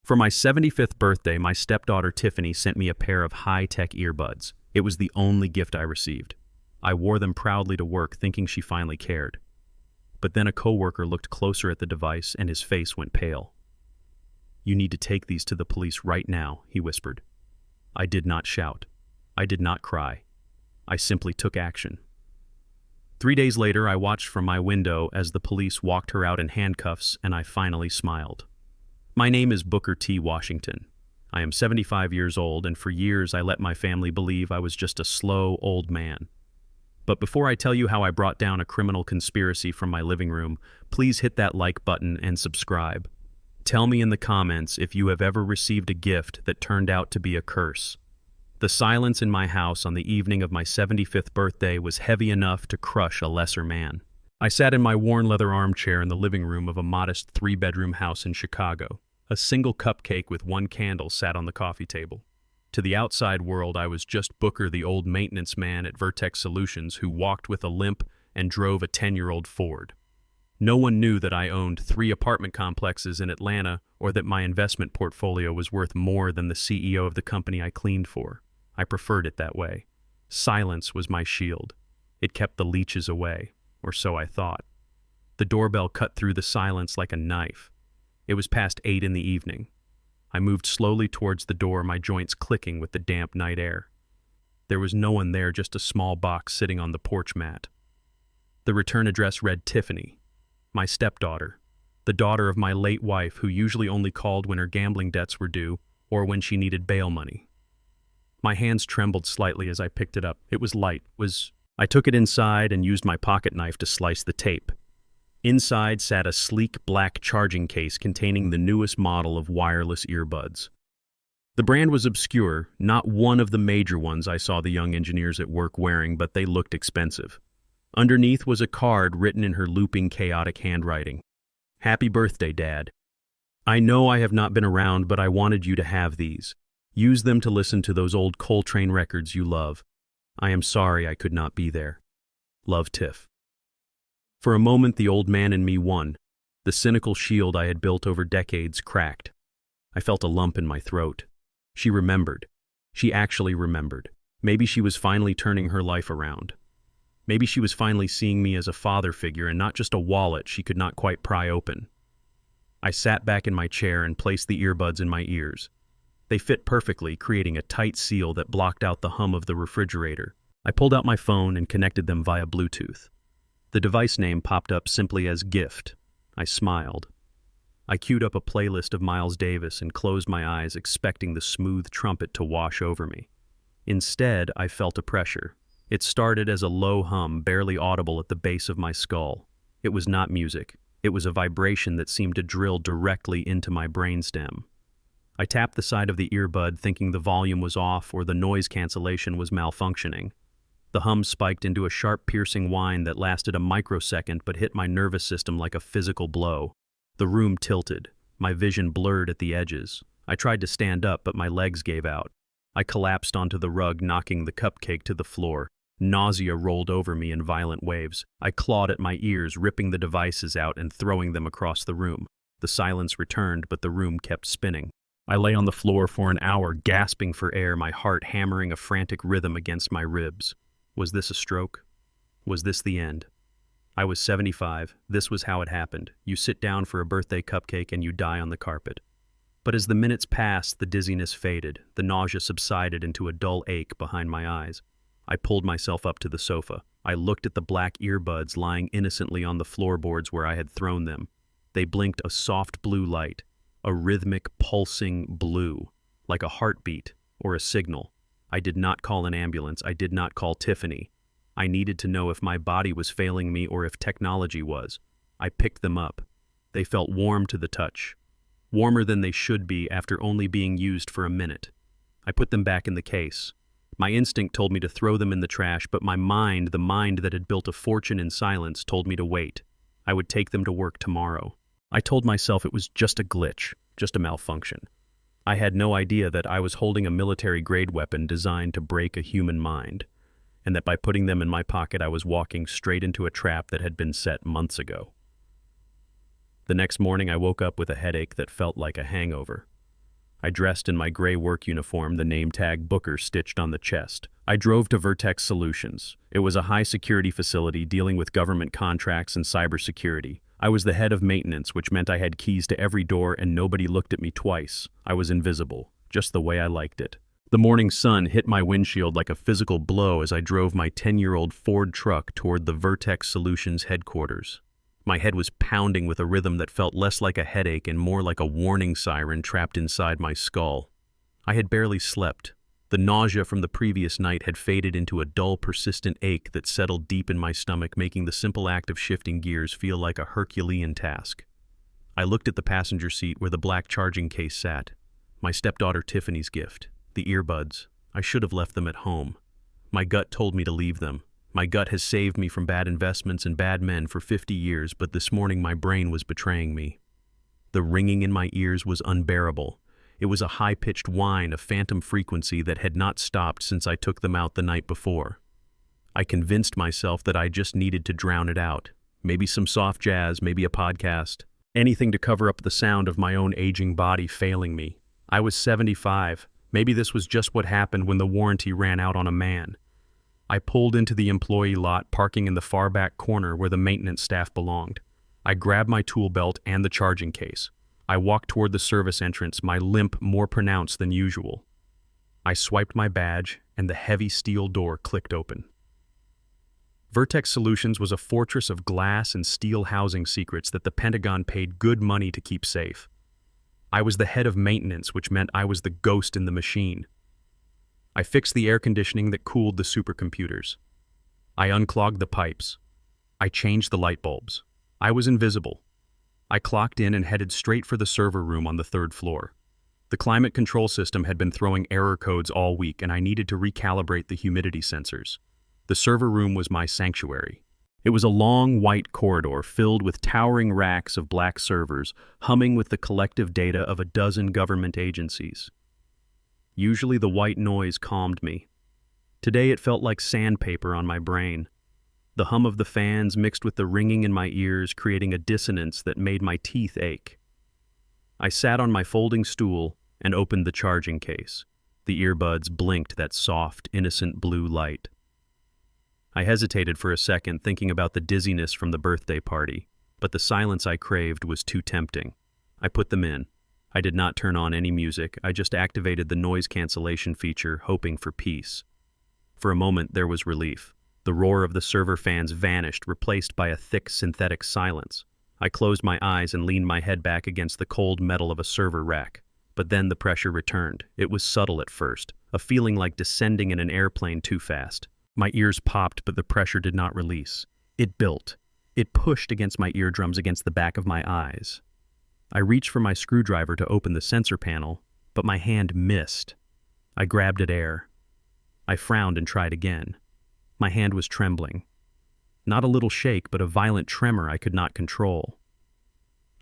For my 75th birthday, my stepdaughter Tiffany sent me a pair of high-tech earbuds. It was the only gift I received. I wore them proudly to work, thinking she finally cared. But then a coworker looked closer at the device and his face went pale. "You need to take these to the police right now," he whispered. I did not shout. I did not cry. I simply took action. 3 days later, I watched from my window as the police walked her out in handcuffs, and I finally smiled. My name is Booker T. Washington. I am 75 years old, and for years I let my family believe I was just a slow, old man. But before I tell you how I brought down a criminal conspiracy from my living room, please hit that like button and subscribe. Tell me in the comments if you have ever received a gift that turned out to be a curse. The silence in my house on the evening of my 75th birthday was heavy enough to crush a lesser man. I sat in my worn leather armchair in the living room of a modest 3-bedroom house in Chicago. A single cupcake with one candle sat on the coffee table. To the outside world, I was just Booker, the old maintenance man at Vertex Solutions who walked with a limp and drove a 10-year-old Ford. No one knew that I owned 3 apartment complexes in Atlanta or that my investment portfolio was worth more than the CEO of the company I cleaned for. I preferred it that way. Silence was my shield. It kept the leeches away, or so I thought. The doorbell cut through the silence like a knife. It was past 8 in the evening. I moved slowly towards the door, my joints clicking with the damp night air. There was no one there, just a small box sitting on the porch mat. The return address read Tiffany, my stepdaughter, the daughter of my late wife who usually only called when her gambling debts were due or when she needed bail money. My hands trembled slightly as I picked it up. It was light. I took it inside and used my pocket knife to slice the tape. Inside sat a sleek black charging case containing the newest model of wireless earbuds. The brand was obscure, not one of the major ones I saw the young engineers at work wearing, but they looked expensive. Underneath was a card written in her looping, chaotic handwriting. "Happy birthday, Dad. I know I have not been around, but I wanted you to have these. Use them to listen to those old Coltrane records you love. I am sorry I could not be there. Love, Tiff." For a moment, the old man in me won. The cynical shield I had built over decades cracked. I felt a lump in my throat. She remembered. She actually remembered. Maybe she was finally turning her life around. Maybe she was finally seeing me as a father figure and not just a wallet she could not quite pry open. I sat back in my chair and placed the earbuds in my ears. They fit perfectly, creating a tight seal that blocked out the hum of the refrigerator. I pulled out my phone and connected them via Bluetooth. The device name popped up simply as Gift. I smiled. I queued up a playlist of Miles Davis and closed my eyes, expecting the smooth trumpet to wash over me. Instead, I felt a pressure. It started as a low hum, barely audible at the base of my skull. It was not music. It was a vibration that seemed to drill directly into my brainstem. I tapped the side of the earbud, thinking the volume was off or the noise cancellation was malfunctioning. The hum spiked into a sharp, piercing whine that lasted a microsecond but hit my nervous system like a physical blow. The room tilted. My vision blurred at the edges. I tried to stand up, but my legs gave out. I collapsed onto the rug, knocking the cupcake to the floor. Nausea rolled over me in violent waves. I clawed at my ears, ripping the devices out and throwing them across the room. The silence returned, but the room kept spinning. I lay on the floor for an hour, gasping for air, my heart hammering a frantic rhythm against my ribs. Was this a stroke? Was this the end? I was 75. This was how it happened. You sit down for a birthday cupcake and you die on the carpet. But as the minutes passed, the dizziness faded. The nausea subsided into a dull ache behind my eyes. I pulled myself up to the sofa. I looked at the black earbuds lying innocently on the floorboards where I had thrown them. They blinked a soft blue light, a rhythmic, pulsing blue, like a heartbeat or a signal. I did not call an ambulance. I did not call Tiffany. I needed to know if my body was failing me or if technology was. I picked them up. They felt warm to the touch, warmer than they should be after only being used for a minute. I put them back in the case. My instinct told me to throw them in the trash, but my mind, the mind that had built a fortune in silence, told me to wait. I would take them to work tomorrow. I told myself it was just a glitch, just a malfunction. I had no idea that I was holding a military-grade weapon designed to break a human mind, and that by putting them in my pocket I was walking straight into a trap that had been set months ago. The next morning I woke up with a headache that felt like a hangover. I dressed in my gray work uniform, the name tag Booker stitched on the chest. I drove to Vertex Solutions. It was a high-security facility dealing with government contracts and cybersecurity. I was the head of maintenance, which meant I had keys to every door and nobody looked at me twice. I was invisible, just the way I liked it. The morning sun hit my windshield like a physical blow as I drove my 10-year-old Ford truck toward the Vertex Solutions headquarters. My head was pounding with a rhythm that felt less like a headache and more like a warning siren trapped inside my skull. I had barely slept. The nausea from the previous night had faded into a dull, persistent ache that settled deep in my stomach, making the simple act of shifting gears feel like a Herculean task. I looked at the passenger seat where the black charging case sat. My stepdaughter Tiffany's gift. The earbuds. I should have left them at home. My gut told me to leave them. My gut has saved me from bad investments and bad men for 50 years, but this morning my brain was betraying me. The ringing in my ears was unbearable. It was a high-pitched whine, a phantom frequency that had not stopped since I took them out the night before. I convinced myself that I just needed to drown it out. Maybe some soft jazz, maybe a podcast. Anything to cover up the sound of my own aging body failing me. I was 75. Maybe this was just what happened when the warranty ran out on a man. I pulled into the employee lot, parking in the far back corner where the maintenance staff belonged. I grabbed my tool belt and the charging case. I walked toward the service entrance, my limp more pronounced than usual. I swiped my badge, and the heavy steel door clicked open. Vertex Solutions was a fortress of glass and steel housing secrets that the Pentagon paid good money to keep safe. I was the head of maintenance, which meant I was the ghost in the machine. I fixed the air conditioning that cooled the supercomputers. I unclogged the pipes. I changed the light bulbs. I was invisible. I clocked in and headed straight for the server room on the 3rd floor. The climate control system had been throwing error codes all week, and I needed to recalibrate the humidity sensors. The server room was my sanctuary. It was a long, white corridor filled with towering racks of black servers, humming with the collective data of a dozen government agencies. Usually the white noise calmed me. Today it felt like sandpaper on my brain. The hum of the fans mixed with the ringing in my ears, creating a dissonance that made my teeth ache. I sat on my folding stool and opened the charging case. The earbuds blinked that soft, innocent blue light. I hesitated for a second, thinking about the dizziness from the birthday party, but the silence I craved was too tempting. I put them in. I did not turn on any music. I just activated the noise cancellation feature, hoping for peace. For a moment, there was relief. The roar of the server fans vanished, replaced by a thick synthetic silence. I closed my eyes and leaned my head back against the cold metal of a server rack. But then the pressure returned. It was subtle at first, a feeling like descending in an airplane too fast. My ears popped, but the pressure did not release. It built. It pushed against my eardrums, against the back of my eyes. I reached for my screwdriver to open the sensor panel, but my hand missed. I grabbed at air. I frowned and tried again. My hand was trembling. Not a little shake, but a violent tremor I could not control.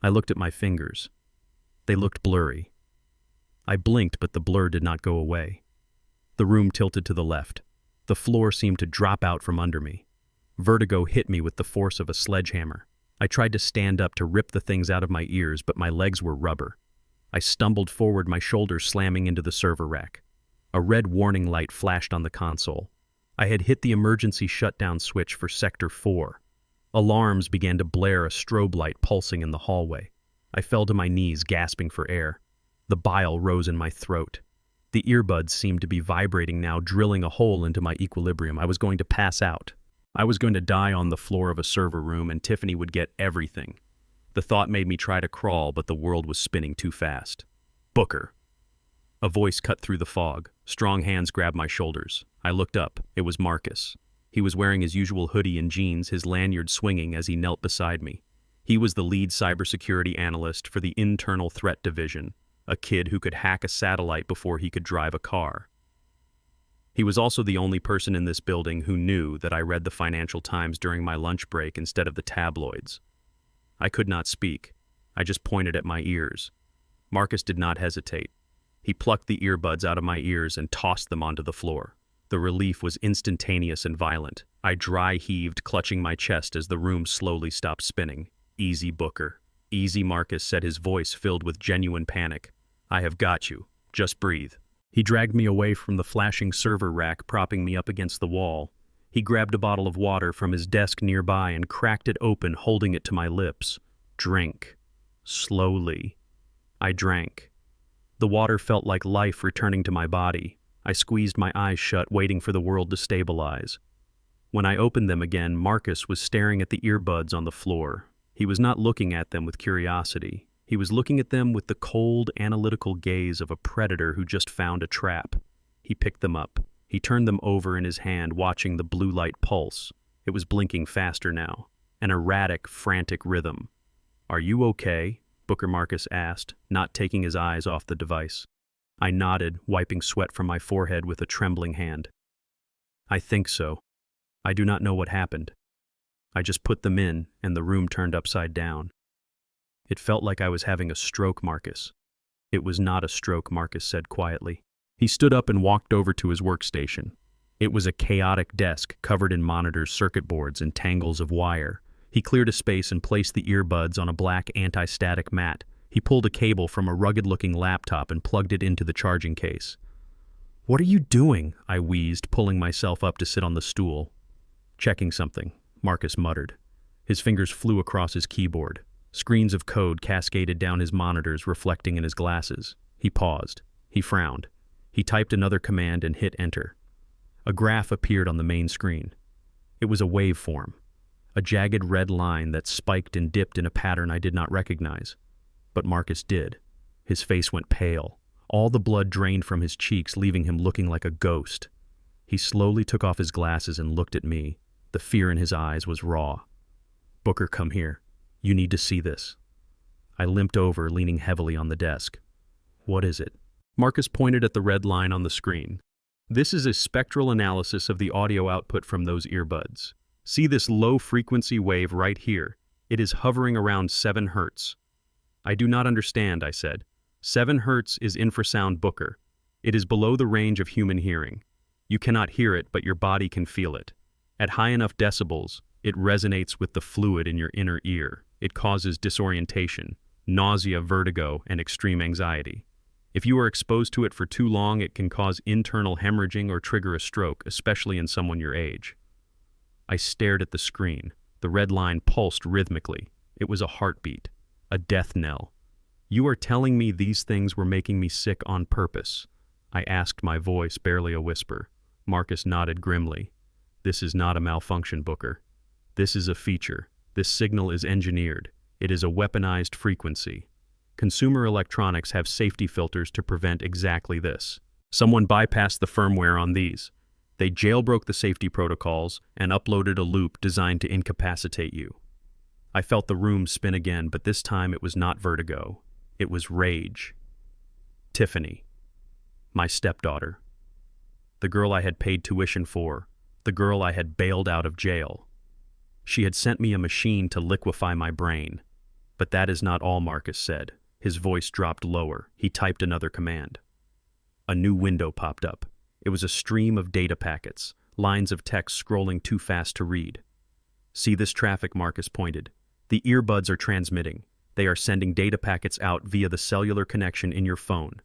I looked at my fingers. They looked blurry. I blinked, but the blur did not go away. The room tilted to the left. The floor seemed to drop out from under me. Vertigo hit me with the force of a sledgehammer. I tried to stand up to rip the things out of my ears, but my legs were rubber. I stumbled forward, my shoulders slamming into the server rack. A red warning light flashed on the console. I had hit the emergency shutdown switch for Sector 4. Alarms began to blare, a strobe light pulsing in the hallway. I fell to my knees, gasping for air. The bile rose in my throat. The earbuds seemed to be vibrating now, drilling a hole into my equilibrium. I was going to pass out. I was going to die on the floor of a server room, and Tiffany would get everything. The thought made me try to crawl, but the world was spinning too fast. Booker. A voice cut through the fog. Strong hands grabbed my shoulders. I looked up. It was Marcus. He was wearing his usual hoodie and jeans, his lanyard swinging as he knelt beside me. He was the lead cybersecurity analyst for the Internal Threat Division, a kid who could hack a satellite before he could drive a car. He was also the only person in this building who knew that I read the Financial Times during my lunch break instead of the tabloids. I could not speak. I just pointed at my ears. Marcus did not hesitate. He plucked the earbuds out of my ears and tossed them onto the floor. The relief was instantaneous and violent. I dry heaved, clutching my chest as the room slowly stopped spinning. Easy, Booker. Easy, Marcus said, his voice filled with genuine panic. I have got you. Just breathe. He dragged me away from the flashing server rack, propping me up against the wall. He grabbed a bottle of water from his desk nearby and cracked it open, holding it to my lips. Drink. Slowly. I drank. The water felt like life returning to my body. I squeezed my eyes shut, waiting for the world to stabilize. When I opened them again, Marcus was staring at the earbuds on the floor. He was not looking at them with curiosity. He was looking at them with the cold, analytical gaze of a predator who just found a trap. He picked them up. He turned them over in his hand, watching the blue light pulse. It was blinking faster now, an erratic, frantic rhythm. "Are you okay?" Booker Marcus asked, not taking his eyes off the device. I nodded, wiping sweat from my forehead with a trembling hand. "I think so. I do not know what happened. I just put them in, and the room turned upside down." "It felt like I was having a stroke, Marcus." "It was not a stroke," Marcus said quietly. He stood up and walked over to his workstation. It was a chaotic desk covered in monitors, circuit boards, and tangles of wire. He cleared a space and placed the earbuds on a black anti-static mat. He pulled a cable from a rugged-looking laptop and plugged it into the charging case. "What are you doing?" I wheezed, pulling myself up to sit on the stool. "Checking something," Marcus muttered. His fingers flew across his keyboard. Screens of code cascaded down his monitors, reflecting in his glasses. He paused. He frowned. He typed another command and hit enter. A graph appeared on the main screen. It was a waveform, a jagged red line that spiked and dipped in a pattern I did not recognize. But Marcus did. His face went pale. All the blood drained from his cheeks, leaving him looking like a ghost. He slowly took off his glasses and looked at me. The fear in his eyes was raw. "Booker, come here. You need to see this." I limped over, leaning heavily on the desk. "What is it?" Marcus pointed at the red line on the screen. "This is a spectral analysis of the audio output from those earbuds. See this low-frequency wave right here? It is hovering around 7 hertz. "I do not understand," I said. 7 hertz is infrasound, Booker. It is below the range of human hearing. You cannot hear it, but your body can feel it. At high enough decibels, it resonates with the fluid in your inner ear. It causes disorientation, nausea, vertigo, and extreme anxiety. If you are exposed to it for too long, it can cause internal hemorrhaging or trigger a stroke, especially in someone your age." I stared at the screen. The red line pulsed rhythmically. It was a heartbeat, a death knell. "You are telling me these things were making me sick on purpose?" I asked, my voice barely a whisper. Marcus nodded grimly. "This is not a malfunction, Booker. This is a feature. This signal is engineered. It is a weaponized frequency. Consumer electronics have safety filters to prevent exactly this. Someone bypassed the firmware on these. They jailbroke the safety protocols and uploaded a loop designed to incapacitate you." I felt the room spin again, but this time it was not vertigo. It was rage. Tiffany. My stepdaughter. The girl I had paid tuition for. The girl I had bailed out of jail. She had sent me a machine to liquefy my brain. But that is not all, Marcus said. His voice dropped lower. He typed another command. A new window popped up. It was a stream of data packets, lines of text scrolling too fast to read. "See this traffic?" Marcus pointed. "The earbuds are transmitting. They are sending data packets out via the cellular connection in your phone.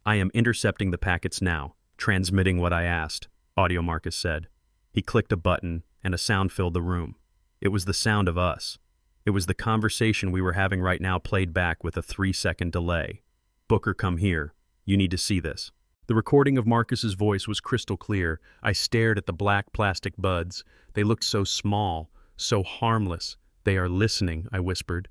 I am intercepting the packets now, transmitting what I asked," Audio Marcus said. He clicked a button, and a sound filled the room. It was the sound of us. It was the conversation we were having right now played back with a 3-second delay. "Booker, come here. You need to see this." The recording of Marcus's voice was crystal clear. I stared at the black plastic buds. They looked so small, so harmless. "They are listening," I whispered.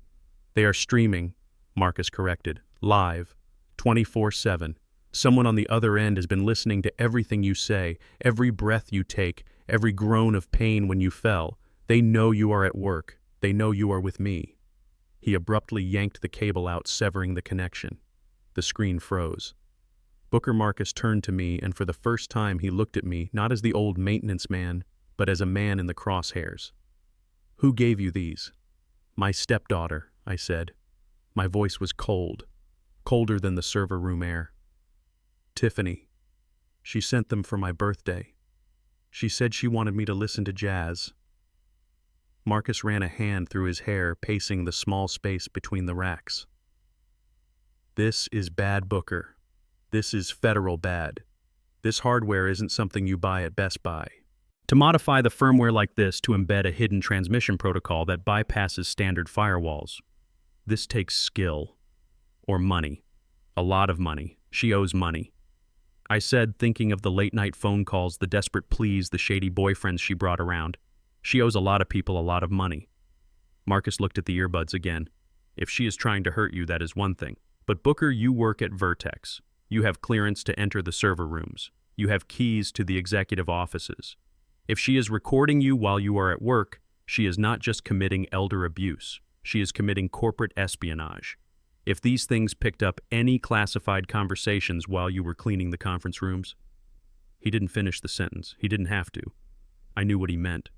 "They are streaming," Marcus corrected. "Live. 24/7. Someone on the other end has been listening to everything you say, every breath you take, every groan of pain when you fell. They know you are at work. They know you are with me." He abruptly yanked the cable out, severing the connection. The screen froze. Booker Marcus turned to me, and for the first time he looked at me, not as the old maintenance man, but as a man in the crosshairs. "Who gave you these?" "My stepdaughter," I said. My voice was cold, colder than the server room air. "Tiffany. She sent them for my birthday. She said she wanted me to listen to jazz." Marcus ran a hand through his hair, pacing the small space between the racks. This is bad, Booker. This is federal bad. This hardware isn't something you buy at Best Buy. To modify the firmware like this to embed a hidden transmission protocol that bypasses standard firewalls, this takes skill. Or money. A lot of money. She owes money. I said, thinking of the late-night phone calls, the desperate pleas, the shady boyfriends she brought around. She owes a lot of people a lot of money. Marcus looked at the earbuds again. If she is trying to hurt you, that is one thing. But Booker, you work at Vertex. You have clearance to enter the server rooms. You have keys to the executive offices. If she is recording you while you are at work, she is not just committing elder abuse. She is committing corporate espionage. If these things picked up any classified conversations while you were cleaning the conference rooms. He didn't finish the sentence. He didn't have to. I knew what he meant.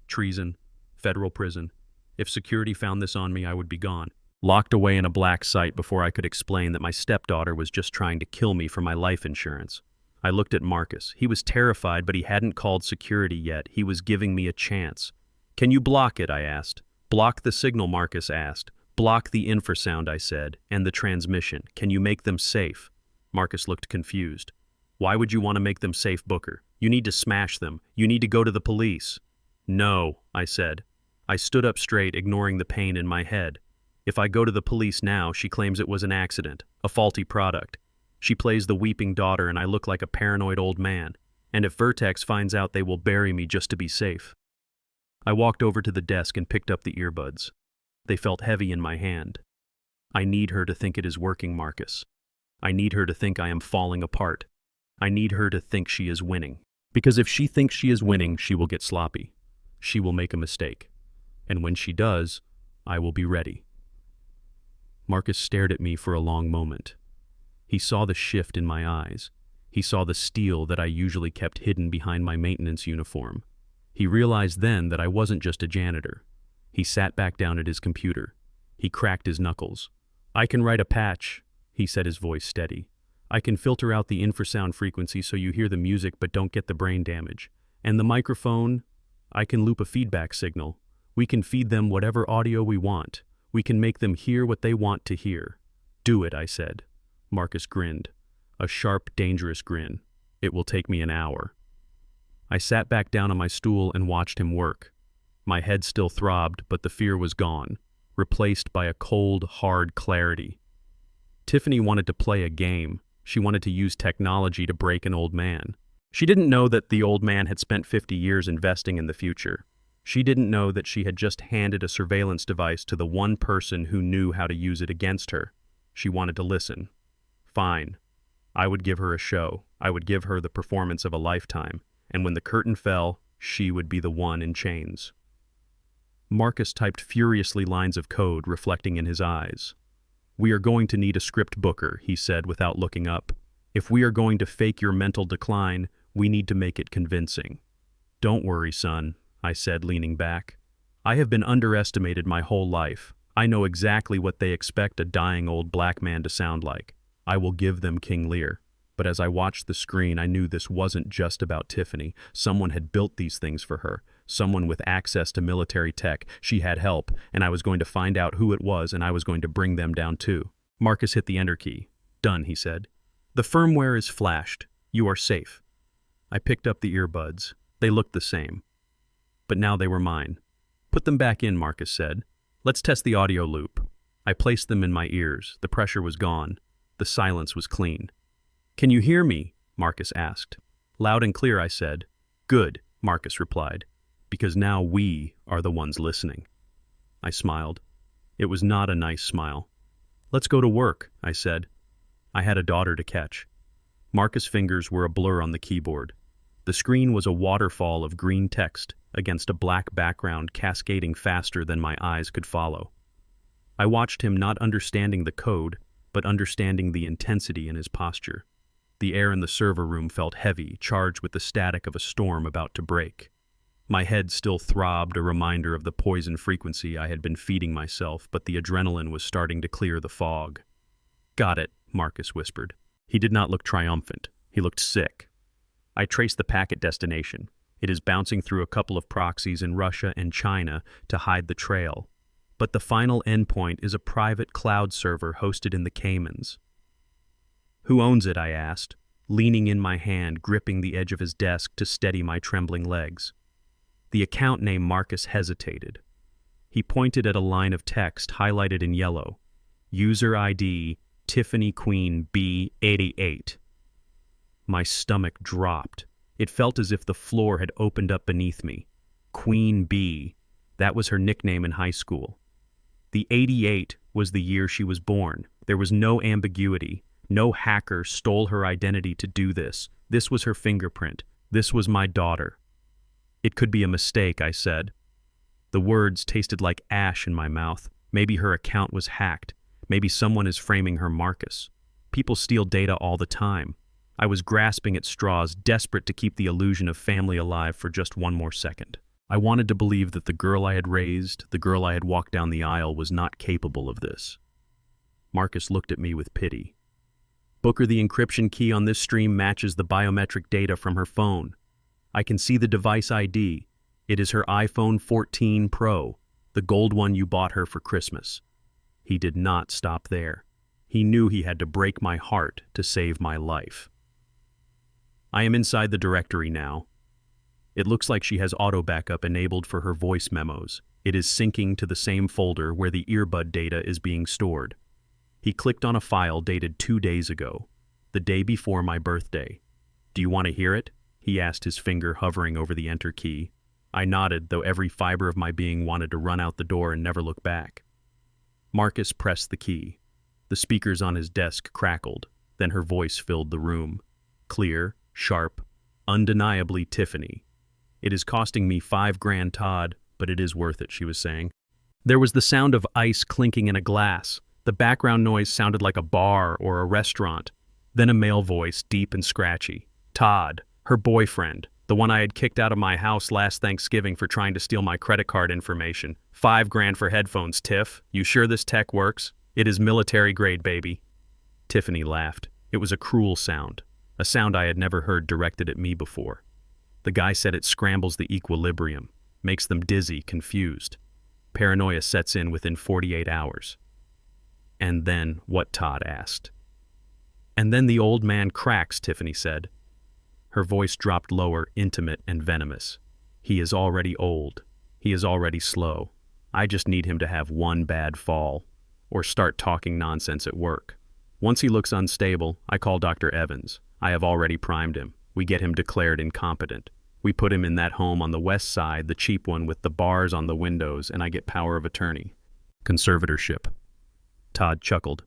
Treason. Federal prison. If security found this on me, I would be gone. Locked away in a black site before I could explain that my stepdaughter was just trying to kill me for my life insurance. I looked at Marcus. He was terrified, but he hadn't called security yet. He was giving me a chance. Can you block it? I asked. Block the signal, Marcus asked. Block the infrasound, I said, and the transmission. Can you make them safe? Marcus looked confused. Why would you want to make them safe, Booker? You need to smash them. You need to go to the police. No, I said. I stood up straight, ignoring the pain in my head. If I go to the police now, she claims it was an accident, a faulty product. She plays the weeping daughter and I look like a paranoid old man. And if Vertex finds out, they will bury me just to be safe. I walked over to the desk and picked up the earbuds. They felt heavy in my hand. I need her to think it is working, Marcus. I need her to think I am falling apart. I need her to think she is winning. Because if she thinks she is winning, she will get sloppy. She will make a mistake. And when she does, I will be ready. Marcus stared at me for a long moment. He saw the shift in my eyes. He saw the steel that I usually kept hidden behind my maintenance uniform. He realized then that I wasn't just a janitor. He sat back down at his computer. He cracked his knuckles. I can write a patch, he said, his voice steady. I can filter out the infrasound frequency so you hear the music but don't get the brain damage. And the microphone, I can loop a feedback signal. We can feed them whatever audio we want. We can make them hear what they want to hear. Do it, I said. Marcus grinned. A sharp, dangerous grin. It will take me an hour. I sat back down on my stool and watched him work. My head still throbbed, but the fear was gone, replaced by a cold, hard clarity. Tiffany wanted to play a game. She wanted to use technology to break an old man. She didn't know that the old man had spent 50 years investing in the future. She didn't know that she had just handed a surveillance device to the one person who knew how to use it against her. She wanted to listen. Fine. I would give her a show. I would give her the performance of a lifetime. And when the curtain fell, she would be the one in chains. Marcus typed furiously lines of code reflecting in his eyes. We are going to need a script, Booker, he said without looking up. If we are going to fake your mental decline, we need to make it convincing. Don't worry, son, I said, leaning back. I have been underestimated my whole life. I know exactly what they expect a dying old black man to sound like. I will give them King Lear. But as I watched the screen, I knew this wasn't just about Tiffany. Someone had built these things for her. Someone with access to military tech. She had help, and I was going to find out who it was, and I was going to bring them down too. Marcus hit the enter key. Done, he said. The firmware is flashed. You are safe. I picked up the earbuds. They looked the same. But now they were mine. Put them back in, Marcus said. Let's test the audio loop. I placed them in my ears. The pressure was gone. The silence was clean. Can you hear me? Marcus asked. Loud and clear, I said. Good, Marcus replied, because now we are the ones listening. I smiled. It was not a nice smile. Let's go to work, I said. I had a daughter to catch. Marcus' fingers were a blur on the keyboard. The screen was a waterfall of green text against a black background cascading faster than my eyes could follow. I watched him, not understanding the code, but understanding the intensity in his posture. The air in the server room felt heavy, charged with the static of a storm about to break. My head still throbbed, a reminder of the poison frequency I had been feeding myself, but the adrenaline was starting to clear the fog. Got it, Marcus whispered. He did not look triumphant. He looked sick. I traced the packet destination. It is bouncing through a couple of proxies in Russia and China to hide the trail. But the final endpoint is a private cloud server hosted in the Caymans. Who owns it? I asked, leaning in my hand, gripping the edge of his desk to steady my trembling legs. The account name Marcus hesitated. He pointed at a line of text highlighted in yellow. User ID Tiffany Queen B88. My stomach dropped. It felt as if the floor had opened up beneath me. Queen B. That was her nickname in high school. The 88 was the year she was born. There was no ambiguity. No hacker stole her identity to do this. This was her fingerprint. This was my daughter. It could be a mistake, I said. The words tasted like ash in my mouth. Maybe her account was hacked. Maybe someone is framing her Marcus. People steal data all the time. I was grasping at straws, desperate to keep the illusion of family alive for just one more second. I wanted to believe that the girl I had raised, the girl I had walked down the aisle, was not capable of this. Marcus looked at me with pity. Booker, the encryption key on this stream matches the biometric data from her phone. I can see the device ID. It is her iPhone 14 Pro, the gold one you bought her for Christmas. He did not stop there. He knew he had to break my heart to save my life. I am inside the directory now. It looks like she has auto backup enabled for her voice memos. It is syncing to the same folder where the earbud data is being stored. He clicked on a file dated 2 days ago, the day before my birthday. Do you want to hear it? He asked, his finger hovering over the enter key. I nodded, though every fiber of my being wanted to run out the door and never look back. Marcus pressed the key. The speakers on his desk crackled. Then her voice filled the room. Clear, sharp, undeniably Tiffany. It is costing me $5,000, Todd, but it is worth it, she was saying. There was the sound of ice clinking in a glass. The background noise sounded like a bar or a restaurant. Then a male voice, deep and scratchy. Todd, her boyfriend, the one I had kicked out of my house last Thanksgiving for trying to steal my credit card information. $5,000 for headphones, Tiff. You sure this tech works? It is military grade, baby. Tiffany laughed. It was a cruel sound, a sound I had never heard directed at me before. The guy said it scrambles the equilibrium, makes them dizzy, confused. Paranoia sets in within 48 hours. And then what? Todd asked. And then the old man cracks, Tiffany said. Her voice dropped lower, intimate and venomous. He is already old. He is already slow. I just need him to have one bad fall, or start talking nonsense at work. Once he looks unstable, I call Dr. Evans. I have already primed him. We get him declared incompetent. We put him in that home on the west side, the cheap one with the bars on the windows, and I get power of attorney. Conservatorship. Todd chuckled.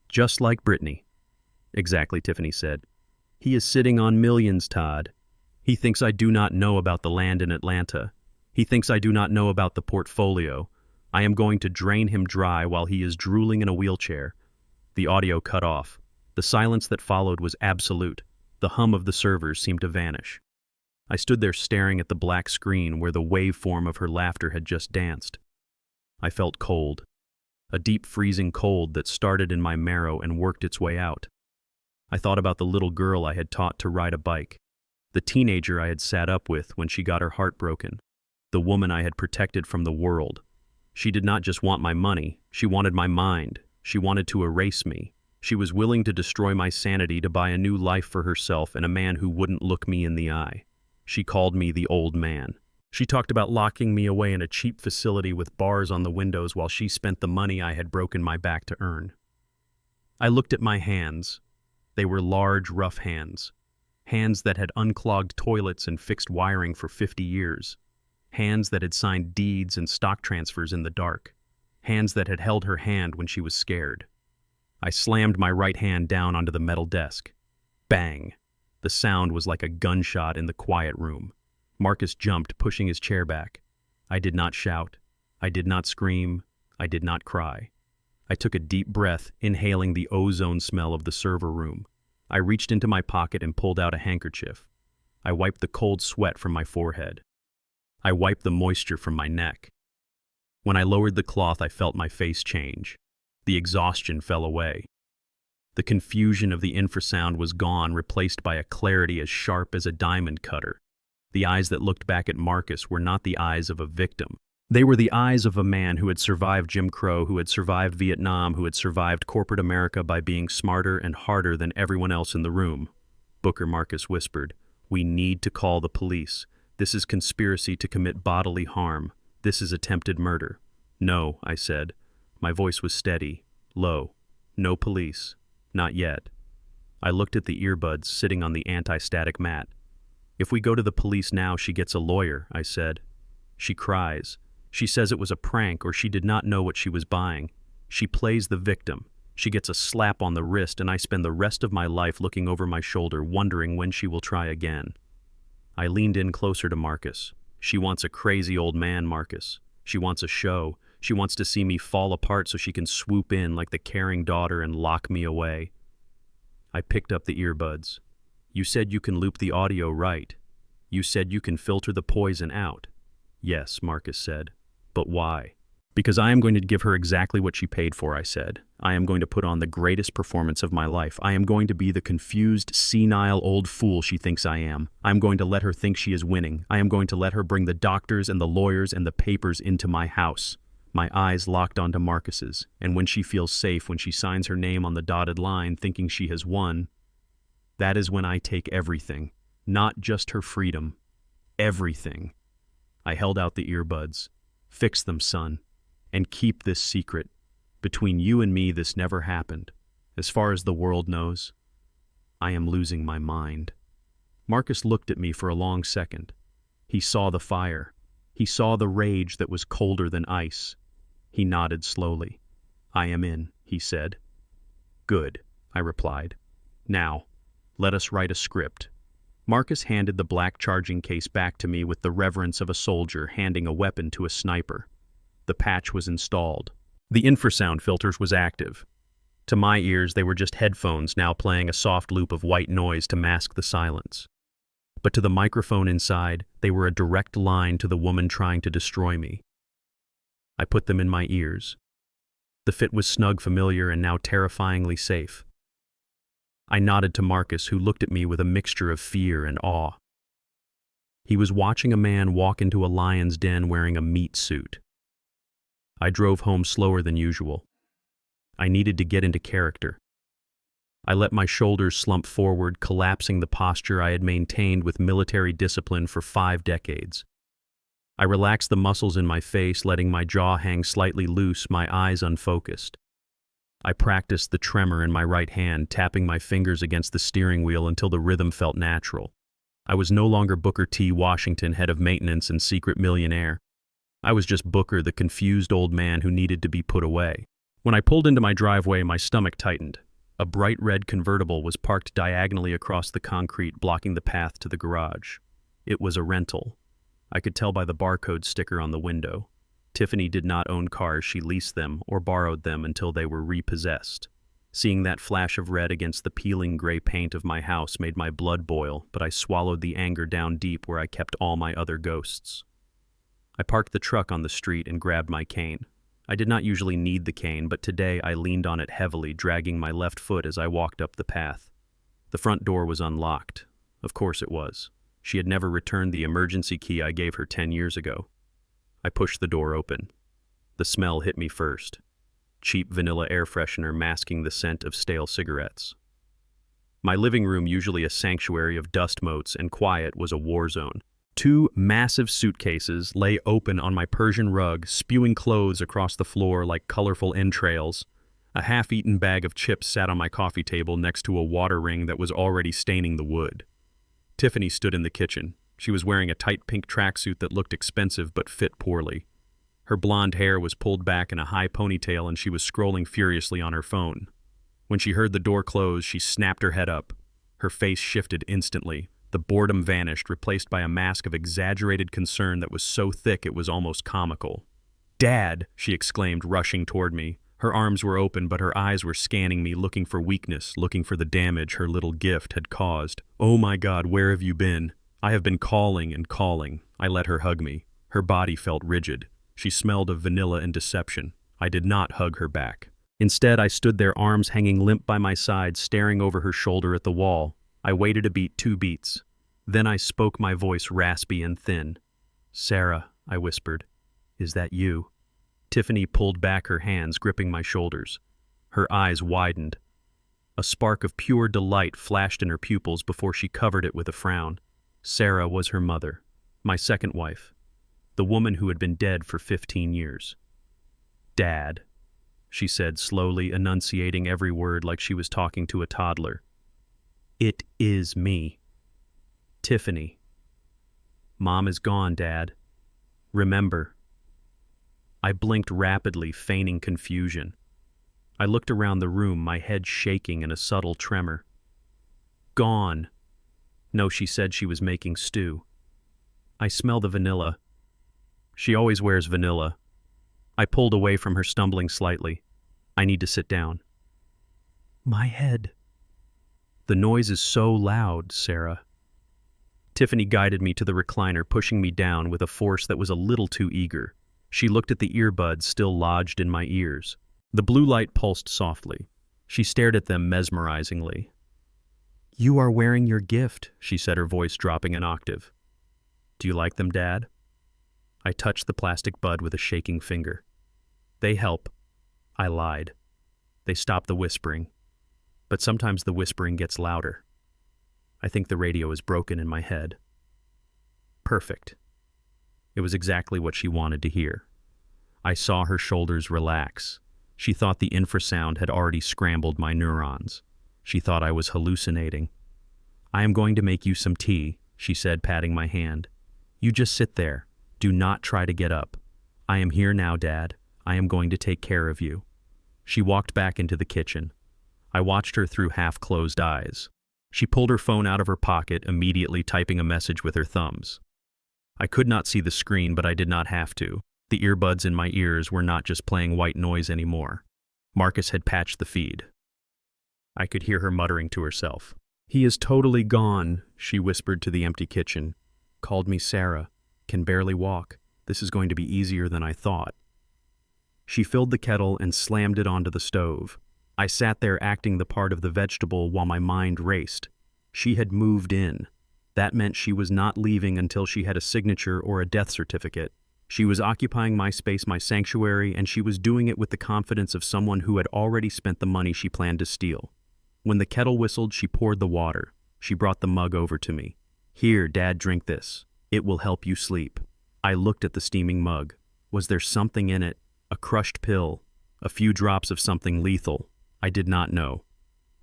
Just like Brittany. Exactly, Tiffany said. He is sitting on millions, Todd. He thinks I do not know about the land in Atlanta. He thinks I do not know about the portfolio. I am going to drain him dry while he is drooling in a wheelchair. The audio cut off. The silence that followed was absolute. The hum of the servers seemed to vanish. I stood there staring at the black screen where the waveform of her laughter had just danced. I felt cold. A deep freezing cold that started in my marrow and worked its way out. I thought about the little girl I had taught to ride a bike, the teenager I had sat up with when she got her heart broken, the woman I had protected from the world. She did not just want my money, she wanted my mind. She wanted to erase me. She was willing to destroy my sanity to buy a new life for herself and a man who wouldn't look me in the eye. She called me the old man. She talked about locking me away in a cheap facility with bars on the windows while she spent the money I had broken my back to earn. I looked at my hands. They were large, rough hands. Hands that had unclogged toilets and fixed wiring for 50 years. Hands that had signed deeds and stock transfers in the dark. Hands that had held her hand when she was scared. I slammed my right hand down onto the metal desk. Bang! The sound was like a gunshot in the quiet room. Marcus jumped, pushing his chair back. I did not shout. I did not scream. I did not cry. I took a deep breath, inhaling the ozone smell of the server room. I reached into my pocket and pulled out a handkerchief. I wiped the cold sweat from my forehead. I wiped the moisture from my neck. When I lowered the cloth, I felt my face change. The exhaustion fell away. The confusion of the infrasound was gone, replaced by a clarity as sharp as a diamond cutter. The eyes that looked back at Marcus were not the eyes of a victim. They were the eyes of a man who had survived Jim Crow, who had survived Vietnam, who had survived corporate America by being smarter and harder than everyone else in the room. Booker Marcus whispered, "We need to call the police. This is conspiracy to commit bodily harm. This is attempted murder." "No," I said. My voice was steady, low. "No police. Not yet." I looked at the earbuds sitting on the anti-static mat. "If we go to the police now, she gets a lawyer," I said. "She cries. She says it was a prank or she did not know what she was buying. She plays the victim. She gets a slap on the wrist and I spend the rest of my life looking over my shoulder wondering when she will try again." I leaned in closer to Marcus. "She wants a crazy old man, Marcus. She wants a show. She wants to see me fall apart so she can swoop in like the caring daughter and lock me away." I picked up the earbuds. "You said you can loop the audio right. You said you can filter the poison out." "Yes," Marcus said. "But why?" "Because I am going to give her exactly what she paid for," I said. "I am going to put on the greatest performance of my life. I am going to be the confused, senile old fool she thinks I am. I am going to let her think she is winning. I am going to let her bring the doctors and the lawyers and the papers into my house." My eyes locked onto Marcus's, and when she feels safe, when she signs her name on the dotted line thinking she has won, that is when I take everything, not just her freedom, everything. I held out the earbuds. "Fix them, son, and keep this secret. Between you and me, this never happened. As far as the world knows, I am losing my mind." Marcus looked at me for a long second. He saw the fire. He saw the rage that was colder than ice. He nodded slowly. "I am in," he said. "Good," I replied. "Now, let us write a script." Marcus handed the black charging case back to me with the reverence of a soldier handing a weapon to a sniper. The patch was installed. The infrasound filters was active. To my ears, they were just headphones now playing a soft loop of white noise to mask the silence. But to the microphone inside, they were a direct line to the woman trying to destroy me. I put them in my ears. The fit was snug, familiar, and now terrifyingly safe. I nodded to Marcus, who looked at me with a mixture of fear and awe. He was watching a man walk into a lion's den wearing a meat suit. I drove home slower than usual. I needed to get into character. I let my shoulders slump forward, collapsing the posture I had maintained with military discipline for 5 decades. I relaxed the muscles in my face, letting my jaw hang slightly loose, my eyes unfocused. I practiced the tremor in my right hand, tapping my fingers against the steering wheel until the rhythm felt natural. I was no longer Booker T. Washington, head of maintenance and secret millionaire. I was just Booker, the confused old man who needed to be put away. When I pulled into my driveway, my stomach tightened. A bright red convertible was parked diagonally across the concrete, blocking the path to the garage. It was a rental. I could tell by the barcode sticker on the window. Tiffany did not own cars. She leased them or borrowed them until they were repossessed. Seeing that flash of red against the peeling gray paint of my house made my blood boil, but I swallowed the anger down deep where I kept all my other ghosts. I parked the truck on the street and grabbed my cane. I did not usually need the cane, but today I leaned on it heavily, dragging my left foot as I walked up the path. The front door was unlocked. Of course it was. She had never returned the emergency key I gave her 10 years ago. I pushed the door open. The smell hit me first. Cheap vanilla air freshener masking the scent of stale cigarettes. My living room, usually a sanctuary of dust motes and quiet, was a war zone. 2 massive suitcases lay open on my Persian rug, spewing clothes across the floor like colorful entrails. A half-eaten bag of chips sat on my coffee table next to a water ring that was already staining the wood. Tiffany stood in the kitchen. She was wearing a tight pink tracksuit that looked expensive but fit poorly. Her blonde hair was pulled back in a high ponytail and she was scrolling furiously on her phone. When she heard the door close, she snapped her head up. Her face shifted instantly. The boredom vanished, replaced by a mask of exaggerated concern that was so thick it was almost comical. "Dad!" she exclaimed, rushing toward me. Her arms were open, but her eyes were scanning me, looking for weakness, looking for the damage her little gift had caused. "Oh my God, where have you been?" "I have been calling and calling." I let her hug me. Her body felt rigid. She smelled of vanilla and deception. I did not hug her back. Instead, I stood there, arms hanging limp by my side, staring over her shoulder at the wall. I waited a beat, 2 beats. Then I spoke, my voice raspy and thin. "Sarah," I whispered, Is that you? Tiffany pulled back her hands, gripping my shoulders. Her eyes widened. A spark of pure delight flashed in her pupils before she covered it with a frown. Sarah was her mother, my second wife, the woman who had been dead for 15 years. Dad, she said, slowly enunciating every word like she was talking to a toddler. It is me. Tiffany. Mom is gone, Dad. Remember. I blinked rapidly, feigning confusion. I looked around the room, my head shaking in a subtle tremor. Gone. No, she said she was making stew. I smell the vanilla. She always wears vanilla. I pulled away from her, stumbling slightly. I need to sit down. My head. The noise is so loud, Sarah. Tiffany guided me to the recliner, pushing me down with a force that was a little too eager. She looked at the earbuds still lodged in my ears. The blue light pulsed softly. She stared at them mesmerizingly. You are wearing your gift, she said, her voice dropping an octave. Do you like them, Dad? I touched the plastic bud with a shaking finger. They help. I lied. They stop the whispering. But sometimes the whispering gets louder. I think the radio is broken in my head. Perfect. It was exactly what she wanted to hear. I saw her shoulders relax. She thought the infrasound had already scrambled my neurons. She thought I was hallucinating. I am going to make you some tea, she said, patting my hand. You just sit there. Do not try to get up. I am here now, Dad. I am going to take care of you. She walked back into the kitchen. I watched her through half-closed eyes. She pulled her phone out of her pocket, immediately typing a message with her thumbs. I could not see the screen, but I did not have to. The earbuds in my ears were not just playing white noise anymore. Marcus had patched the feed. I could hear her muttering to herself. He is totally gone, she whispered to the empty kitchen. Called me Sarah. Can barely walk. This is going to be easier than I thought. She filled the kettle and slammed it onto the stove. I sat there acting the part of the vegetable while my mind raced. She had moved in. That meant she was not leaving until she had a signature or a death certificate. She was occupying my space, my sanctuary, and she was doing it with the confidence of someone who had already spent the money she planned to steal. When the kettle whistled, she poured the water. She brought the mug over to me. Here, Dad, drink this. It will help you sleep. I looked at the steaming mug. Was there something in it? A crushed pill? A few drops of something lethal? I did not know.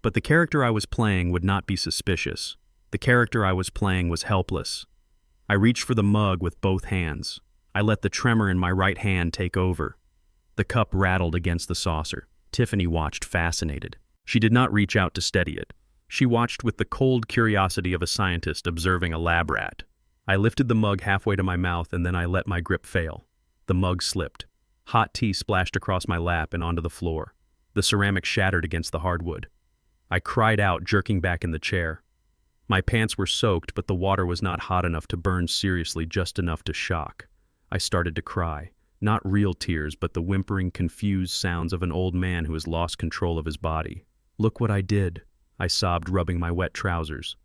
But the character I was playing would not be suspicious. The character I was playing was helpless. I reached for the mug with both hands. I let the tremor in my right hand take over. The cup rattled against the saucer. Tiffany watched, fascinated. She did not reach out to steady it. She watched with the cold curiosity of a scientist observing a lab rat. I lifted the mug halfway to my mouth, and then I let my grip fail. The mug slipped. Hot tea splashed across my lap and onto the floor. The ceramic shattered against the hardwood. I cried out, jerking back in the chair. My pants were soaked, but the water was not hot enough to burn seriously, just enough to shock. I started to cry. Not real tears, but the whimpering, confused sounds of an old man who has lost control of his body. Look what I did, I sobbed, rubbing my wet trousers.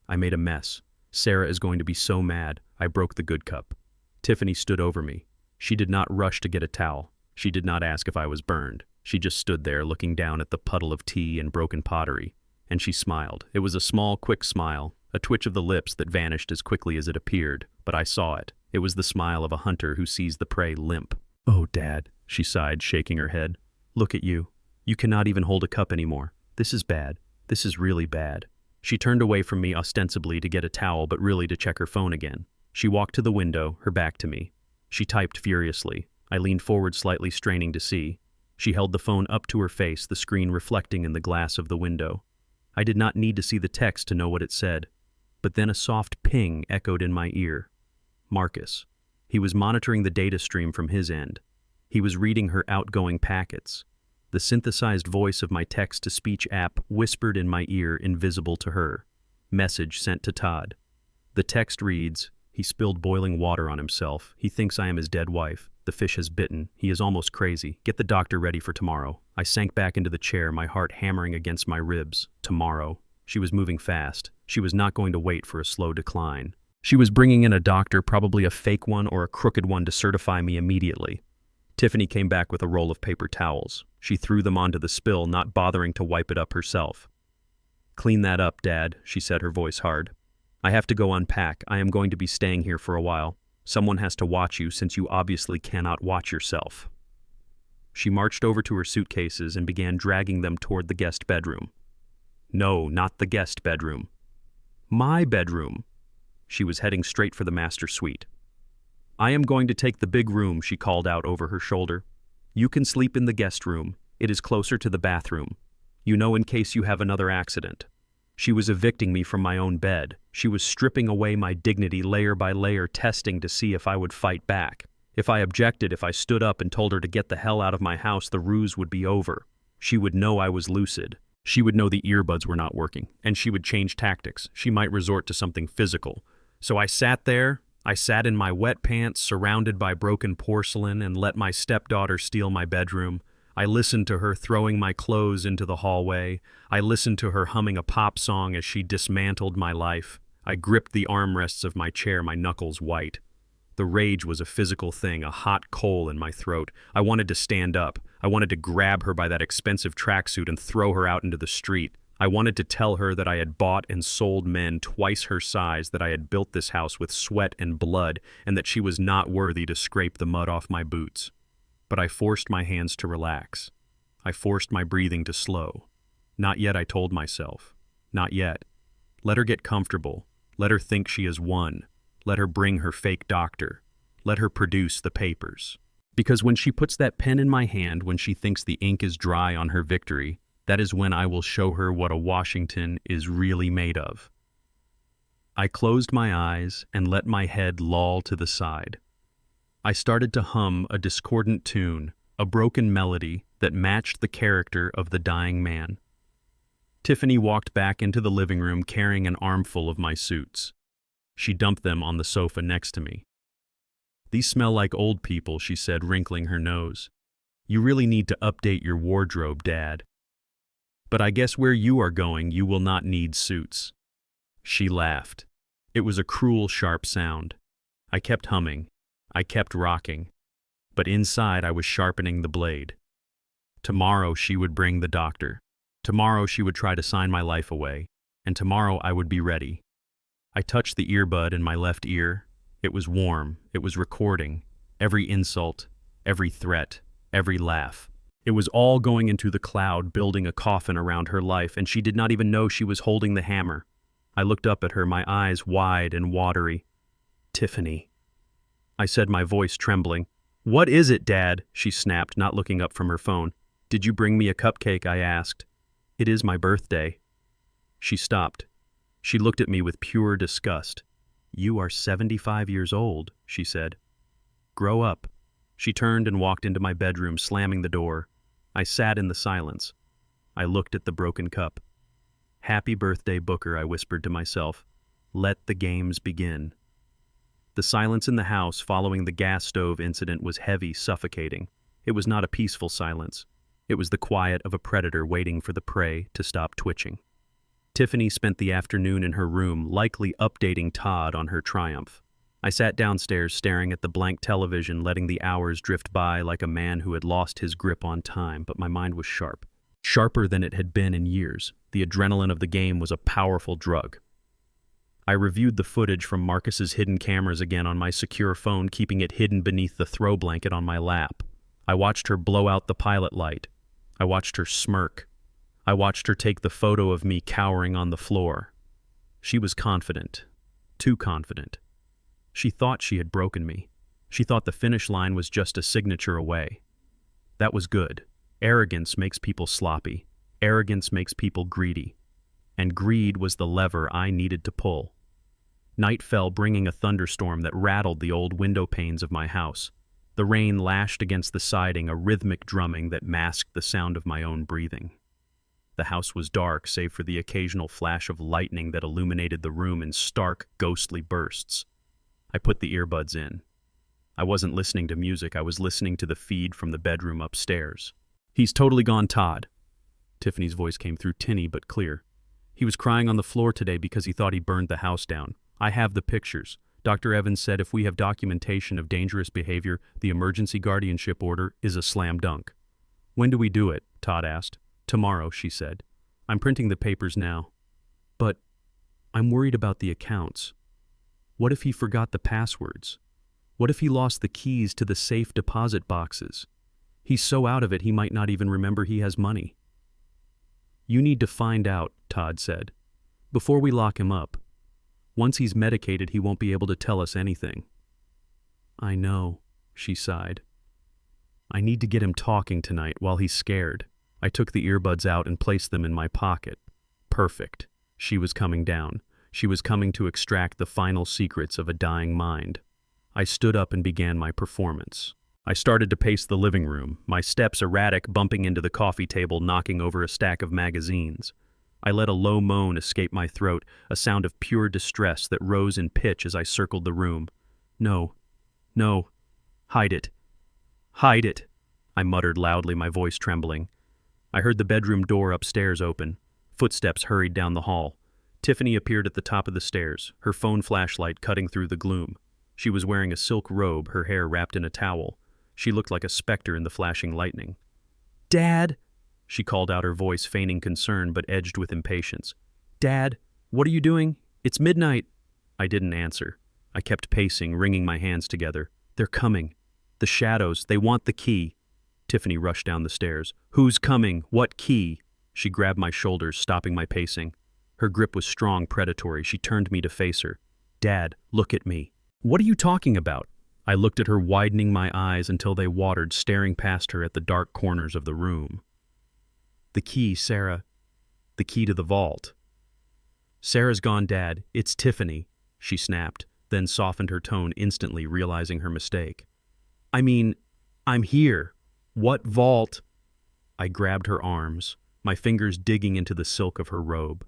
I made a mess. Sarah is going to be so mad. I broke the good cup. Tiffany stood over me. She did not rush to get a towel. She did not ask if I was burned. She just stood there looking down at the puddle of tea and broken pottery. And she smiled. It was a small, quick smile, a twitch of the lips that vanished as quickly as it appeared, but I saw it. It was the smile of a hunter who sees the prey limp. Oh, Dad, she sighed, shaking her head. Look at you. You cannot even hold a cup anymore. This is bad. This is really bad. She turned away from me ostensibly to get a towel, but really to check her phone again. She walked to the window, her back to me. She typed furiously. I leaned forward slightly, straining to see. She held the phone up to her face, the screen reflecting in the glass of the window. I did not need to see the text to know what it said. But then a soft ping echoed in my ear. Marcus. He was monitoring the data stream from his end. He was reading her outgoing packets. The synthesized voice of my text-to-speech app whispered in my ear, invisible to her. Message sent to Todd. The text reads, he spilled boiling water on himself. He thinks I am his dead wife. The fish has bitten. He is almost crazy. Get the doctor ready for tomorrow. I sank back into the chair, my heart hammering against my ribs. Tomorrow. She was moving fast. She was not going to wait for a slow decline. She was bringing in a doctor, probably a fake one or a crooked one, to certify me immediately. Tiffany came back with a roll of paper towels. She threw them onto the spill, not bothering to wipe it up herself. "Clean that up, Dad," she said, her voice hard. "I have to go unpack. I am going to be staying here for a while. Someone has to watch you since you obviously cannot watch yourself." She marched over to her suitcases and began dragging them toward the guest bedroom. No, not the guest bedroom. My bedroom. She was heading straight for the master suite. "I am going to take the big room," she called out over her shoulder. "You can sleep in the guest room. It is closer to the bathroom. You know, in case you have another accident." She was evicting me from my own bed. She was stripping away my dignity layer by layer, testing to see if I would fight back. If I objected, if I stood up and told her to get the hell out of my house, the ruse would be over. She would know I was lucid. She would know the earbuds were not working, and she would change tactics. She might resort to something physical. So I sat there. I sat in my wet pants, surrounded by broken porcelain, and let my stepdaughter steal my bedroom. I listened to her throwing my clothes into the hallway. I listened to her humming a pop song as she dismantled my life. I gripped the armrests of my chair, my knuckles white. The rage was a physical thing, a hot coal in my throat. I wanted to stand up. I wanted to grab her by that expensive tracksuit and throw her out into the street. I wanted to tell her that I had bought and sold men twice her size, that I had built this house with sweat and blood, and that she was not worthy to scrape the mud off my boots. But I forced my hands to relax. I forced my breathing to slow. Not yet, I told myself. Not yet. Let her get comfortable. Let her think she has won. Let her bring her fake doctor. Let her produce the papers. Because when she puts that pen in my hand, when she thinks the ink is dry on her victory, that is when I will show her what a Washington is really made of. I closed my eyes and let my head loll to the side. I started to hum a discordant tune, a broken melody that matched the character of the dying man. Tiffany walked back into the living room carrying an armful of my suits. She dumped them on the sofa next to me. "These smell like old people," she said, wrinkling her nose. "You really need to update your wardrobe, Dad. But I guess where you are going, you will not need suits." She laughed. It was a cruel, sharp sound. I kept humming. I kept rocking. But inside I was sharpening the blade. Tomorrow she would bring the doctor. Tomorrow she would try to sign my life away. And tomorrow I would be ready. I touched the earbud in my left ear. It was warm. It was recording. Every insult, every threat, every laugh. It was all going into the cloud, building a coffin around her life, and she did not even know she was holding the hammer. I looked up at her, my eyes wide and watery. "Tiffany," I said, my voice trembling. "What is it, Dad?" she snapped, not looking up from her phone. "Did you bring me a cupcake?" I asked. "It is my birthday." She stopped. She looked at me with pure disgust. "You are 75 years old," she said. "Grow up." She turned and walked into my bedroom, slamming the door. I sat in the silence. I looked at the broken cup. "Happy birthday, Booker," I whispered to myself. "Let the games begin." The silence in the house following the gas stove incident was heavy, suffocating. It was not a peaceful silence. It was the quiet of a predator waiting for the prey to stop twitching. Tiffany spent the afternoon in her room, likely updating Todd on her triumph. I sat downstairs staring at the blank television, letting the hours drift by like a man who had lost his grip on time, but my mind was sharp. Sharper than it had been in years. The adrenaline of the game was a powerful drug. I reviewed the footage from Marcus's hidden cameras again on my secure phone, keeping it hidden beneath the throw blanket on my lap. I watched her blow out the pilot light. I watched her smirk. I watched her take the photo of me cowering on the floor. She was confident. Too confident. She thought she had broken me. She thought the finish line was just a signature away. That was good. Arrogance makes people sloppy. Arrogance makes people greedy. And greed was the lever I needed to pull. Night fell, bringing a thunderstorm that rattled the old window panes of my house. The rain lashed against the siding, a rhythmic drumming that masked the sound of my own breathing. The house was dark, save for the occasional flash of lightning that illuminated the room in stark, ghostly bursts. I put the earbuds in. I wasn't listening to music, I was listening to the feed from the bedroom upstairs. "He's totally gone, Todd." Tiffany's voice came through tinny but clear. "He was crying on the floor today because he thought he burned the house down. I have the pictures. Dr. Evans said if we have documentation of dangerous behavior, the emergency guardianship order is a slam dunk. When do we do it? Todd asked. Tomorrow, she said. I'm printing the papers now. But I'm worried about the accounts. What if he forgot the passwords? What if he lost the keys to the safe deposit boxes? He's so out of it he might not even remember he has money. You need to find out, Todd said, before we lock him up. Once he's medicated, he won't be able to tell us anything. I know, she sighed. I need to get him talking tonight while he's scared. I took the earbuds out and placed them in my pocket. Perfect. She was coming down. She was coming to extract the final secrets of a dying mind. I stood up and began my performance. I started to pace the living room, my steps erratic, bumping into the coffee table, knocking over a stack of magazines. I let a low moan escape my throat, a sound of pure distress that rose in pitch as I circled the room. No. No. Hide it. Hide it, I muttered loudly, my voice trembling. I heard the bedroom door upstairs open. Footsteps hurried down the hall. Tiffany appeared at the top of the stairs, her phone flashlight cutting through the gloom. She was wearing a silk robe, her hair wrapped in a towel. She looked like a specter in the flashing lightning. Dad, she called out, her voice feigning concern but edged with impatience. Dad, what are you doing? It's midnight. I didn't answer. I kept pacing, wringing my hands together. They're coming. The shadows, they want the key. Tiffany rushed down the stairs. Who's coming? What key? She grabbed my shoulders, stopping my pacing. Her grip was strong, predatory. She turned me to face her. Dad, look at me. What are you talking about? I looked at her, widening my eyes until they watered, staring past her at the dark corners of the room. The key, Sarah. The key to the vault. Sarah's gone, Dad. It's Tiffany, she snapped, then softened her tone instantly, realizing her mistake. I mean, I'm here. What vault? I grabbed her arms, my fingers digging into the silk of her robe.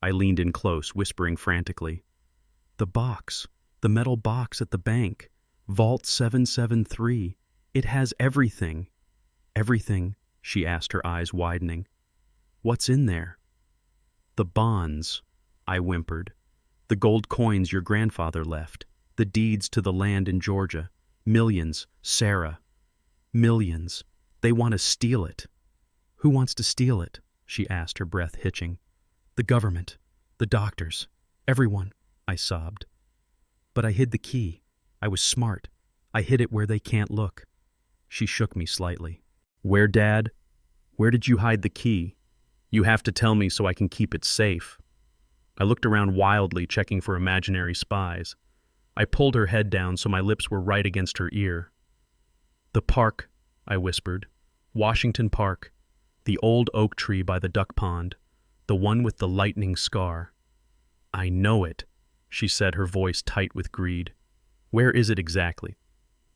I leaned in close, whispering frantically. The box. The metal box at the bank. Vault 773. It has everything. Everything, she asked, her eyes widening. What's in there? The bonds, I whimpered. The gold coins your grandfather left. The deeds to the land in Georgia. Millions, Sarah. Millions. They want to steal it. Who wants to steal it? She asked, her breath hitching. The government. The doctors. Everyone, I sobbed. But I hid the key. I was smart. I hid it where they can't look. She shook me slightly. Where, Dad? Where did you hide the key? You have to tell me so I can keep it safe. I looked around wildly, checking for imaginary spies. I pulled her head down so my lips were right against her ear. The park, I whispered. Washington Park. The old oak tree by the duck pond. The one with the lightning scar. I know it, she said, her voice tight with greed. Where is it exactly?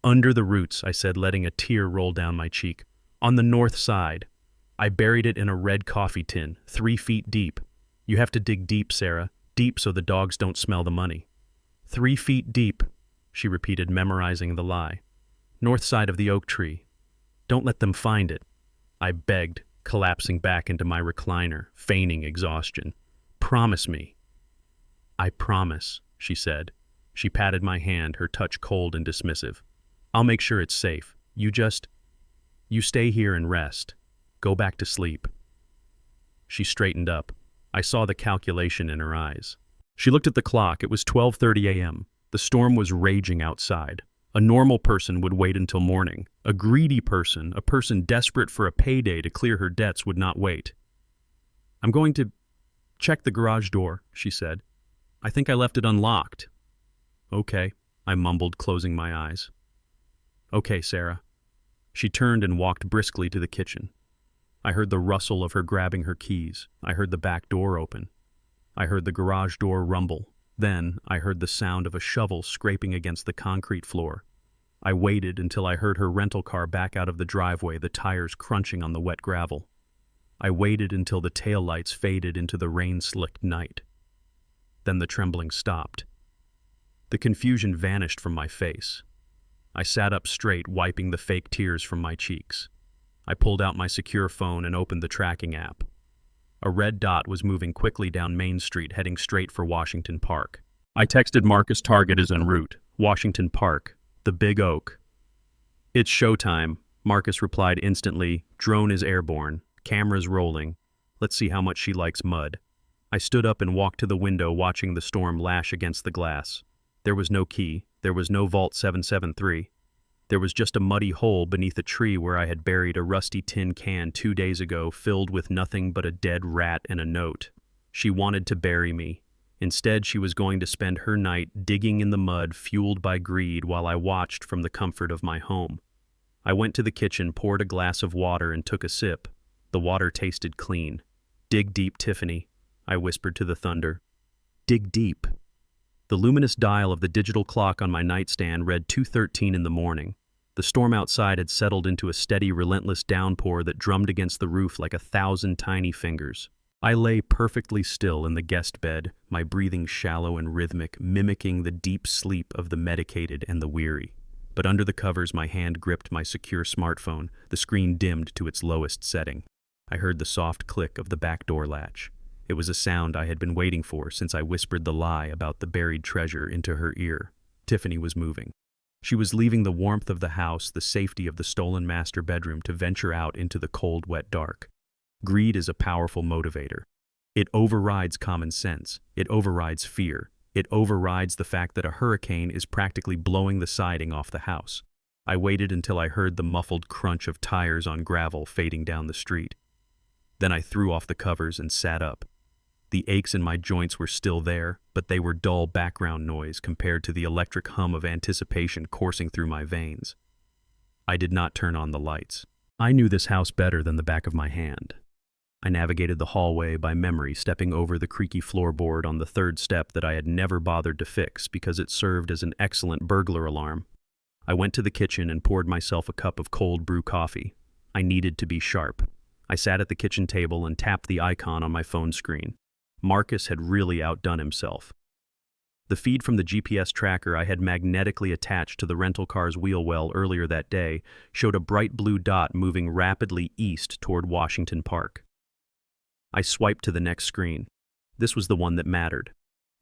Under the roots, I said, letting a tear roll down my cheek. On the north side. I buried it in a red coffee tin, 3 feet deep. You have to dig deep, Sarah. Deep so the dogs don't smell the money. 3 feet deep, she repeated, memorizing the lie. North side of the oak tree. Don't let them find it, I begged, collapsing back into my recliner, feigning exhaustion. Promise me. I promise, she said. She patted my hand, her touch cold and dismissive. I'll make sure it's safe. You stay here and rest. Go back to sleep. She straightened up. I saw the calculation in her eyes. She looked at the clock. It was 12:30 a.m. The storm was raging outside. A normal person would wait until morning. A greedy person, a person desperate for a payday to clear her debts, would not wait. I'm going to check the garage door, she said. I think I left it unlocked. Okay, I mumbled, closing my eyes. Okay, Sarah. She turned and walked briskly to the kitchen. I heard the rustle of her grabbing her keys. I heard the back door open. I heard the garage door rumble. Then I heard the sound of a shovel scraping against the concrete floor. I waited until I heard her rental car back out of the driveway, the tires crunching on the wet gravel. I waited until the taillights faded into the rain-slicked night. Then the trembling stopped. The confusion vanished from my face. I sat up straight, wiping the fake tears from my cheeks. I pulled out my secure phone and opened the tracking app. A red dot was moving quickly down Main Street, heading straight for Washington Park. I texted Marcus target is en route, Washington Park, the Big Oak. It's showtime, Marcus replied instantly. Drone is airborne, cameras rolling. Let's see how much she likes mud. I stood up and walked to the window watching the storm lash against the glass. There was no key, there was no Vault 773. There was just a muddy hole beneath a tree where I had buried a rusty tin can 2 days ago filled with nothing but a dead rat and a note. She wanted to bury me. Instead, she was going to spend her night digging in the mud fueled by greed while I watched from the comfort of my home. I went to the kitchen, poured a glass of water, and took a sip. The water tasted clean. Dig deep, Tiffany, I whispered to the thunder. Dig deep. The luminous dial of the digital clock on my nightstand read 2:13 in the morning. The storm outside had settled into a steady, relentless downpour that drummed against the roof like 1,000 tiny fingers. I lay perfectly still in the guest bed, my breathing shallow and rhythmic, mimicking the deep sleep of the medicated and the weary. But under the covers, my hand gripped my secure smartphone, the screen dimmed to its lowest setting. I heard the soft click of the back door latch. It was a sound I had been waiting for since I whispered the lie about the buried treasure into her ear. Tiffany was moving. She was leaving the warmth of the house, the safety of the stolen master bedroom, to venture out into the cold, wet dark. Greed is a powerful motivator. It overrides common sense. It overrides fear. It overrides the fact that a hurricane is practically blowing the siding off the house. I waited until I heard the muffled crunch of tires on gravel fading down the street. Then I threw off the covers and sat up. The aches in my joints were still there, but they were dull background noise compared to the electric hum of anticipation coursing through my veins. I did not turn on the lights. I knew this house better than the back of my hand. I navigated the hallway by memory, stepping over the creaky floorboard on the third step that I had never bothered to fix because it served as an excellent burglar alarm. I went to the kitchen and poured myself a cup of cold brew coffee. I needed to be sharp. I sat at the kitchen table and tapped the icon on my phone screen. Marcus had really outdone himself. The feed from the GPS tracker I had magnetically attached to the rental car's wheel well earlier that day showed a bright blue dot moving rapidly east toward Washington Park. I swiped to the next screen. This was the one that mattered.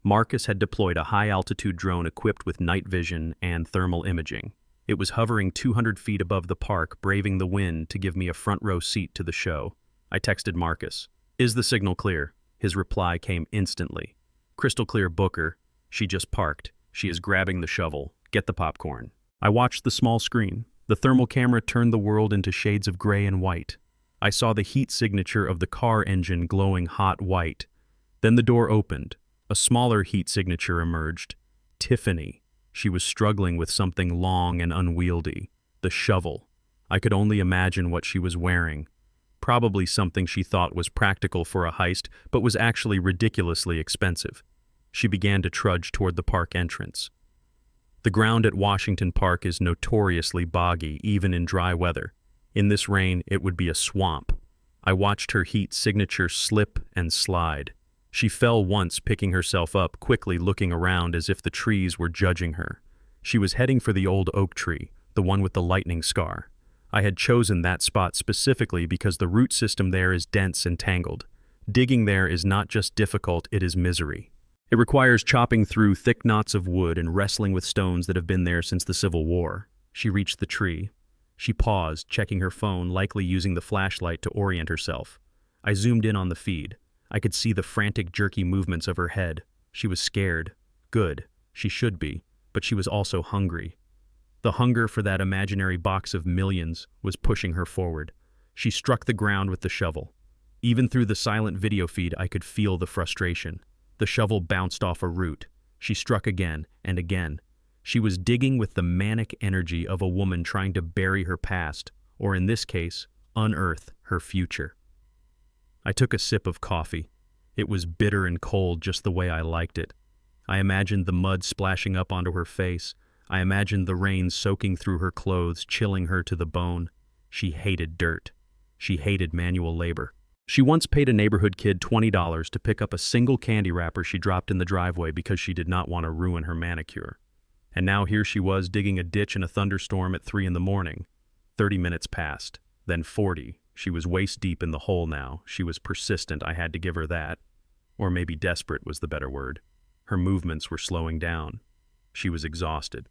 Marcus had deployed a high-altitude drone equipped with night vision and thermal imaging. It was hovering 200 feet above the park, braving the wind to give me a front-row seat to the show. I texted Marcus. "Is the signal clear?" His reply came instantly. "Crystal clear, Booker. She just parked. She is grabbing the shovel. Get the popcorn." I watched the small screen. The thermal camera turned the world into shades of gray and white. I saw the heat signature of the car engine glowing hot white. Then the door opened. A smaller heat signature emerged. Tiffany. She was struggling with something long and unwieldy. The shovel. I could only imagine what she was wearing. Probably something she thought was practical for a heist, but was actually ridiculously expensive. She began to trudge toward the park entrance. The ground at Washington Park is notoriously boggy, even in dry weather. In this rain, it would be a swamp. I watched her heat signature slip and slide. She fell once, picking herself up, quickly looking around as if the trees were judging her. She was heading for the old oak tree, the one with the lightning scar. I had chosen that spot specifically because the root system there is dense and tangled. Digging there is not just difficult, it is misery. It requires chopping through thick knots of wood and wrestling with stones that have been there since the Civil War. She reached the tree. She paused, checking her phone, likely using the flashlight to orient herself. I zoomed in on the feed. I could see the frantic, jerky movements of her head. She was scared. Good. She should be. But she was also hungry. The hunger for that imaginary box of millions was pushing her forward. She struck the ground with the shovel. Even through the silent video feed, I could feel the frustration. The shovel bounced off a root. She struck again and again. She was digging with the manic energy of a woman trying to bury her past, or in this case, unearth her future. I took a sip of coffee. It was bitter and cold, just the way I liked it. I imagined the mud splashing up onto her face. I imagined the rain soaking through her clothes, chilling her to the bone. She hated dirt. She hated manual labor. She once paid a neighborhood kid $20 to pick up a single candy wrapper she dropped in the driveway because she did not want to ruin her manicure. And now here she was digging a ditch in a thunderstorm at 3 a.m. 30 minutes passed, then 40. She was waist deep in the hole now. She was persistent, I had to give her that. Or maybe desperate was the better word. Her movements were slowing down. She was exhausted.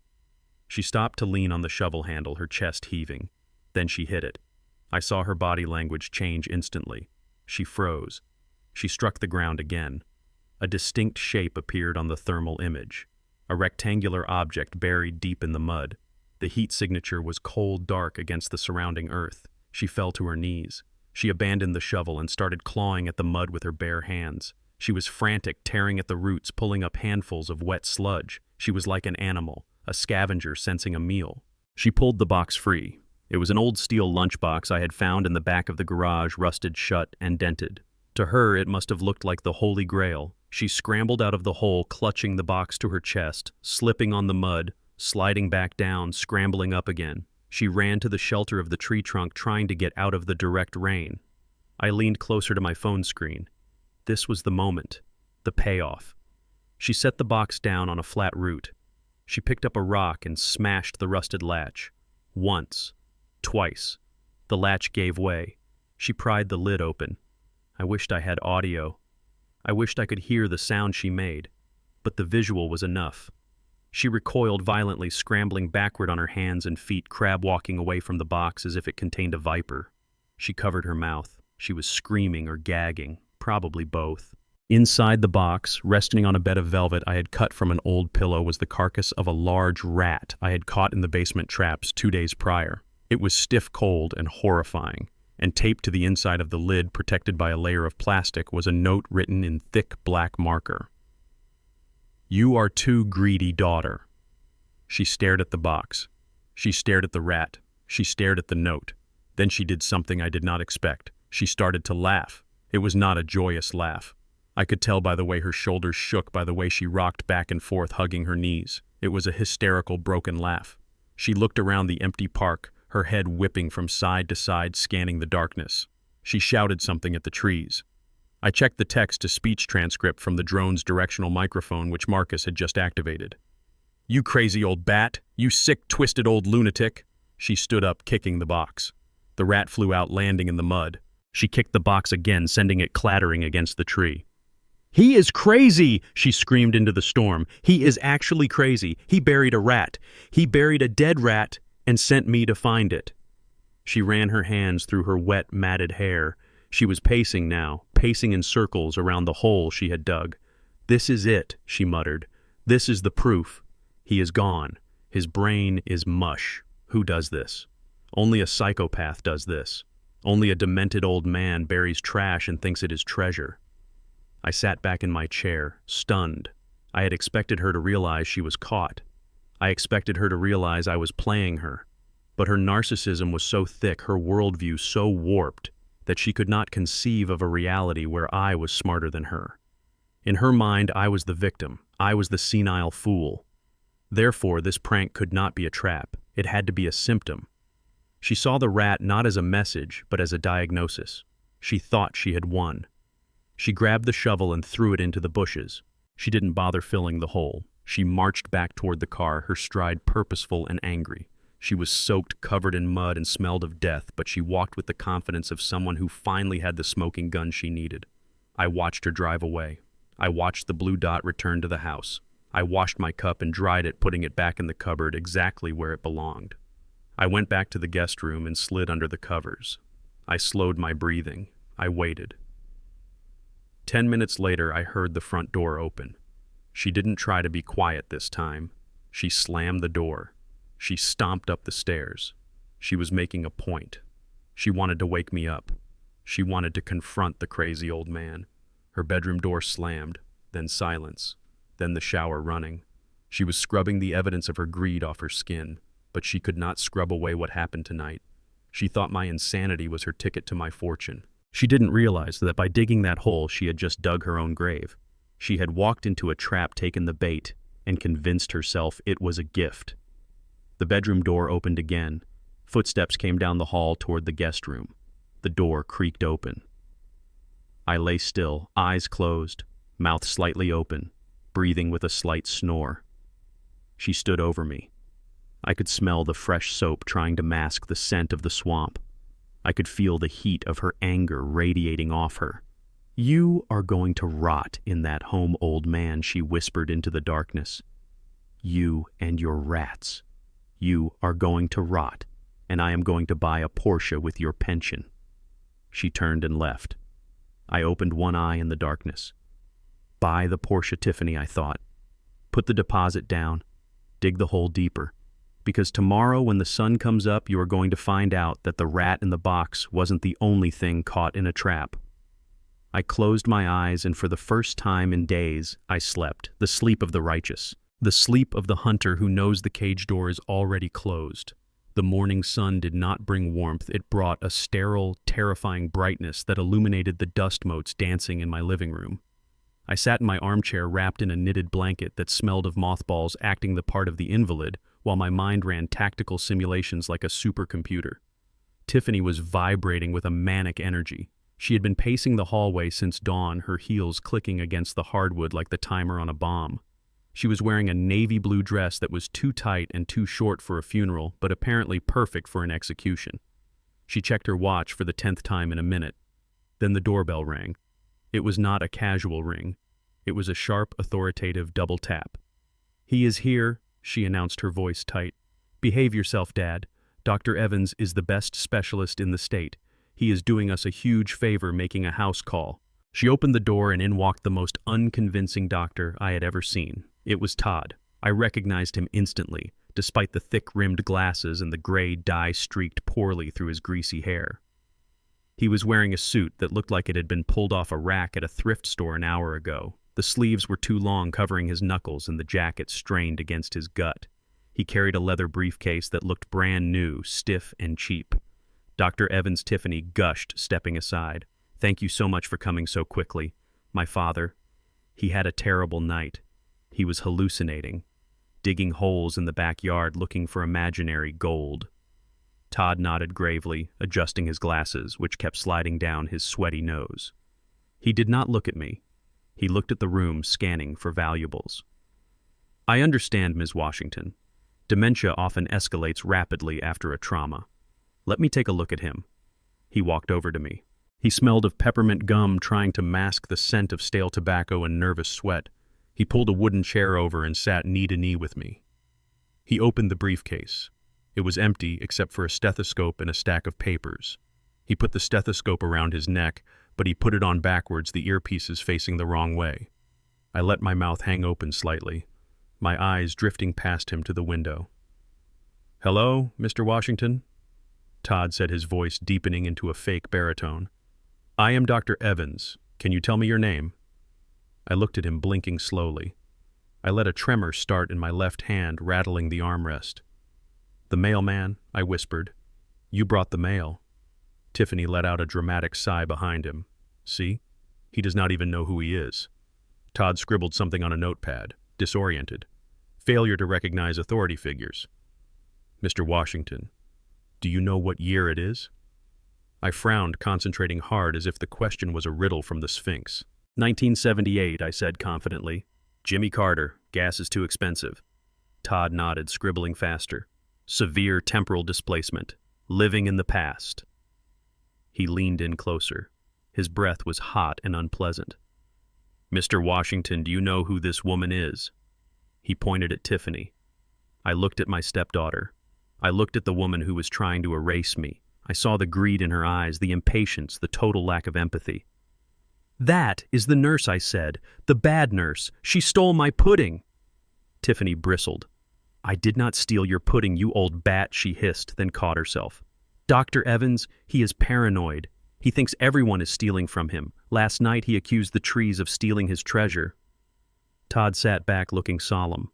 She stopped to lean on the shovel handle, her chest heaving. Then she hit it. I saw her body language change instantly. She froze. She struck the ground again. A distinct shape appeared on the thermal image. A rectangular object buried deep in the mud. The heat signature was cold dark against the surrounding earth. She fell to her knees. She abandoned the shovel and started clawing at the mud with her bare hands. She was frantic, tearing at the roots, pulling up handfuls of wet sludge. She was like an animal, a scavenger sensing a meal. She pulled the box free. It was an old steel lunchbox I had found in the back of the garage, rusted shut and dented. To her, it must have looked like the Holy Grail. She scrambled out of the hole, clutching the box to her chest, slipping on the mud, sliding back down, scrambling up again. She ran to the shelter of the tree trunk, trying to get out of the direct rain. I leaned closer to my phone screen. This was the moment, the payoff. She set the box down on a flat root. She picked up a rock and smashed the rusted latch. Once, twice. The latch gave way. She pried the lid open. I wished I had audio. I wished I could hear the sound she made, but the visual was enough. She recoiled violently, scrambling backward on her hands and feet, crab-walking away from the box as if it contained a viper. She covered her mouth. She was screaming or gagging, probably both. Inside the box, resting on a bed of velvet I had cut from an old pillow, was the carcass of a large rat I had caught in the basement traps 2 days prior. It was stiff cold and horrifying, and taped to the inside of the lid, protected by a layer of plastic, was a note written in thick black marker. "You are too greedy, daughter." She stared at the box. She stared at the rat. She stared at the note. Then she did something I did not expect. She started to laugh. It was not a joyous laugh. I could tell by the way her shoulders shook, by the way she rocked back and forth, hugging her knees. It was a hysterical, broken laugh. She looked around the empty park, her head whipping from side to side, scanning the darkness. She shouted something at the trees. I checked the text-to-speech transcript from the drone's directional microphone, which Marcus had just activated. "You crazy old bat! You sick, twisted old lunatic!" She stood up, kicking the box. The rat flew out, landing in the mud. She kicked the box again, sending it clattering against the tree. "He is crazy!" she screamed into the storm. "He is actually crazy. He buried a rat. He buried a dead rat and sent me to find it." She ran her hands through her wet, matted hair. She was pacing now, pacing in circles around the hole she had dug. "This is it," she muttered. "This is the proof. He is gone. His brain is mush. Who does this? Only a psychopath does this. Only a demented old man buries trash and thinks it is treasure." I sat back in my chair, stunned. I had expected her to realize she was caught. I expected her to realize I was playing her. But her narcissism was so thick, her worldview so warped, that she could not conceive of a reality where I was smarter than her. In her mind, I was the victim. I was the senile fool. Therefore, this prank could not be a trap. It had to be a symptom. She saw the rat not as a message, but as a diagnosis. She thought she had won. She grabbed the shovel and threw it into the bushes. She didn't bother filling the hole. She marched back toward the car, her stride purposeful and angry. She was soaked, covered in mud, and smelled of death, but she walked with the confidence of someone who finally had the smoking gun she needed. I watched her drive away. I watched the blue dot return to the house. I washed my cup and dried it, putting it back in the cupboard exactly where it belonged. I went back to the guest room and slid under the covers. I slowed my breathing. I waited. 10 minutes later, I heard the front door open. She didn't try to be quiet this time. She slammed the door. She stomped up the stairs. She was making a point. She wanted to wake me up. She wanted to confront the crazy old man. Her bedroom door slammed, then silence, then the shower running. She was scrubbing the evidence of her greed off her skin, but she could not scrub away what happened tonight. She thought my insanity was her ticket to my fortune. She didn't realize that by digging that hole, she had just dug her own grave. She had walked into a trap, taken the bait, and convinced herself it was a gift. The bedroom door opened again. Footsteps came down the hall toward the guest room. The door creaked open. I lay still, eyes closed, mouth slightly open, breathing with a slight snore. She stood over me. I could smell the fresh soap trying to mask the scent of the swamp. I could feel the heat of her anger radiating off her. "You are going to rot in that home, old man," she whispered into the darkness. "You and your rats. You are going to rot, and I am going to buy a Porsche with your pension." She turned and left. I opened one eye in the darkness. Buy the Porsche, Tiffany, I thought. Put the deposit down. Dig the hole deeper. Because tomorrow when the sun comes up, you are going to find out that the rat in the box wasn't the only thing caught in a trap. I closed my eyes, and for the first time in days, I slept, the sleep of the righteous, the sleep of the hunter who knows the cage door is already closed. The morning sun did not bring warmth, it brought a sterile, terrifying brightness that illuminated the dust motes dancing in my living room. I sat in my armchair wrapped in a knitted blanket that smelled of mothballs, acting the part of the invalid, while my mind ran tactical simulations like a supercomputer. Tiffany was vibrating with a manic energy. She had been pacing the hallway since dawn, her heels clicking against the hardwood like the timer on a bomb. She was wearing a navy blue dress that was too tight and too short for a funeral, but apparently perfect for an execution. She checked her watch for the 10th time in a minute. Then the doorbell rang. It was not a casual ring. It was a sharp, authoritative double tap. "He is here," she announced, her voice tight. "Behave yourself, Dad. Dr. Evans is the best specialist in the state. He is doing us a huge favor making a house call." She opened the door and in walked the most unconvincing doctor I had ever seen. It was Todd. I recognized him instantly, despite the thick-rimmed glasses and the gray dye streaked poorly through his greasy hair. He was wearing a suit that looked like it had been pulled off a rack at a thrift store an hour ago. The sleeves were too long, covering his knuckles, and the jacket strained against his gut. He carried a leather briefcase that looked brand new, stiff and cheap. Dr. Evans, Tiffany gushed, stepping aside. "Thank you so much for coming so quickly. My father, he had a terrible night. He was hallucinating, digging holes in the backyard looking for imaginary gold." Todd nodded gravely, adjusting his glasses, which kept sliding down his sweaty nose. He did not look at me. He looked at the room, scanning for valuables. "I understand, Ms. Washington. Dementia often escalates rapidly after a trauma. Let me take a look at him." He walked over to me. He smelled of peppermint gum, trying to mask the scent of stale tobacco and nervous sweat. He pulled a wooden chair over and sat knee to knee with me. He opened the briefcase. It was empty except for a stethoscope and a stack of papers. He put the stethoscope around his neck, but he put it on backwards, the earpieces facing the wrong way. I let my mouth hang open slightly, my eyes drifting past him to the window. "Hello, Mr. Washington?" Todd said, his voice deepening into a fake baritone. "I am Dr. Evans. Can you tell me your name?" I looked at him, blinking slowly. I let a tremor start in my left hand, rattling the armrest. "The mailman," I whispered. "You brought the mail." Tiffany let out a dramatic sigh behind him. "See? He does not even know who he is." Todd scribbled something on a notepad, disoriented. "Failure to recognize authority figures." "Mr. Washington, do you know what year it is?" I frowned, concentrating hard as if the question was a riddle from the Sphinx. 1978, I said confidently. "Jimmy Carter, gas is too expensive." Todd nodded, scribbling faster. "Severe temporal displacement. Living in the past." He leaned in closer. His breath was hot and unpleasant. "Mr. Washington, do you know who this woman is?" He pointed at Tiffany. I looked at my stepdaughter. I looked at the woman who was trying to erase me. I saw the greed in her eyes, the impatience, the total lack of empathy. "That is the nurse," I said. "The bad nurse. She stole my pudding." Tiffany bristled. "I did not steal your pudding, you old bat," she hissed, then caught herself. "Dr. Evans, he is paranoid. He thinks everyone is stealing from him. Last night he accused the trees of stealing his treasure." Todd sat back, looking solemn.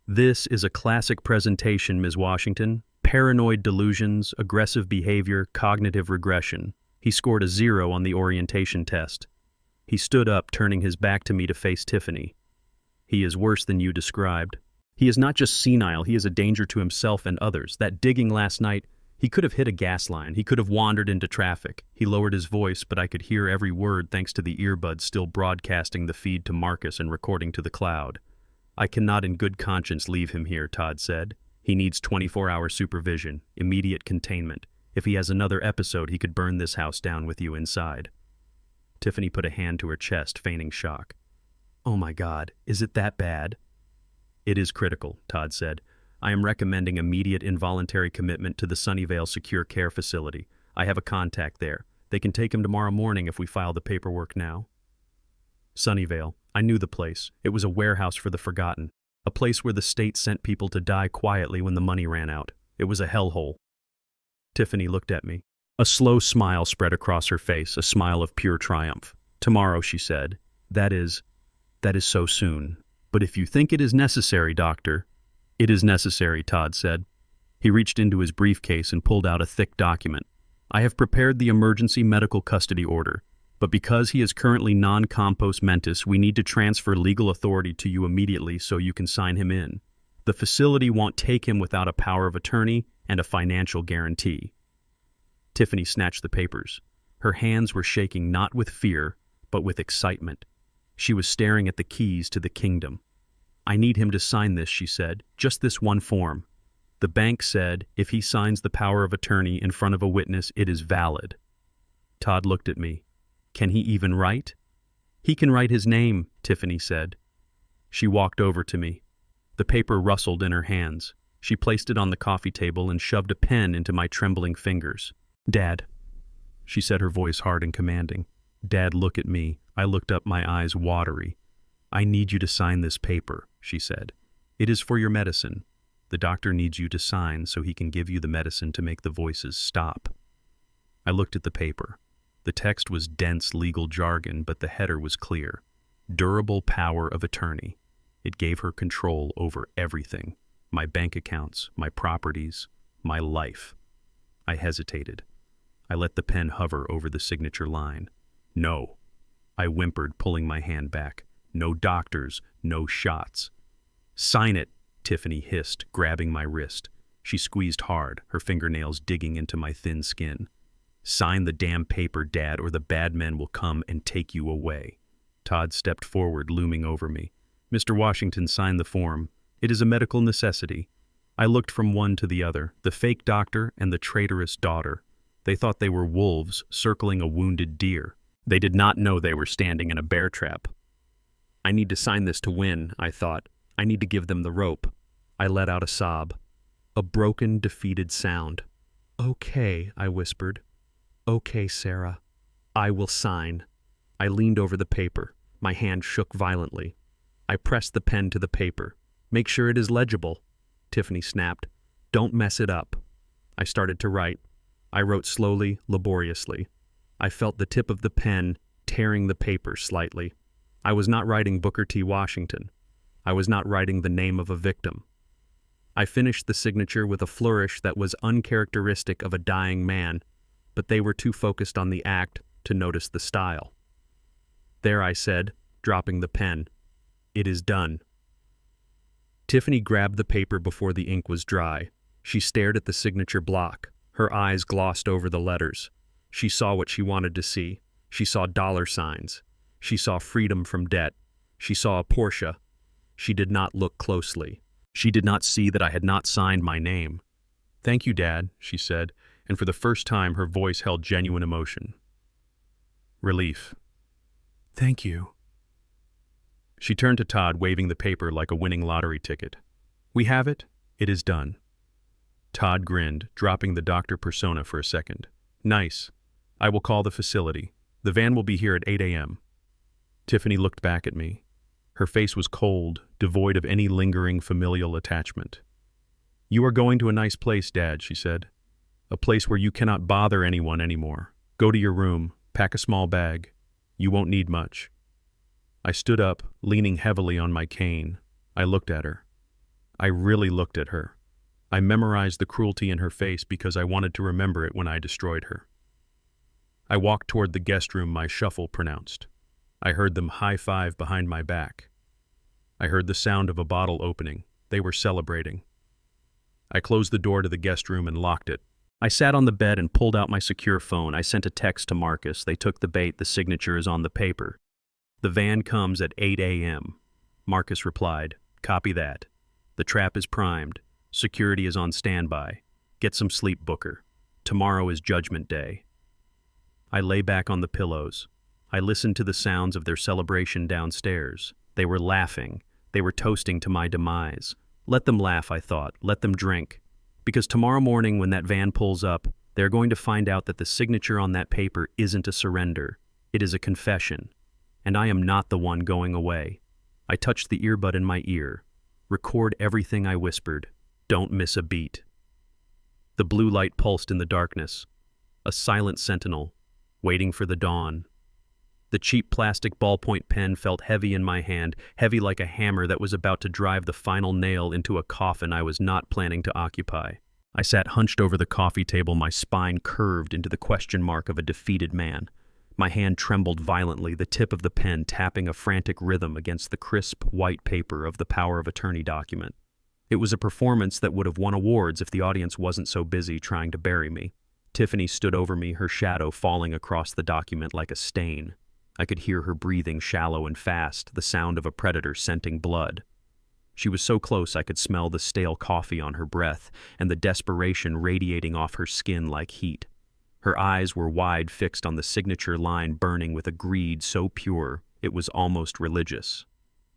"This is a classic presentation, Ms. Washington. Paranoid delusions, aggressive behavior, cognitive regression." He scored a 0 on the orientation test. He stood up, turning his back to me to face Tiffany. "He is worse than you described. He is not just senile, he is a danger to himself and others. That digging last night, he could have hit a gas line, he could have wandered into traffic." He lowered his voice, but I could hear every word thanks to the earbuds still broadcasting the feed to Marcus and recording to the cloud. "I cannot in good conscience leave him here," Todd said. "He needs 24-hour supervision, immediate containment. If he has another episode, he could burn this house down with you inside." Tiffany put a hand to her chest, feigning shock. Oh my God, is it that bad? It is critical, Todd said. I am recommending immediate involuntary commitment to the Sunnyvale Secure Care Facility. I have a contact there. They can take him tomorrow morning if we file the paperwork now. Sunnyvale. I knew the place. It was a warehouse for the forgotten. A place where the state sent people to die quietly when the money ran out. It was a hellhole. Tiffany looked at me. A slow smile spread across her face, a smile of pure triumph. Tomorrow, she said. That is so soon. But if you think it is necessary, doctor. It is necessary, Todd said. He reached into his briefcase and pulled out a thick document. I have prepared the emergency medical custody order, but because he is currently non-compos mentis, we need to transfer legal authority to you immediately so you can sign him in. The facility won't take him without a power of attorney and a financial guarantee. Tiffany snatched the papers. Her hands were shaking not with fear, but with excitement. She was staring at the keys to the kingdom. I need him to sign this, she said, just this one form. The bank said if he signs the power of attorney in front of a witness, it is valid. Todd looked at me. Can he even write? He can write his name, Tiffany said. She walked over to me. The paper rustled in her hands. She placed it on the coffee table and shoved a pen into my trembling fingers. Dad, she said, her voice hard and commanding. Dad, look at me. I looked up, my eyes watery. I need you to sign this paper, she said. It is for your medicine. The doctor needs you to sign so he can give you the medicine to make the voices stop. I looked at the paper. The text was dense legal jargon, but the header was clear. Durable power of attorney. It gave her control over everything. My bank accounts, my properties, my life. I hesitated. I let the pen hover over the signature line. No. I whimpered, pulling my hand back. No doctors, no shots. Sign it, Tiffany hissed, grabbing my wrist. She squeezed hard, her fingernails digging into my thin skin. Sign the damn paper, Dad, or the bad men will come and take you away. Todd stepped forward, looming over me. Mr. Washington, sign the form. It is a medical necessity. I looked from one to the other, the fake doctor and the traitorous daughter. They thought they were wolves circling a wounded deer. They did not know they were standing in a bear trap. I need to sign this to win, I thought. I need to give them the rope. I let out a sob. A broken, defeated sound. Okay, I whispered. Okay, Sarah. I will sign. I leaned over the paper. My hand shook violently. I pressed the pen to the paper. Make sure it is legible, Tiffany snapped. Don't mess it up. I started to write. I wrote slowly, laboriously. I felt the tip of the pen tearing the paper slightly. I was not writing Booker T. Washington. I was not writing the name of a victim. I finished the signature with a flourish that was uncharacteristic of a dying man, but they were too focused on the act to notice the style. There, I said, dropping the pen. It is done. Tiffany grabbed the paper before the ink was dry. She stared at the signature block. Her eyes glossed over the letters. She saw what she wanted to see. She saw dollar signs. She saw freedom from debt. She saw a Porsche. She did not look closely. She did not see that I had not signed my name. Thank you, Dad, she said, and for the first time her voice held genuine emotion. Relief. Thank you. She turned to Todd, waving the paper like a winning lottery ticket. We have it. It is done. Todd grinned, dropping the doctor persona for a second. Nice. I will call the facility. The van will be here at 8 a.m. Tiffany looked back at me. Her face was cold, devoid of any lingering familial attachment. You are going to a nice place, Dad, she said. A place where you cannot bother anyone anymore. Go to your room, pack a small bag. You won't need much. I stood up, leaning heavily on my cane. I looked at her. I really looked at her. I memorized the cruelty in her face because I wanted to remember it when I destroyed her. I walked toward the guest room my shuffle pronounced. I heard them high-five behind my back. I heard the sound of a bottle opening. They were celebrating. I closed the door to the guest room and locked it. I sat on the bed and pulled out my secure phone. I sent a text to Marcus. They took the bait. The signature is on the paper. The van comes at 8 a.m. Marcus replied, Copy that. The trap is primed. Security is on standby. Get some sleep, Booker. Tomorrow is Judgment Day. I lay back on the pillows. I listened to the sounds of their celebration downstairs. They were laughing. They were toasting to my demise. Let them laugh, I thought. Let them drink. Because tomorrow morning when that van pulls up, they're going to find out that the signature on that paper isn't a surrender. It is a confession. And I am not the one going away. I touched the earbud in my ear. Record everything I whispered. Don't miss a beat. The blue light pulsed in the darkness. A silent sentinel, waiting for the dawn. The cheap plastic ballpoint pen felt heavy in my hand, heavy like a hammer that was about to drive the final nail into a coffin I was not planning to occupy. I sat hunched over the coffee table, my spine curved into the question mark of a defeated man. My hand trembled violently, the tip of the pen tapping a frantic rhythm against the crisp, white paper of the power of attorney document. It was a performance that would have won awards if the audience wasn't so busy trying to bury me. Tiffany stood over me, her shadow falling across the document like a stain. I could hear her breathing shallow and fast, the sound of a predator scenting blood. She was so close I could smell the stale coffee on her breath and the desperation radiating off her skin like heat. Her eyes were wide, fixed on the signature line, burning with a greed so pure it was almost religious.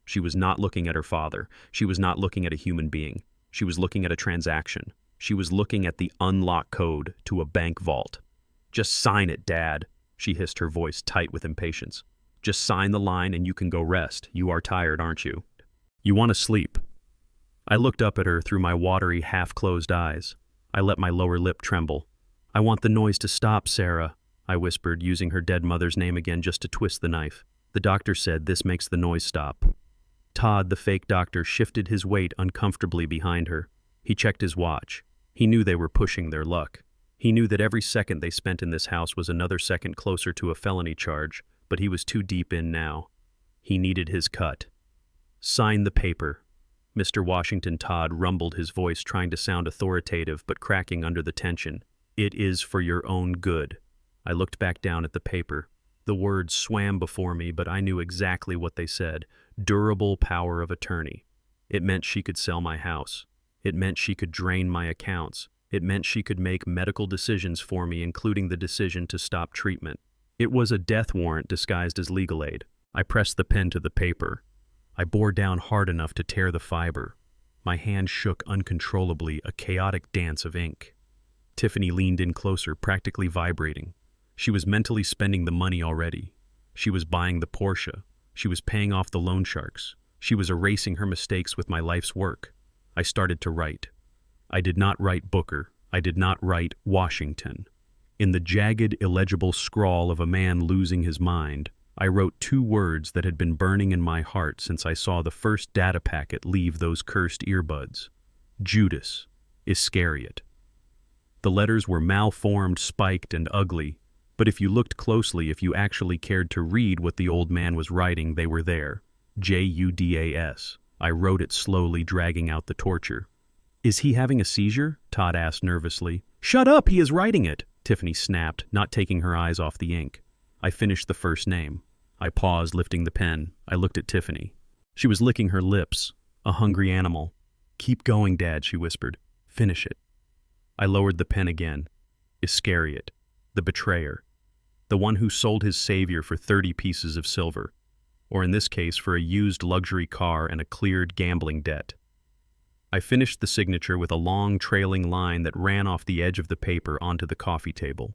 She was not looking at her father. She was not looking at a human being. She was looking at a transaction. She was looking at the unlock code to a bank vault. "Just sign it, Dad," she hissed, her voice tight with impatience. "Just sign the line and you can go rest. You are tired, aren't you? You want to sleep." I looked up at her through my watery, half-closed eyes. I let my lower lip tremble. "I want the noise to stop, Sarah," I whispered, using her dead mother's name again just to twist the knife. "The doctor said this makes the noise stop." Todd, the fake doctor, shifted his weight uncomfortably behind her. He checked his watch. He knew they were pushing their luck. He knew that every second they spent in this house was another second closer to a felony charge, but he was too deep in now. He needed his cut. "Sign the paper." Mr. Washington Todd rumbled, his voice trying to sound authoritative but cracking under the tension. "It is for your own good." I looked back down at the paper. The words swam before me, but I knew exactly what they said. Durable power of attorney. It meant she could sell my house. It meant she could drain my accounts. It meant she could make medical decisions for me, including the decision to stop treatment. It was a death warrant disguised as legal aid. I pressed the pen to the paper. I bore down hard enough to tear the fiber. My hand shook uncontrollably, a chaotic dance of ink. Tiffany leaned in closer, practically vibrating. She was mentally spending the money already. She was buying the Porsche. She was paying off the loan sharks. She was erasing her mistakes with my life's work. I started to write. I did not write Booker. I did not write Washington. In the jagged, illegible scrawl of a man losing his mind, I wrote two words that had been burning in my heart since I saw the first data packet leave those cursed earbuds. Judas Iscariot. The letters were malformed, spiked, and ugly, but if you looked closely, if you actually cared to read what the old man was writing, they were there. Judas. I wrote it slowly, dragging out the torture. "Is he having a seizure?" Todd asked nervously. "Shut up, he is writing it," Tiffany snapped, not taking her eyes off the ink. I finished the first name. I paused, lifting the pen. I looked at Tiffany. She was licking her lips, a hungry animal. "Keep going, Dad," she whispered. "Finish it." I lowered the pen again. Iscariot, the betrayer, the one who sold his savior for 30 pieces of silver, or in this case for a used luxury car and a cleared gambling debt. I finished the signature with a long trailing line that ran off the edge of the paper onto the coffee table.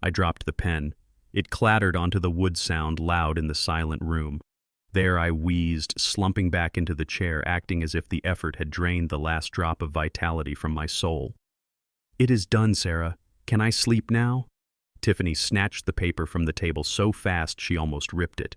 I dropped the pen. It clattered onto the wood sound, loud in the silent room. There I wheezed, slumping back into the chair, acting as if the effort had drained the last drop of vitality from my soul. "It is done, Sarah. Can I sleep now?" Tiffany snatched the paper from the table so fast she almost ripped it.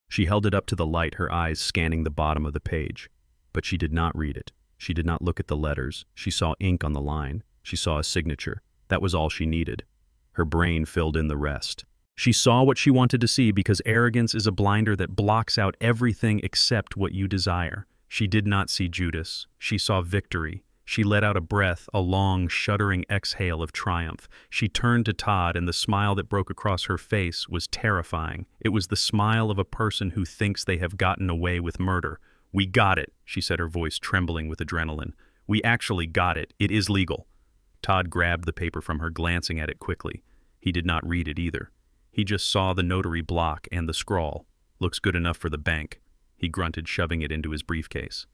She held it up to the light, her eyes scanning the bottom of the page. But she did not read it. She did not look at the letters. She saw ink on the line. She saw a signature. That was all she needed. Her brain filled in the rest. She saw what she wanted to see because arrogance is a blinder that blocks out everything except what you desire. She did not see Judas. She saw victory. She let out a breath, a long, shuddering exhale of triumph. She turned to Todd, and the smile that broke across her face was terrifying. It was the smile of a person who thinks they have gotten away with murder. "We got it," she said, her voice trembling with adrenaline. "We actually got it. It is legal." Todd grabbed the paper from her, glancing at it quickly. He did not read it either. He just saw the notary block and the scrawl. Looks good enough for the bank, he grunted, shoving it into his briefcase.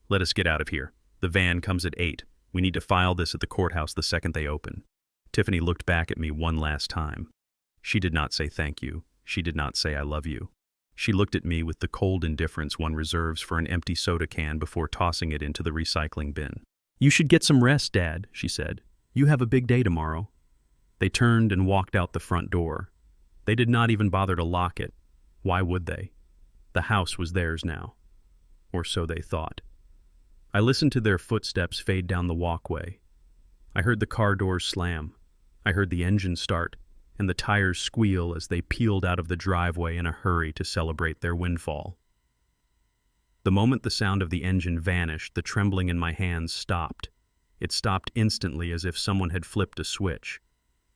Let us get out of here. The van comes at 8. We need to file this at the courthouse the second they open. Tiffany looked back at me one last time. She did not say thank you. She did not say I love you. She looked at me with the cold indifference one reserves for an empty soda can before tossing it into the recycling bin. You should get some rest, Dad, she said. You have a big day tomorrow. They turned and walked out the front door. They did not even bother to lock it. Why would they? The house was theirs now. Or so they thought. I listened to their footsteps fade down the walkway. I heard the car doors slam. I heard the engine start, and the tires squeal as they peeled out of the driveway in a hurry to celebrate their windfall. The moment the sound of the engine vanished, the trembling in my hands stopped. It stopped instantly as if someone had flipped a switch.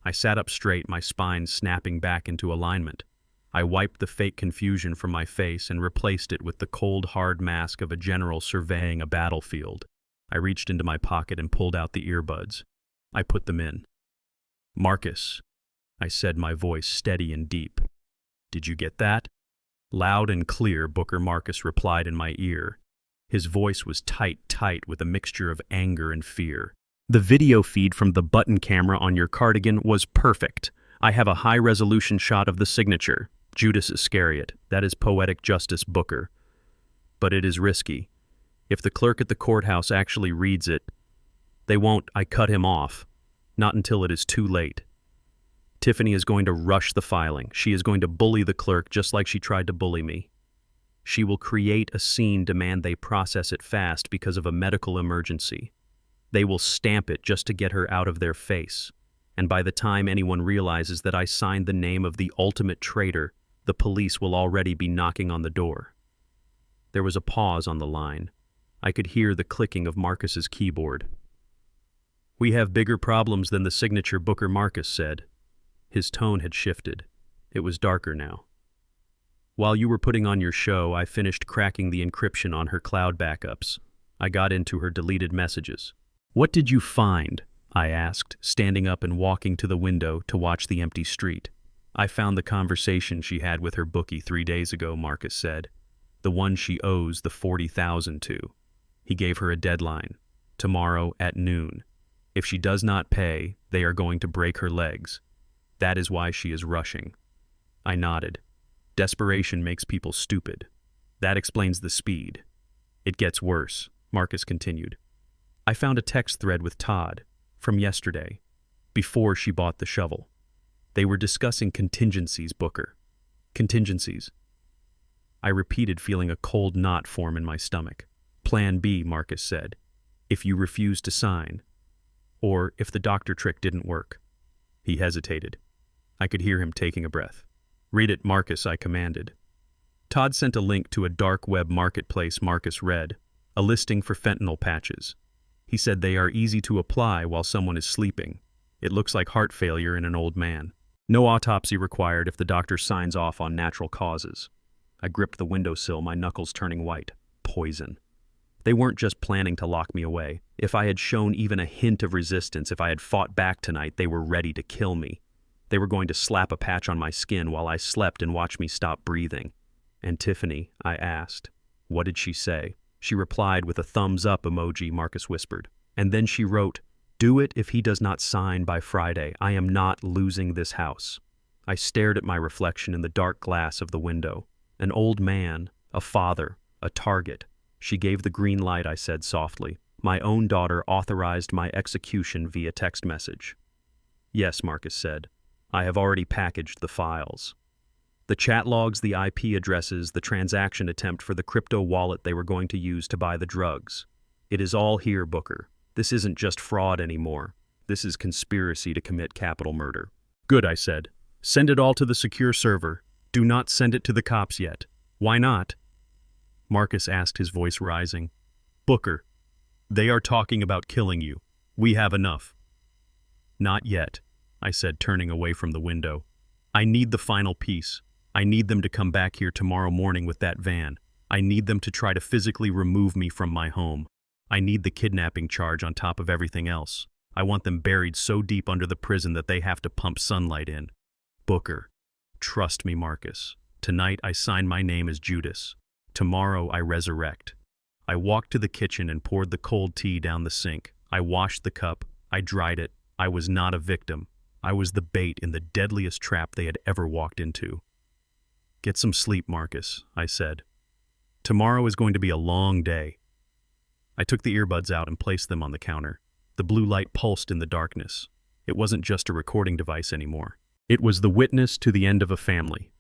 I sat up straight, my spine snapping back into alignment. I wiped the fake confusion from my face and replaced it with the cold, hard mask of a general surveying a battlefield. I reached into my pocket and pulled out the earbuds. I put them in. Marcus, I said, my voice steady and deep. Did you get that? Loud and clear, Booker Marcus replied in my ear. His voice was tight with a mixture of anger and fear. The video feed from the button camera on your cardigan was perfect. I have a high-resolution shot of the signature. Judas Iscariot. That is poetic justice, Booker. But it is risky. If the clerk at the courthouse actually reads it, they won't. I cut him off. Not until it is too late. Tiffany is going to rush the filing. She is going to bully the clerk just like she tried to bully me. She will create a scene, demand they process it fast because of a medical emergency. They will stamp it just to get her out of their face. And by the time anyone realizes that I signed the name of the ultimate traitor, the police will already be knocking on the door. There was a pause on the line. I could hear the clicking of Marcus's keyboard. We have bigger problems than the signature, Booker Marcus said. His tone had shifted. It was darker now. While you were putting on your show, I finished cracking the encryption on her cloud backups. I got into her deleted messages. What did you find? I asked, standing up and walking to the window to watch the empty street. I found the conversation she had with her bookie 3 days ago, Marcus said. The one she owes the $40,000 to. He gave her a deadline. Tomorrow at noon. If she does not pay, they are going to break her legs. That is why she is rushing. I nodded. Desperation makes people stupid. That explains the speed. It gets worse, Marcus continued. I found a text thread with Todd from yesterday, before she bought the shovel. They were discussing contingencies, Booker. Contingencies. I repeated, feeling a cold knot form in my stomach. Plan B, Marcus said. If you refuse to sign. Or if the doctor trick didn't work. He hesitated. I could hear him taking a breath. Read it, Marcus, I commanded. Todd sent a link to a dark web marketplace. Marcus read. A listing for fentanyl patches. He said they are easy to apply while someone is sleeping. It looks like heart failure in an old man. No autopsy required if the doctor signs off on natural causes. I gripped the windowsill, my knuckles turning white. Poison. They weren't just planning to lock me away. If I had shown even a hint of resistance, if I had fought back tonight, they were ready to kill me. They were going to slap a patch on my skin while I slept and watch me stop breathing. And Tiffany, I asked. What did she say? She replied with a thumbs up emoji, Marcus whispered. And then she wrote, do it if he does not sign by Friday. I am not losing this house. I stared at my reflection in the dark glass of the window. An old man, a father, a target. She gave the green light, I said softly. My own daughter authorized my execution via text message. Yes, Marcus said. I have already packaged the files. The chat logs, the IP addresses, the transaction attempt for the crypto wallet they were going to use to buy the drugs. It is all here, Booker. This isn't just fraud anymore. This is conspiracy to commit capital murder. Good, I said. Send it all to the secure server. Do not send it to the cops yet. Why not? Marcus asked, his voice rising. Booker, they are talking about killing you. We have enough. Not yet, I said, turning away from the window. I need the final piece. I need them to come back here tomorrow morning with that van. I need them to try to physically remove me from my home. I need the kidnapping charge on top of everything else. I want them buried so deep under the prison that they have to pump sunlight in. Booker, Trust me, Marcus. Tonight I sign my name as Judas. Tomorrow I resurrect. I walked to the kitchen and poured the cold tea down the sink. I washed the cup. I dried it. I was not a victim. I was the bait in the deadliest trap they had ever walked into. Get some sleep, Marcus, I said. Tomorrow is going to be a long day. I took the earbuds out and placed them on the counter. The blue light pulsed in the darkness. It wasn't just a recording device anymore. It was the witness to the end of a family.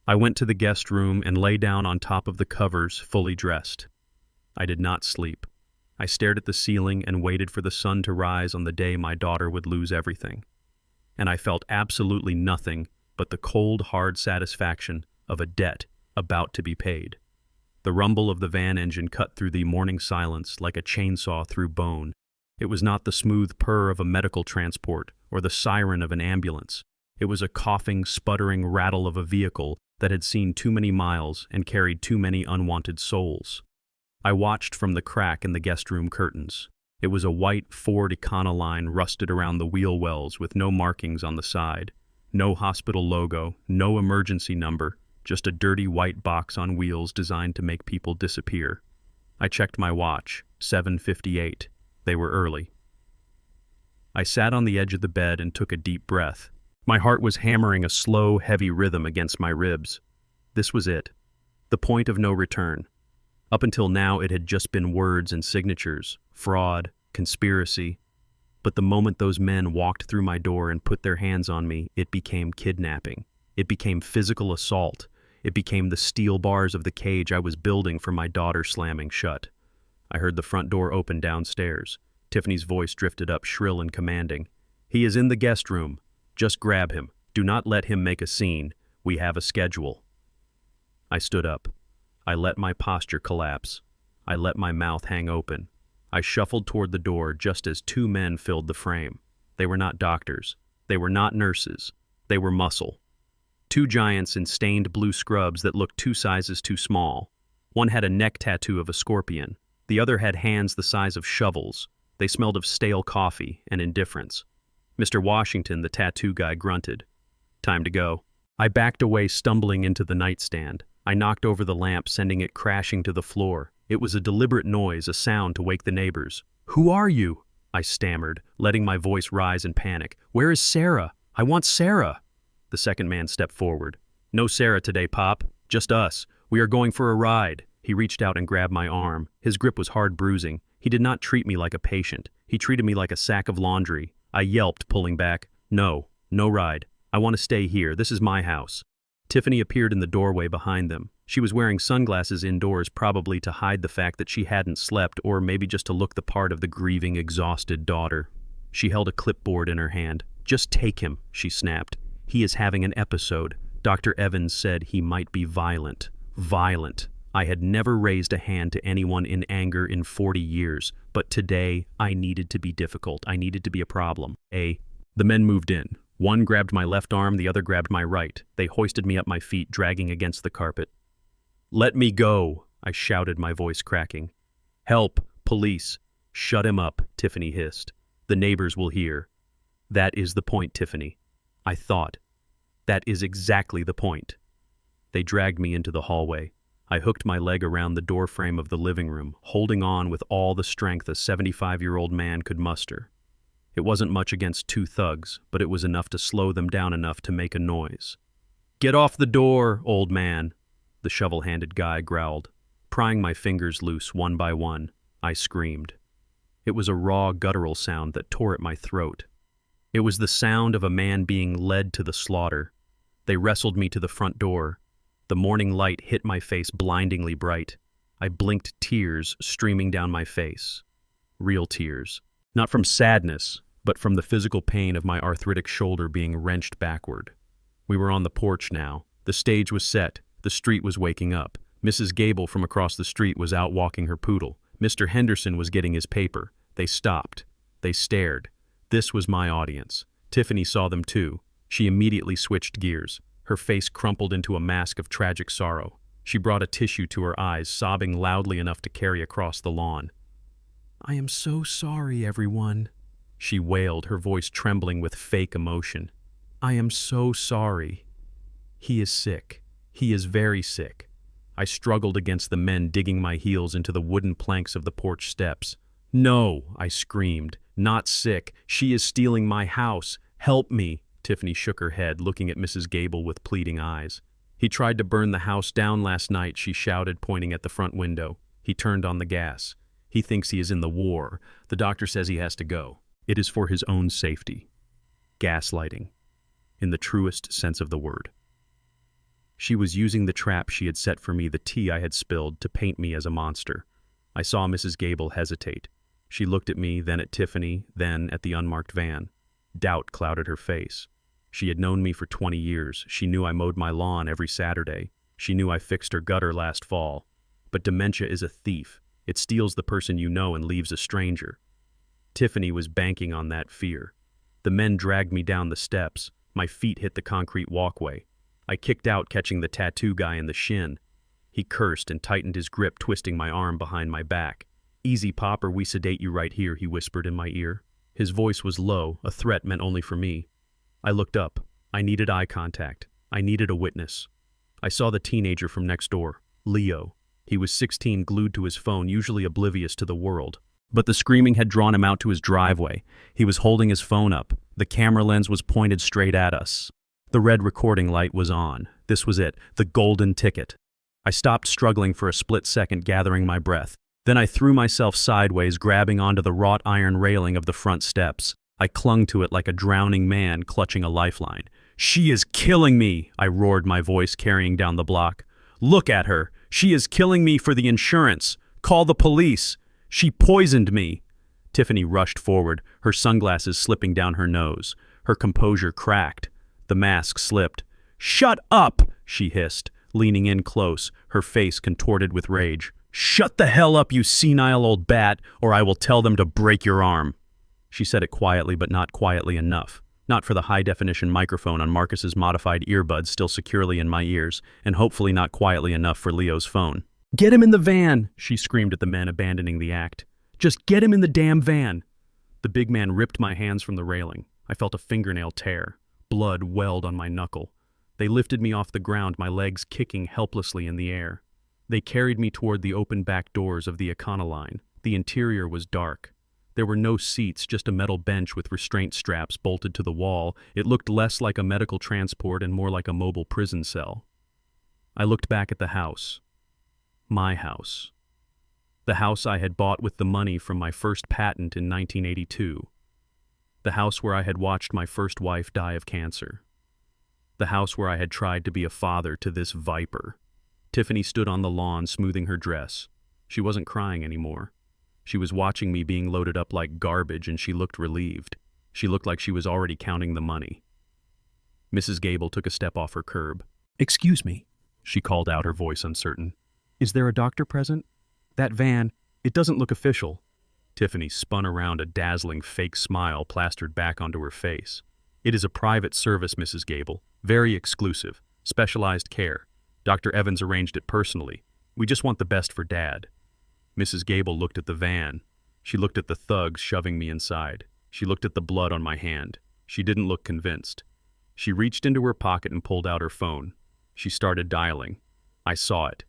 I went to the guest room and lay down on top of the covers, fully dressed. I did not sleep. I stared at the ceiling and waited for the sun to rise on the day my daughter would lose everything. And I felt absolutely nothing but the cold, hard satisfaction of a debt about to be paid. The rumble of the van engine cut through the morning silence like a chainsaw through bone. It was not the smooth purr of a medical transport or the siren of an ambulance. It was a coughing, sputtering rattle of a vehicle that had seen too many miles and carried too many unwanted souls. I watched from the crack in the guest room curtains. It was a white Ford Econoline rusted around the wheel wells with no markings on the side. No hospital logo, no emergency number, just a dirty white box on wheels designed to make people disappear. I checked my watch, 7:58. They were early. I sat on the edge of the bed and took a deep breath. My heart was hammering a slow, heavy rhythm against my ribs. This was it. The point of no return. Up until now, it had just been words and signatures, fraud, conspiracy. But the moment those men walked through my door and put their hands on me, it became kidnapping. It became physical assault. It became the steel bars of the cage I was building for my daughter slamming shut. I heard the front door open downstairs. Tiffany's voice drifted up, shrill and commanding. "He is in the guest room. Just grab him. Do not let him make a scene. We have a schedule." I stood up. I let my posture collapse. I let my mouth hang open. I shuffled toward the door just as two men filled the frame. They were not doctors. They were not nurses. They were muscle. Two giants in stained blue scrubs that looked 2 sizes too small. One had a neck tattoo of a scorpion. The other had hands the size of shovels. They smelled of stale coffee and indifference. Mr. Washington, the tattoo guy, grunted. "Time to go." I backed away, stumbling into the nightstand. I knocked over the lamp, sending it crashing to the floor. It was a deliberate noise, a sound to wake the neighbors. "Who are you?" I stammered, letting my voice rise in panic. "Where is Sarah? I want Sarah." The second man stepped forward. "No Sarah today, Pop. Just us. We are going for a ride." He reached out and grabbed my arm. His grip was hard bruising. He did not treat me like a patient. He treated me like a sack of laundry. I yelped, pulling back. No ride. I want to stay here. This is my house." Tiffany appeared in the doorway behind them. She was wearing sunglasses indoors, probably to hide the fact that she hadn't slept, or maybe just to look the part of the grieving, exhausted daughter. She held a clipboard in her hand. "Just take him," she snapped. "He is having an episode. Dr. Evans said he might be violent." Violent. I had never raised a hand to anyone in anger in 40 years, but today I needed to be difficult. I needed to be a problem. The men moved in. One grabbed my left arm, the other grabbed my right. They hoisted me up my feet, dragging against the carpet. "Let me go," I shouted, my voice cracking. "Help! Police!" "Shut him up," Tiffany hissed. "The neighbors will hear." "That is the point, Tiffany." I thought. That is exactly the point. They dragged me into the hallway. I hooked my leg around the doorframe of the living room, holding on with all the strength a 75-year-old man could muster. It wasn't much against 2 thugs, but it was enough to slow them down enough to make a noise. "Get off the door, old man," the shovel-handed guy growled. Prying my fingers loose one by one, I screamed. It was a raw, guttural sound that tore at my throat. It was the sound of a man being led to the slaughter. They wrestled me to the front door. The morning light hit my face blindingly bright. I blinked, tears streaming down my face. Real tears. Not from sadness, but from the physical pain of my arthritic shoulder being wrenched backward. We were on the porch now. The stage was set. The street was waking up. Mrs. Gable from across the street was out walking her poodle. Mr. Henderson was getting his paper. They stopped. They stared. This was my audience. Tiffany saw them too. She immediately switched gears. Her face crumpled into a mask of tragic sorrow. She brought a tissue to her eyes, sobbing loudly enough to carry across the lawn. "I am so sorry, everyone," she wailed, her voice trembling with fake emotion. "I am so sorry." He is sick. He is very sick. I struggled against the men digging my heels into the wooden planks of the porch steps. No, I screamed. Not sick. She is stealing my house. Help me. Tiffany shook her head, looking at Mrs. Gable with pleading eyes. He tried to burn the house down last night, she shouted, pointing at the front window. He turned on the gas. He thinks he is in the war. The doctor says he has to go. It is for his own safety. Gaslighting, in the truest sense of the word. She was using the trap she had set for me, the tea I had spilled, to paint me as a monster. I saw Mrs. Gable hesitate. She looked at me, then at Tiffany, then at the unmarked van. Doubt clouded her face. She had known me for 20 years. She knew I mowed my lawn every Saturday. She knew I fixed her gutter last fall. But dementia is a thief. It steals the person you know and leaves a stranger. Tiffany was banking on that fear. The men dragged me down the steps. My feet hit the concrete walkway. I kicked out, catching the tattoo guy in the shin. He cursed and tightened his grip, twisting my arm behind my back. "Easy, Pop, or we sedate you right here," he whispered in my ear. His voice was low, a threat meant only for me. I looked up. I needed eye contact. I needed a witness. I saw the teenager from next door, Leo. He was 16, glued to his phone, usually oblivious to the world. But the screaming had drawn him out to his driveway. He was holding his phone up. The camera lens was pointed straight at us. The red recording light was on. This was it, the golden ticket. I stopped, struggling for a split second, gathering my breath. Then I threw myself sideways, grabbing onto the wrought iron railing of the front steps. I clung to it like a drowning man clutching a lifeline. "She is killing me!" I roared, my voice carrying down the block. "Look at her! She is killing me for the insurance! Call the police! She poisoned me!" Tiffany rushed forward, her sunglasses slipping down her nose. Her composure cracked. The mask slipped. "Shut up!" she hissed, leaning in close, her face contorted with rage. "Shut the hell up, you senile old bat, or I will tell them to break your arm." She said it quietly, but not quietly enough. Not for the high-definition microphone on Marcus's modified earbuds still securely in my ears, and hopefully not quietly enough for Leo's phone. "Get him in the van!" she screamed at the men abandoning the act. "Just get him in the damn van!" The big man ripped my hands from the railing. I felt a fingernail tear. Blood welled on my knuckle. They lifted me off the ground, my legs kicking helplessly in the air. They carried me toward the open back doors of the Econoline. The interior was dark. There were no seats, just a metal bench with restraint straps bolted to the wall. It looked less like a medical transport and more like a mobile prison cell. I looked back at the house. My house. The house I had bought with the money from my first patent in 1982. The house where I had watched my first wife die of cancer. The house where I had tried to be a father to this viper. Tiffany stood on the lawn, smoothing her dress. She wasn't crying anymore. She was watching me being loaded up like garbage, and she looked relieved. She looked like she was already counting the money. Mrs. Gable took a step off her curb. "Excuse me," she called out, her voice uncertain. "Is there a doctor present? That van, it doesn't look official." Tiffany spun around, a dazzling fake smile plastered back onto her face. "It is a private service, Mrs. Gable. Very exclusive. Specialized care. Dr. Evans arranged it personally. We just want the best for Dad." Mrs. Gable looked at the van. She looked at the thugs shoving me inside. She looked at the blood on my hand. She didn't look convinced. She reached into her pocket and pulled out her phone. She started dialing. I saw it.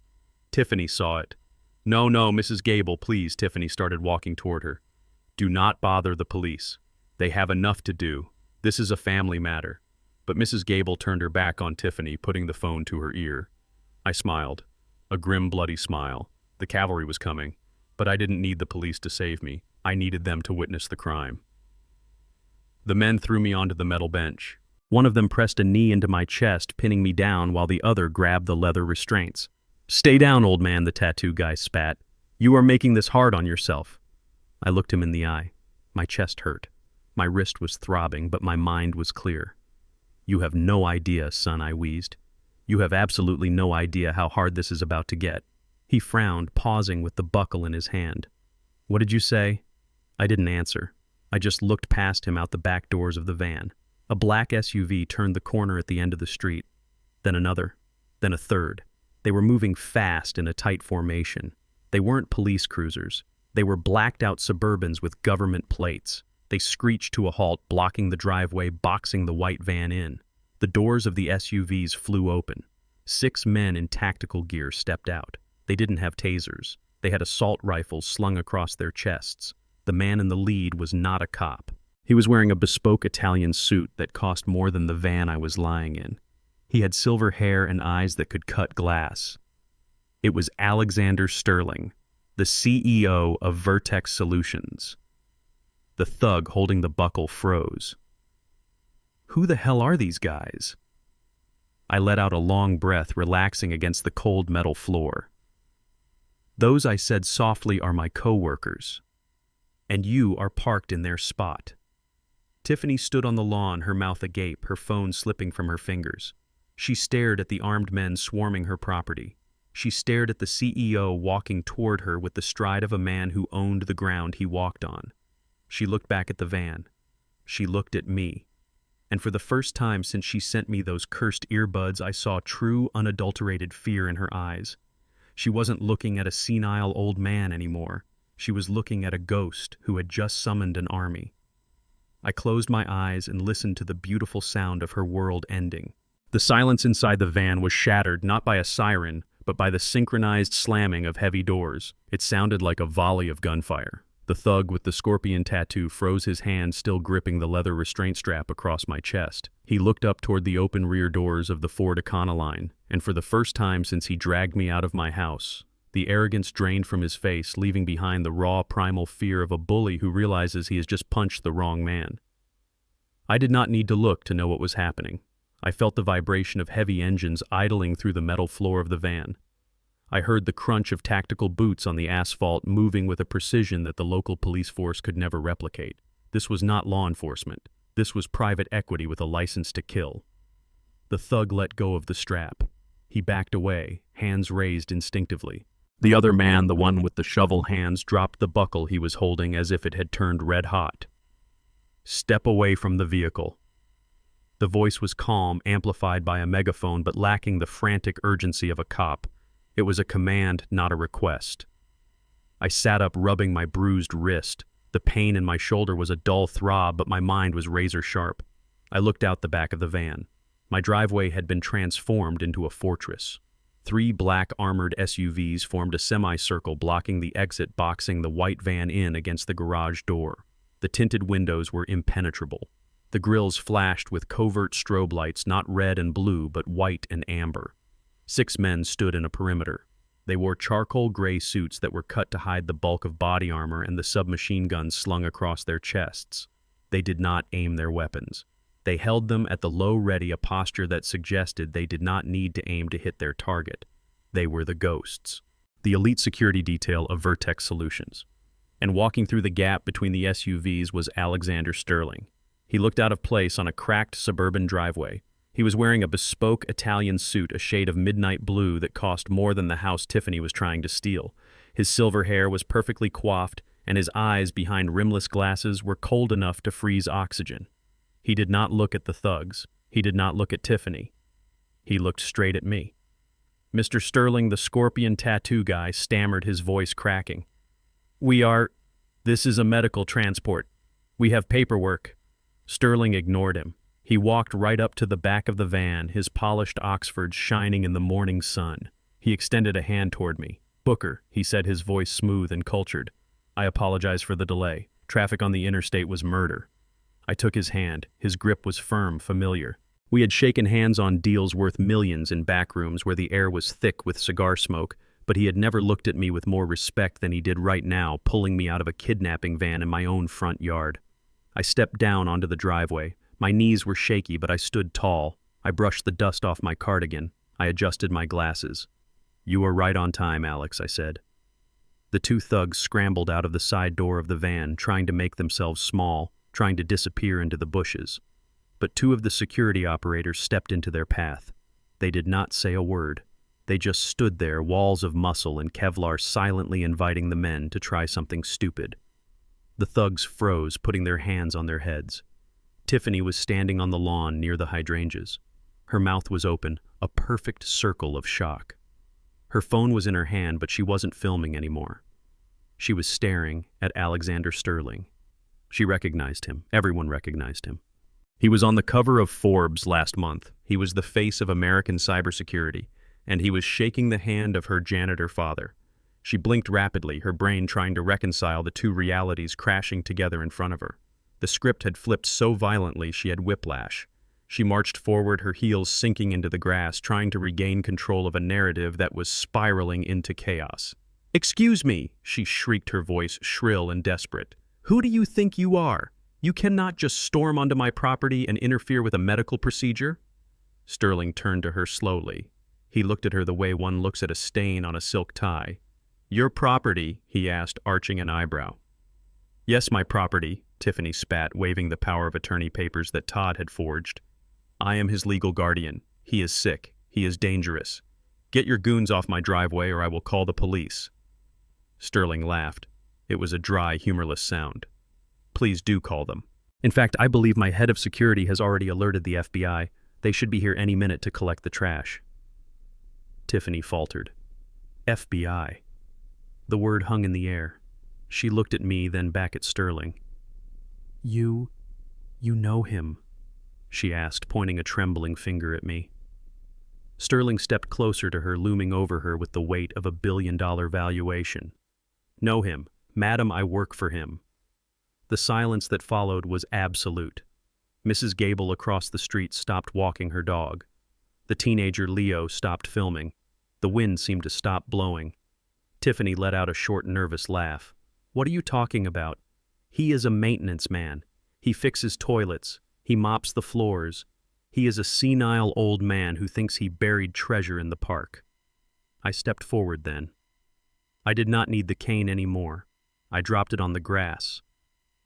Tiffany saw it. No, Mrs. Gable, please." Tiffany started walking toward her. "Do not bother the police. They have enough to do. This is a family matter." But Mrs. Gable turned her back on Tiffany, putting the phone to her ear. I smiled. A grim, bloody smile. The cavalry was coming. But I didn't need the police to save me. I needed them to witness the crime. The men threw me onto the metal bench. One of them pressed a knee into my chest, pinning me down, while the other grabbed the leather restraints. "Stay down, old man," the tattoo guy spat. "You are making this hard on yourself." I looked him in the eye. My chest hurt. My wrist was throbbing, but my mind was clear. "You have no idea, son," I wheezed. "You have absolutely no idea how hard this is about to get." He frowned, pausing with the buckle in his hand. "What did you say?" I didn't answer. I just looked past him out the back doors of the van. A black SUV turned the corner at the end of the street. Then another. Then a third. They were moving fast in a tight formation. They weren't police cruisers. They were blacked-out Suburbans with government plates. They screeched to a halt, blocking the driveway, boxing the white van in. The doors of the SUVs flew open. 6 men in tactical gear stepped out. They didn't have tasers. They had assault rifles slung across their chests. The man in the lead was not a cop. He was wearing a bespoke Italian suit that cost more than the van I was lying in. He had silver hair and eyes that could cut glass. It was Alexander Sterling, the CEO of Vertex Solutions. The thug holding the buckle froze. Who the hell are these guys? I let out a long breath, relaxing against the cold metal floor. Those, I said softly, are my coworkers. And you are parked in their spot. Tiffany stood on the lawn, her mouth agape, her phone slipping from her fingers. She stared at the armed men swarming her property. She stared at the CEO walking toward her with the stride of a man who owned the ground he walked on. She looked back at the van. She looked at me. And for the first time since she sent me those cursed earbuds, I saw true, unadulterated fear in her eyes. She wasn't looking at a senile old man anymore. She was looking at a ghost who had just summoned an army. I closed my eyes and listened to the beautiful sound of her world ending. The silence inside the van was shattered not by a siren, but by the synchronized slamming of heavy doors. It sounded like a volley of gunfire. The thug with the scorpion tattoo froze, his hand still gripping the leather restraint strap across my chest. He looked up toward the open rear doors of the Ford Econoline, and for the first time since he dragged me out of my house, the arrogance drained from his face, leaving behind the raw, primal fear of a bully who realizes he has just punched the wrong man. I did not need to look to know what was happening. I felt the vibration of heavy engines idling through the metal floor of the van. I heard the crunch of tactical boots on the asphalt moving with a precision that the local police force could never replicate. This was not law enforcement. This was private equity with a license to kill. The thug let go of the strap. He backed away, hands raised instinctively. The other man, the one with the shovel hands, dropped the buckle he was holding as if it had turned red hot. Step away from the vehicle. The voice was calm, amplified by a megaphone, but lacking the frantic urgency of a cop. It was a command, not a request. I sat up, rubbing my bruised wrist. The pain in my shoulder was a dull throb, but my mind was razor sharp. I looked out the back of the van. My driveway had been transformed into a fortress. 3 black armored SUVs formed a semicircle blocking the exit, boxing the white van in against the garage door. The tinted windows were impenetrable. The grills flashed with covert strobe lights, not red and blue, but white and amber. 6 men stood in a perimeter. They wore charcoal gray suits that were cut to hide the bulk of body armor and the submachine guns slung across their chests. They did not aim their weapons. They held them at the low ready, a posture that suggested they did not need to aim to hit their target. They were the ghosts, the elite security detail of Vertex Solutions. And walking through the gap between the SUVs was Alexander Sterling. He looked out of place on a cracked suburban driveway. He was wearing a bespoke Italian suit, a shade of midnight blue that cost more than the house Tiffany was trying to steal. His silver hair was perfectly coiffed, and his eyes behind rimless glasses were cold enough to freeze oxygen. He did not look at the thugs. He did not look at Tiffany. He looked straight at me. Mr. Sterling, the scorpion tattoo guy, stammered, his voice cracking. This is a medical transport. We have paperwork. Sterling ignored him. He walked right up to the back of the van, his polished Oxfords shining in the morning sun. He extended a hand toward me. Booker, he said, his voice smooth and cultured. I apologize for the delay. Traffic on the interstate was murder. I took his hand. His grip was firm, familiar. We had shaken hands on deals worth millions in back rooms where the air was thick with cigar smoke, but he had never looked at me with more respect than he did right now, pulling me out of a kidnapping van in my own front yard. I stepped down onto the driveway. My knees were shaky, but I stood tall. I brushed the dust off my cardigan. I adjusted my glasses. You are right on time, Alex, I said. The 2 thugs scrambled out of the side door of the van, trying to make themselves small, trying to disappear into the bushes. But 2 of the security operators stepped into their path. They did not say a word. They just stood there, walls of muscle and Kevlar, silently inviting the men to try something stupid. The thugs froze, putting their hands on their heads. Tiffany was standing on the lawn near the hydrangeas. Her mouth was open, a perfect circle of shock. Her phone was in her hand, but she wasn't filming anymore. She was staring at Alexander Sterling. She recognized him. Everyone recognized him. He was on the cover of Forbes last month. He was the face of American cybersecurity, and he was shaking the hand of her janitor father. She blinked rapidly, her brain trying to reconcile the two realities crashing together in front of her. The script had flipped so violently she had whiplash. She marched forward, her heels sinking into the grass, trying to regain control of a narrative that was spiraling into chaos. "Excuse me," she shrieked, her voice shrill and desperate. "Who do you think you are? You cannot just storm onto my property and interfere with a medical procedure." Sterling turned to her slowly. He looked at her the way one looks at a stain on a silk tie. "Your property?" he asked, arching an eyebrow. "Yes, my property," Tiffany spat, waving the power of attorney papers that Todd had forged. "I am his legal guardian. He is sick. He is dangerous. Get your goons off my driveway or I will call the police." Sterling laughed. It was a dry, humorless sound. "Please do call them. In fact, I believe my head of security has already alerted the FBI. They should be here any minute to collect the trash." Tiffany faltered. FBI. The word hung in the air. She looked at me, then back at Sterling. You know him?" she asked, pointing a trembling finger at me. Sterling stepped closer to her, looming over her with the weight of $1 billion valuation. "Know him. Madam, I work for him." The silence that followed was absolute. Mrs. Gable across the street stopped walking her dog. The teenager Leo stopped filming. The wind seemed to stop blowing. Tiffany let out a short, nervous laugh. "What are you talking about? He is a maintenance man. He fixes toilets. He mops the floors. He is a senile old man who thinks he buried treasure in the park." I stepped forward then. I did not need the cane anymore. I dropped it on the grass.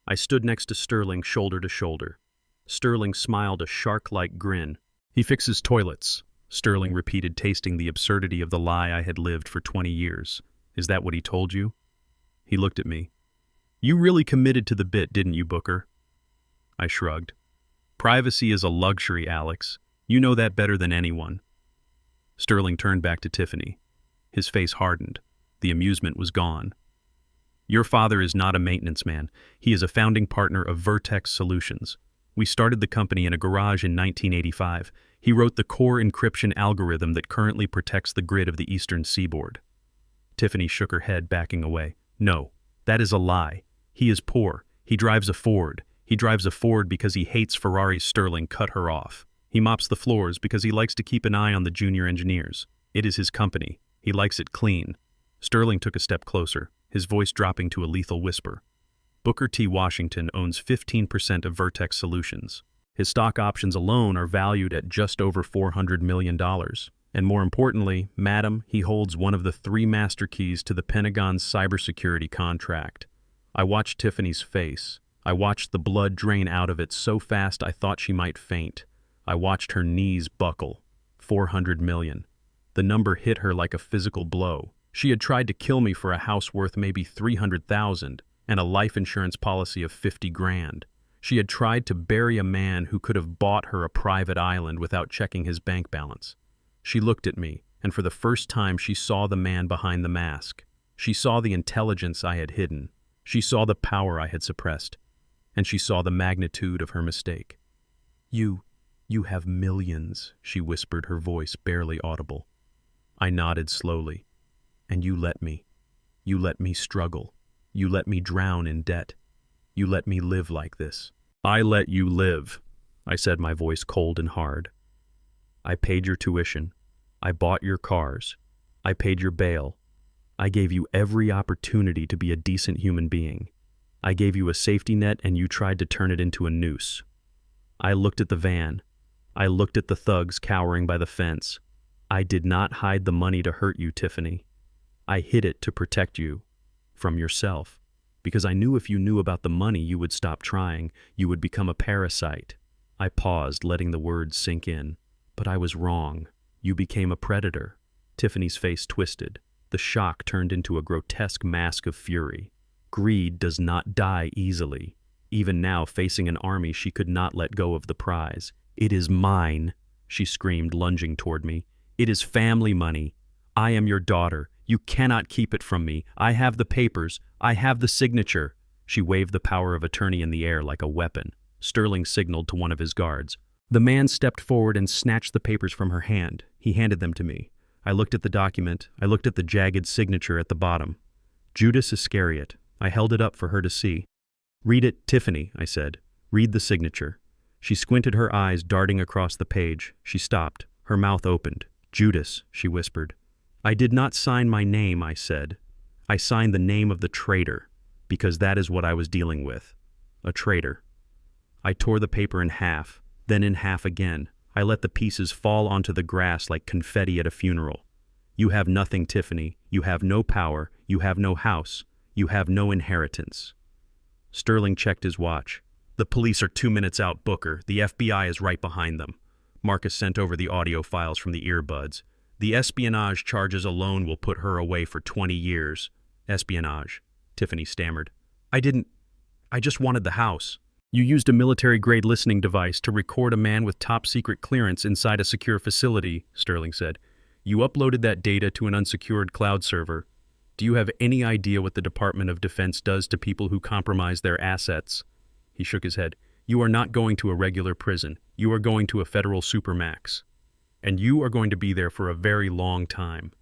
I stood next to Sterling, shoulder to shoulder. Sterling smiled a shark-like grin. "He fixes toilets," Sterling repeated, tasting the absurdity of the lie I had lived for 20 years. "Is that what he told you?" He looked at me. "You really committed to the bit, didn't you, Booker?" I shrugged. "Privacy is a luxury, Alex. You know that better than anyone." Sterling turned back to Tiffany. His face hardened. The amusement was gone. "Your father is not a maintenance man. He is a founding partner of Vertex Solutions. We started the company in a garage in 1985. He wrote the core encryption algorithm that currently protects the grid of the eastern seaboard." Tiffany shook her head, backing away. "No, that is a lie. He is poor. He drives a Ford. He drives a Ford because he hates Ferraris." Sterling cut her off. "He mops the floors because he likes to keep an eye on the junior engineers. It is his company. He likes it clean." Sterling took a step closer, his voice dropping to a lethal whisper. "Booker T. Washington owns 15% of Vertex Solutions. His stock options alone are valued at just over $400 million. And more importantly, madam, he holds one of the 3 master keys to the Pentagon's cybersecurity contract." I watched Tiffany's face. I watched the blood drain out of it so fast I thought she might faint. I watched her knees buckle. 400 million. The number hit her like a physical blow. She had tried to kill me for a house worth maybe 300,000 and a life insurance policy of 50 grand. She had tried to bury a man who could have bought her a private island without checking his bank balance. She looked at me, and for the first time she saw the man behind the mask. She saw the intelligence I had hidden. She saw the power I had suppressed. And she saw the magnitude of her mistake. You have millions," she whispered, her voice barely audible. I nodded slowly. "And you let me. You let me struggle. You let me drown in debt. You let me live like this." "I let you live," I said, my voice cold and hard. "I paid your tuition. I bought your cars. I paid your bail. I gave you every opportunity to be a decent human being. I gave you a safety net and you tried to turn it into a noose. I looked at the van. I looked at the thugs cowering by the fence. I did not hide the money to hurt you, Tiffany. I hid it to protect you from yourself, because I knew if you knew about the money you would stop trying, you would become a parasite." I paused, letting the words sink in. "But I was wrong. You became a predator." Tiffany's face twisted. The shock turned into a grotesque mask of fury. Greed does not die easily. Even now, facing an army, she could not let go of the prize. "It is mine," she screamed, lunging toward me. "It is family money. I am your daughter. You cannot keep it from me. I have the papers. I have the signature." She waved the power of attorney in the air like a weapon. Sterling signaled to one of his guards. The man stepped forward and snatched the papers from her hand. He handed them to me. I looked at the document. I looked at the jagged signature at the bottom. Judas Iscariot. I held it up for her to see. "Read it, Tiffany," I said. "Read the signature." She squinted, her eyes darting across the page. She stopped. Her mouth opened. "Judas," she whispered. "I did not sign my name," I said. "I signed the name of the traitor, because that is what I was dealing with. A traitor." I tore the paper in half, then in half again. I let the pieces fall onto the grass like confetti at a funeral. "You have nothing, Tiffany. You have no power. You have no house. You have no inheritance." Sterling checked his watch. "The police are 2 minutes out, Booker. The FBI is right behind them." Marcus sent over the audio files from the earbuds. "The espionage charges alone will put her away for 20 years. "Espionage," Tiffany stammered. I just wanted the house." "You used a military-grade listening device to record a man with top-secret clearance inside a secure facility," Sterling said. "You uploaded that data to an unsecured cloud server. Do you have any idea what the Department of Defense does to people who compromise their assets?" He shook his head. "You are not going to a regular prison. You are going to a federal supermax. And you are going to be there for a very long time."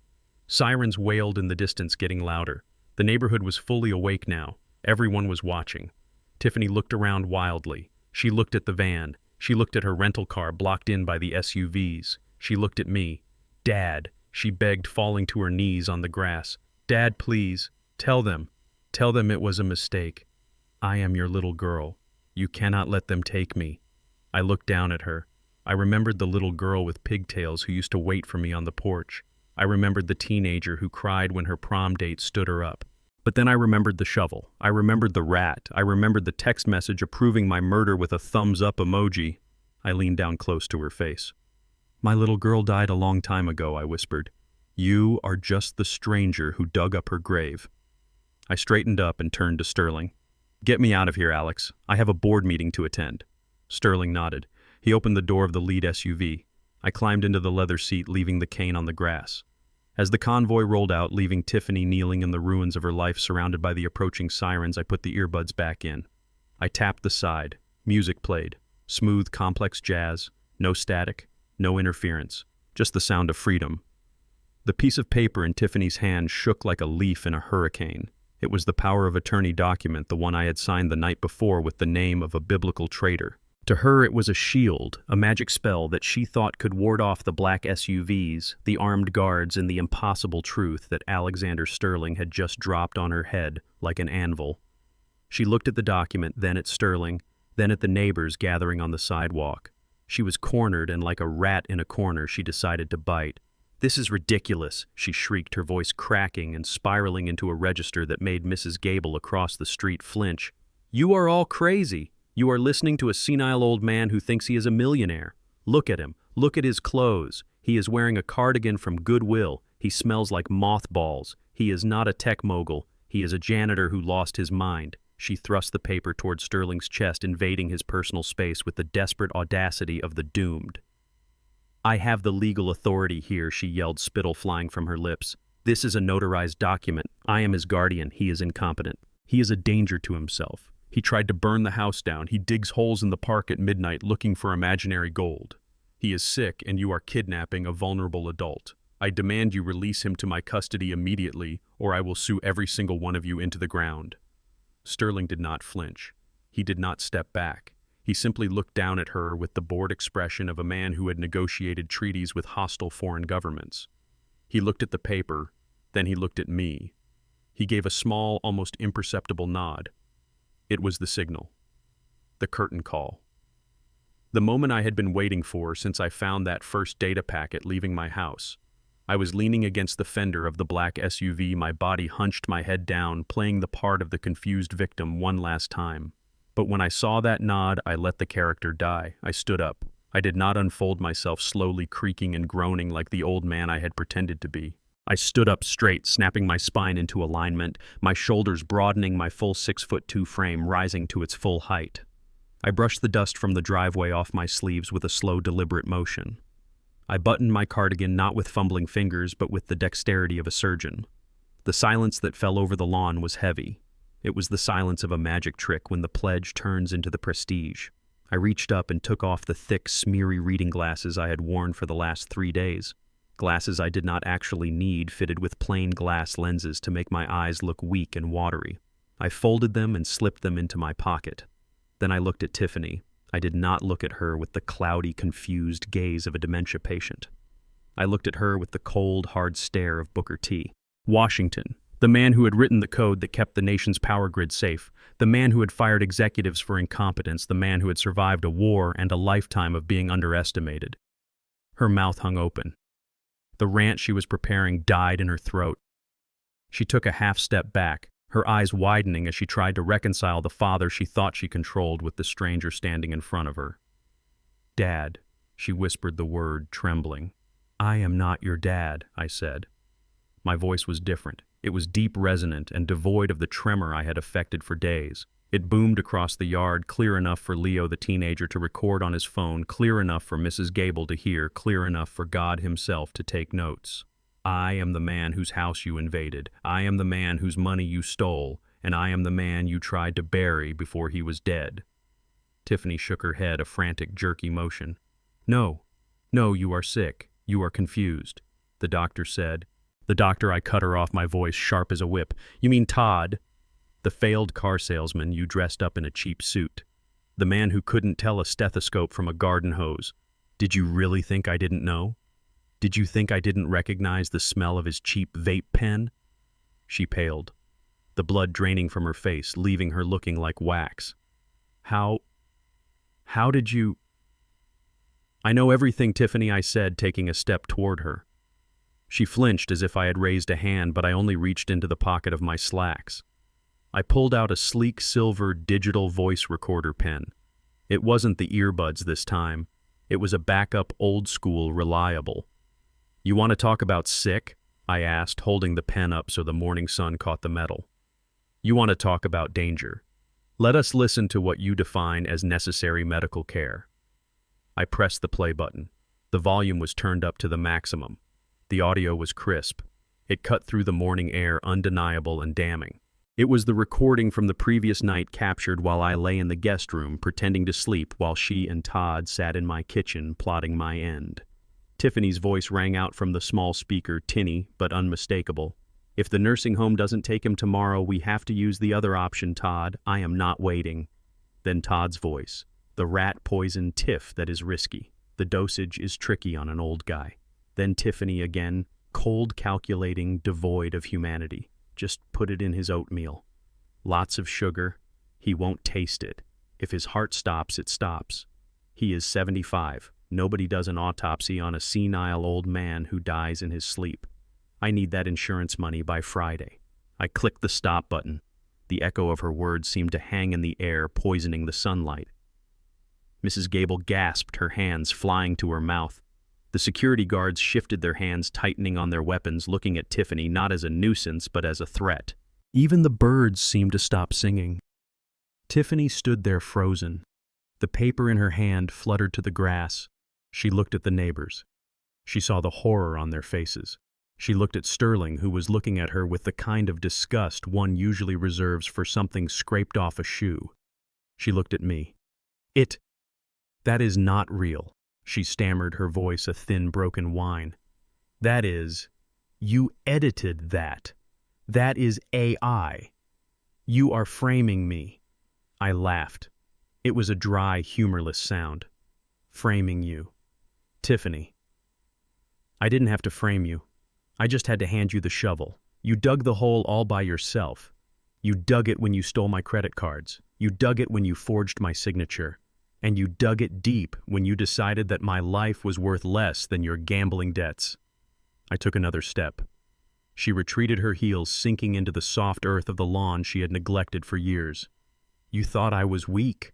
Sirens wailed in the distance, getting louder. The neighborhood was fully awake now. Everyone was watching. Tiffany looked around wildly. She looked at the van. She looked at her rental car blocked in by the SUVs. She looked at me. "Dad," she begged, falling to her knees on the grass. "Dad, please, tell them it was a mistake. I am your little girl. You cannot let them take me." I looked down at her. I remembered the little girl with pigtails who used to wait for me on the porch. I remembered the teenager who cried when her prom date stood her up. But then I remembered the shovel. I remembered the rat. I remembered the text message approving my murder with a thumbs-up emoji. I leaned down close to her face. "My little girl died a long time ago," I whispered. "You are just the stranger who dug up her grave." I straightened up and turned to Sterling. "Get me out of here, Alex. I have a board meeting to attend." Sterling nodded. He opened the door of the lead SUV. I climbed into the leather seat, leaving the cane on the grass. As the convoy rolled out, leaving Tiffany kneeling in the ruins of her life surrounded by the approaching sirens, I put the earbuds back in. I tapped the side. Music played. Smooth, complex jazz. No static. No interference. Just the sound of freedom. The piece of paper in Tiffany's hand shook like a leaf in a hurricane. It was the power of attorney document, the one I had signed the night before with the name of a biblical traitor. To her it was a shield, a magic spell that she thought could ward off the black SUVs, the armed guards, and the impossible truth that Alexander Sterling had just dropped on her head like an anvil. She looked at the document, then at Sterling, then at the neighbors gathering on the sidewalk. She was cornered, and like a rat in a corner, she decided to bite. "This is ridiculous," she shrieked, her voice cracking and spiraling into a register that made Mrs. Gable across the street flinch. "You are all crazy. You are listening to a senile old man who thinks he is a millionaire. Look at him. Look at his clothes. He is wearing a cardigan from Goodwill. He smells like mothballs. He is not a tech mogul. He is a janitor who lost his mind." She thrust the paper toward Sterling's chest, invading his personal space with the desperate audacity of the doomed. "I have the legal authority here," she yelled, spittle flying from her lips. "This is a notarized document. I am his guardian. He is incompetent. He is a danger to himself. He tried to burn the house down. He digs holes in the park at midnight looking for imaginary gold. He is sick, and you are kidnapping a vulnerable adult. I demand you release him to my custody immediately, or I will sue every single one of you into the ground." Sterling did not flinch. He did not step back. He simply looked down at her with the bored expression of a man who had negotiated treaties with hostile foreign governments. He looked at the paper, then he looked at me. He gave a small, almost imperceptible nod. It was the signal. The curtain call. The moment I had been waiting for since I found that first data packet leaving my house. I was leaning against the fender of the black SUV, my body hunched, my head down, playing the part of the confused victim one last time. But when I saw that nod, I let the character die. I stood up. I did not unfold myself, slowly creaking and groaning like the old man I had pretended to be. I stood up straight, snapping my spine into alignment, my shoulders broadening, my full 6'2" frame rising to its full height. I brushed the dust from the driveway off my sleeves with a slow, deliberate motion. I buttoned my cardigan not with fumbling fingers, but with the dexterity of a surgeon. The silence that fell over the lawn was heavy. It was the silence of a magic trick when the pledge turns into the prestige. I reached up and took off the thick, smeary reading glasses I had worn for the last 3 days. Glasses I did not actually need, fitted with plain glass lenses to make my eyes look weak and watery. I folded them and slipped them into my pocket. Then I looked at Tiffany. I did not look at her with the cloudy, confused gaze of a dementia patient. I looked at her with the cold, hard stare of Booker T. Washington, the man who had written the code that kept the nation's power grid safe, the man who had fired executives for incompetence, the man who had survived a war and a lifetime of being underestimated. Her mouth hung open. The rant she was preparing died in her throat. She took a half step back, her eyes widening as she tried to reconcile the father she thought she controlled with the stranger standing in front of her. "Dad," she whispered the word, trembling. "I am not your dad," I said. My voice was different. It was deep resonant and devoid of the tremor I had affected for days. It boomed across the yard, clear enough for Leo the teenager to record on his phone, clear enough for Mrs. Gable to hear, clear enough for God himself to take notes. "I am the man whose house you invaded. I am the man whose money you stole. And I am the man you tried to bury before he was dead." Tiffany shook her head, a frantic, jerky motion. "No, you are sick. You are confused," the doctor said. The doctor, I cut her off, my voice sharp as a whip. "You mean Todd? The failed car salesman you dressed up in a cheap suit. The man who couldn't tell a stethoscope from a garden hose. Did you really think I didn't know? Did you think I didn't recognize the smell of his cheap vape pen?" She paled, the blood draining from her face, leaving her looking like wax. How did you—" "I know everything, Tiffany," I said, taking a step toward her. She flinched as if I had raised a hand, but I only reached into the pocket of my slacks. I pulled out a sleek silver digital voice recorder pen. It wasn't the earbuds this time. It was a backup, old-school, reliable. "You want to talk about sick?" I asked, holding the pen up so the morning sun caught the metal. "You want to talk about danger? Let us listen to what you define as necessary medical care." I pressed the play button. The volume was turned up to the maximum. The audio was crisp. It cut through the morning air, undeniable and damning. It was the recording from the previous night captured while I lay in the guest room pretending to sleep while she and Todd sat in my kitchen plotting my end. Tiffany's voice rang out from the small speaker, tinny but unmistakable. "If the nursing home doesn't take him tomorrow, we have to use the other option, Todd. I am not waiting." Then Todd's voice. "The rat poison Tiff that is risky. The dosage is tricky on an old guy." Then Tiffany again, cold, calculating, devoid of humanity. "Just put it in his oatmeal. Lots of sugar. He won't taste it. If his heart stops, it stops. He is 75. Nobody does an autopsy on a senile old man who dies in his sleep. I need that insurance money by Friday." I clicked the stop button. The echo of her words seemed to hang in the air, poisoning the sunlight. Mrs. Gable gasped, her hands flying to her mouth. The security guards shifted their hands, tightening on their weapons, looking at Tiffany not as a nuisance but as a threat. Even the birds seemed to stop singing. Tiffany stood there frozen. The paper in her hand fluttered to the grass. She looked at the neighbors. She saw the horror on their faces. She looked at Sterling, who was looking at her with the kind of disgust one usually reserves for something scraped off a shoe. She looked at me. That is not real," she stammered, her voice a thin, broken whine. You edited that. That is AI. You are framing me." I laughed. It was a dry, humorless sound. "Framing you. Tiffany. I didn't have to frame you. I just had to hand you the shovel. You dug the hole all by yourself. You dug it when you stole my credit cards. You dug it when you forged my signature. And you dug it deep when you decided that my life was worth less than your gambling debts." I took another step. She retreated, her heels sinking into the soft earth of the lawn she had neglected for years. "You thought I was weak,"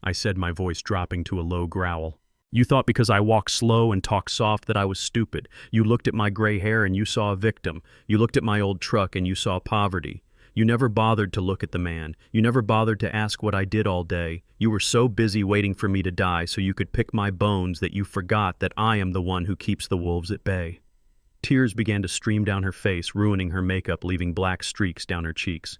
I said, my voice dropping to a low growl. "You thought because I walk slow and talk soft that I was stupid. You looked at my gray hair and you saw a victim. You looked at my old truck and you saw poverty. You never bothered to look at the man. You never bothered to ask what I did all day. You were so busy waiting for me to die so you could pick my bones that you forgot that I am the one who keeps the wolves at bay." Tears began to stream down her face, ruining her makeup, leaving black streaks down her cheeks.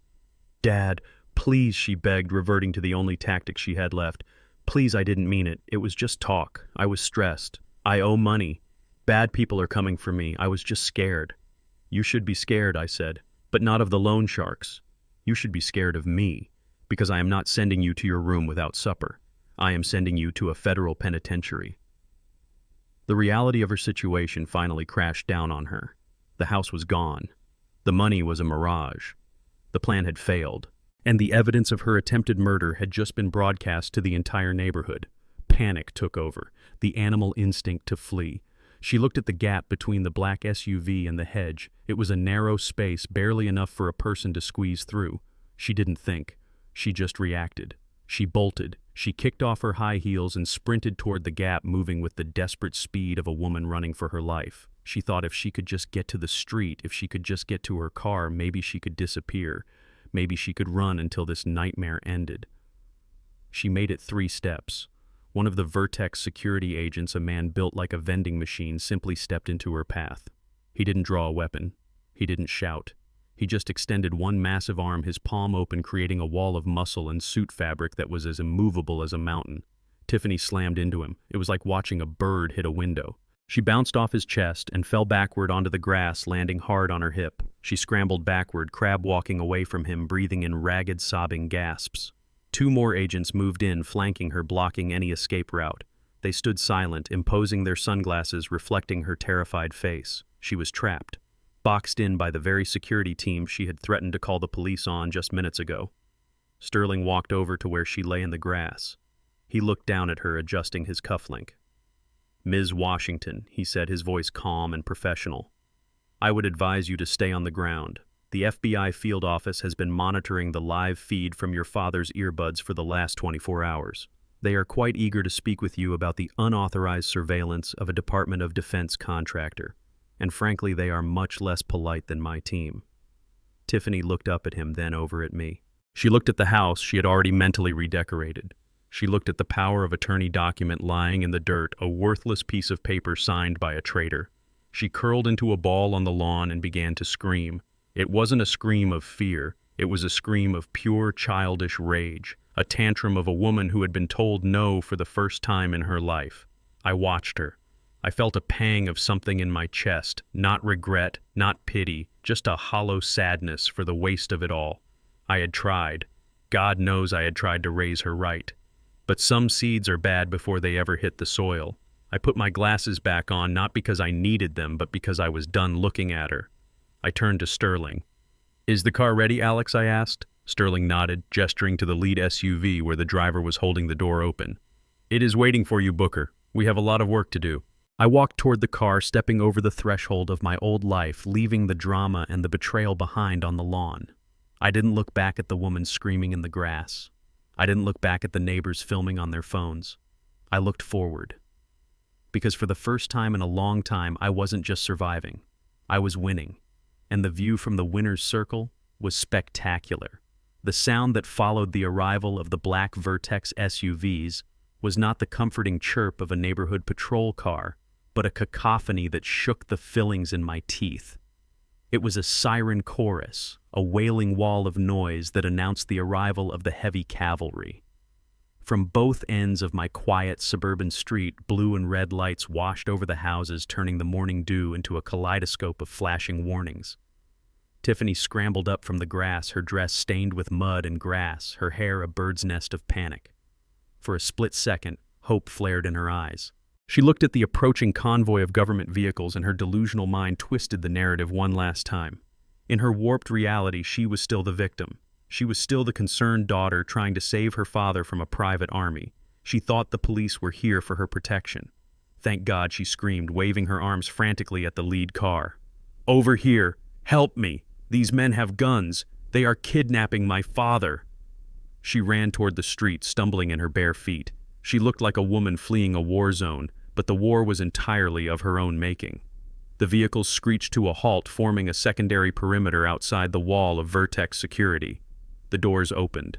"Dad, please," she begged, reverting to the only tactic she had left. Please, I didn't mean it. It was just talk. I was stressed. I owe money. Bad people are coming for me. I was just scared. You should be scared, I said, but not of the loan sharks. You should be scared of me, because I am not sending you to your room without supper. I am sending you to a federal penitentiary. The reality of her situation finally crashed down on her. The house was gone. The money was a mirage. The plan had failed, and the evidence of her attempted murder had just been broadcast to the entire neighborhood. Panic took over, the animal instinct to flee. She looked at the gap between the black SUV and the hedge. It was a narrow space, barely enough for a person to squeeze through. She didn't think. She just reacted. She bolted. She kicked off her high heels and sprinted toward the gap, moving with the desperate speed of a woman running for her life. She thought if she could just get to the street, if she could just get to her car, maybe she could disappear. Maybe she could run until this nightmare ended. She made it 3 steps. One of the Vertex security agents, a man built like a vending machine, simply stepped into her path. He didn't draw a weapon. He didn't shout. He just extended one massive arm, his palm open, creating a wall of muscle and suit fabric that was as immovable as a mountain. Tiffany slammed into him. It was like watching a bird hit a window. She bounced off his chest and fell backward onto the grass, landing hard on her hip. She scrambled backward, crab-walking away from him, breathing in ragged, sobbing gasps. 2 more agents moved in, flanking her, blocking any escape route. They stood silent, imposing their sunglasses, reflecting her terrified face. She was trapped, boxed in by the very security team she had threatened to call the police on just minutes ago. Sterling walked over to where she lay in the grass. He looked down at her, adjusting his cufflink. "Ms. Washington," he said, his voice calm and professional. "I would advise you to stay on the ground. The FBI field office has been monitoring the live feed from your father's earbuds for the last 24 hours. They are quite eager to speak with you about the unauthorized surveillance of a Department of Defense contractor. And frankly, they are much less polite than my team." Tiffany looked up at him, then over at me. She looked at the house she had already mentally redecorated. She looked at the power of attorney document lying in the dirt, a worthless piece of paper signed by a traitor. She curled into a ball on the lawn and began to scream. It wasn't a scream of fear. It was a scream of pure childish rage, a tantrum of a woman who had been told no for the first time in her life. I watched her. I felt a pang of something in my chest, not regret, not pity, just a hollow sadness for the waste of it all. I had tried. God knows I had tried to raise her right. But some seeds are bad before they ever hit the soil. I put my glasses back on, not because I needed them, but because I was done looking at her. I turned to Sterling. "Is the car ready, Alex?" I asked. Sterling nodded, gesturing to the lead SUV where the driver was holding the door open. "It is waiting for you, Booker. We have a lot of work to do." I walked toward the car, stepping over the threshold of my old life, leaving the drama and the betrayal behind on the lawn. I didn't look back at the woman screaming in the grass. I didn't look back at the neighbors filming on their phones. I looked forward. Because for the first time in a long time, I wasn't just surviving. I was winning. And the view from the winner's circle was spectacular. The sound that followed the arrival of the black Vertex SUVs was not the comforting chirp of a neighborhood patrol car, but a cacophony that shook the fillings in my teeth. It was a siren chorus, a wailing wall of noise that announced the arrival of the heavy cavalry. From both ends of my quiet suburban street, blue and red lights washed over the houses, turning the morning dew into a kaleidoscope of flashing warnings. Tiffany scrambled up from the grass, her dress stained with mud and grass, her hair a bird's nest of panic. For a split second, hope flared in her eyes. She looked at the approaching convoy of government vehicles, and her delusional mind twisted the narrative one last time. In her warped reality, she was still the victim. She was still the concerned daughter trying to save her father from a private army. She thought the police were here for her protection. "Thank God," she screamed, waving her arms frantically at the lead car. "Over here! Help me! These men have guns! They are kidnapping my father!" She ran toward the street, stumbling in her bare feet. She looked like a woman fleeing a war zone, but the war was entirely of her own making. The vehicles screeched to a halt, forming a secondary perimeter outside the wall of Vertex security. The doors opened.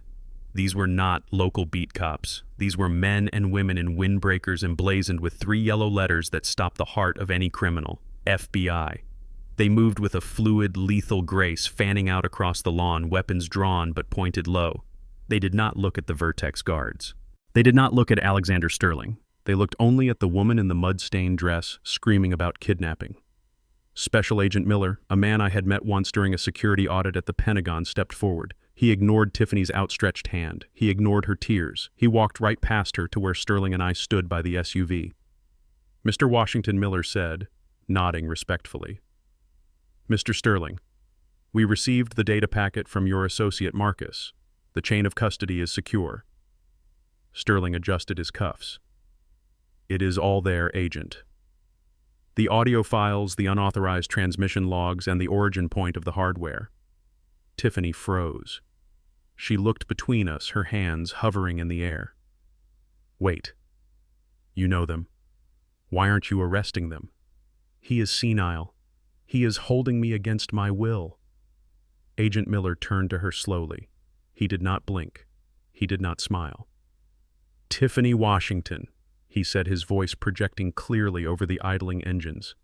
These were not local beat cops. These were men and women in windbreakers emblazoned with 3 yellow letters that stopped the heart of any criminal: FBI. They moved with a fluid, lethal grace, fanning out across the lawn, weapons drawn but pointed low. They did not look at the Vertex guards. They did not look at Alexander Sterling. They looked only at the woman in the mud-stained dress, screaming about kidnapping. Special Agent Miller, a man I had met once during a security audit at the Pentagon, stepped forward. He ignored Tiffany's outstretched hand. He ignored her tears. He walked right past her to where Sterling and I stood by the SUV. Mr. Washington, Miller said, nodding respectfully. Mr. Sterling, we received the data packet from your associate Marcus. The chain of custody is secure. Sterling adjusted his cuffs. It is all there, Agent. The audio files, the unauthorized transmission logs, and the origin point of the hardware. Tiffany froze. She looked between us, her hands hovering in the air. Wait. You know them. Why aren't you arresting them? He is senile. He is holding me against my will. Agent Miller turned to her slowly. He did not blink. He did not smile. Tiffany Washington, he said, his voice projecting clearly over the idling engines.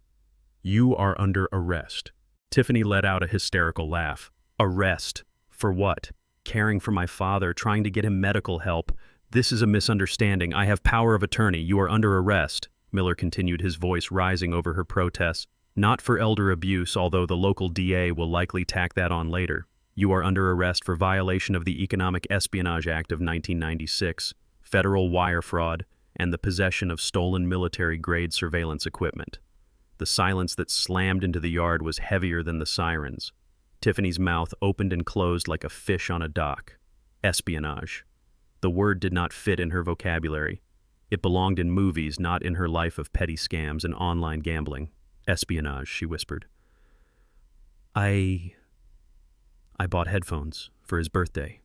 You are under arrest. Tiffany let out a hysterical laugh. Arrest? For what? Caring for my father, trying to get him medical help. This is a misunderstanding. I have power of attorney. You are under arrest. Miller continued, his voice rising over her protests. Not for elder abuse, although the local DA will likely tack that on later. You are under arrest for violation of the Economic Espionage Act of 1996, federal wire fraud, and the possession of stolen military-grade surveillance equipment. The silence that slammed into the yard was heavier than the sirens. Tiffany's mouth opened and closed like a fish on a dock. Espionage. The word did not fit in her vocabulary. It belonged in movies, not in her life of petty scams and online gambling. Espionage, she whispered. I bought headphones for his birthday.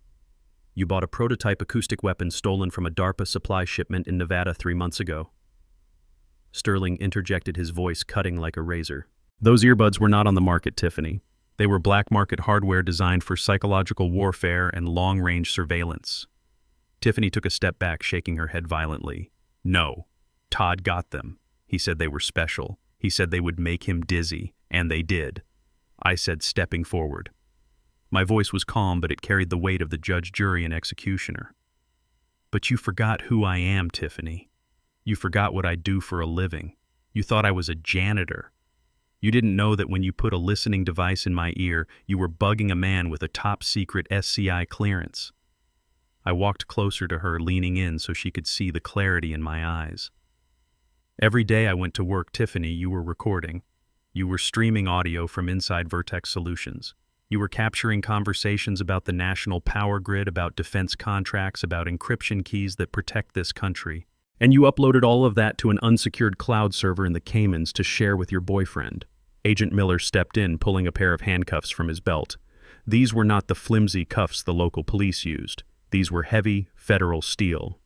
You bought a prototype acoustic weapon stolen from a DARPA supply shipment in Nevada 3 months ago. Sterling interjected, his voice cutting like a razor. Those earbuds were not on the market, Tiffany. They were black market hardware designed for psychological warfare and long-range surveillance. Tiffany took a step back, shaking her head violently. No, Todd got them. He said they were special. He said they would make him dizzy, and they did. I said, stepping forward. My voice was calm, but it carried the weight of the judge, jury, and executioner. But you forgot who I am, Tiffany. You forgot what I do for a living. You thought I was a janitor. You didn't know that when you put a listening device in my ear, you were bugging a man with a top-secret SCI clearance. I walked closer to her, leaning in so she could see the clarity in my eyes. Every day I went to work, Tiffany, you were recording. You were streaming audio from inside Vertex Solutions. You were capturing conversations about the national power grid, about defense contracts, about encryption keys that protect this country. And you uploaded all of that to an unsecured cloud server in the Caymans to share with your boyfriend. Agent Miller stepped in, pulling a pair of handcuffs from his belt. These were not the flimsy cuffs the local police used. These were heavy, federal steel.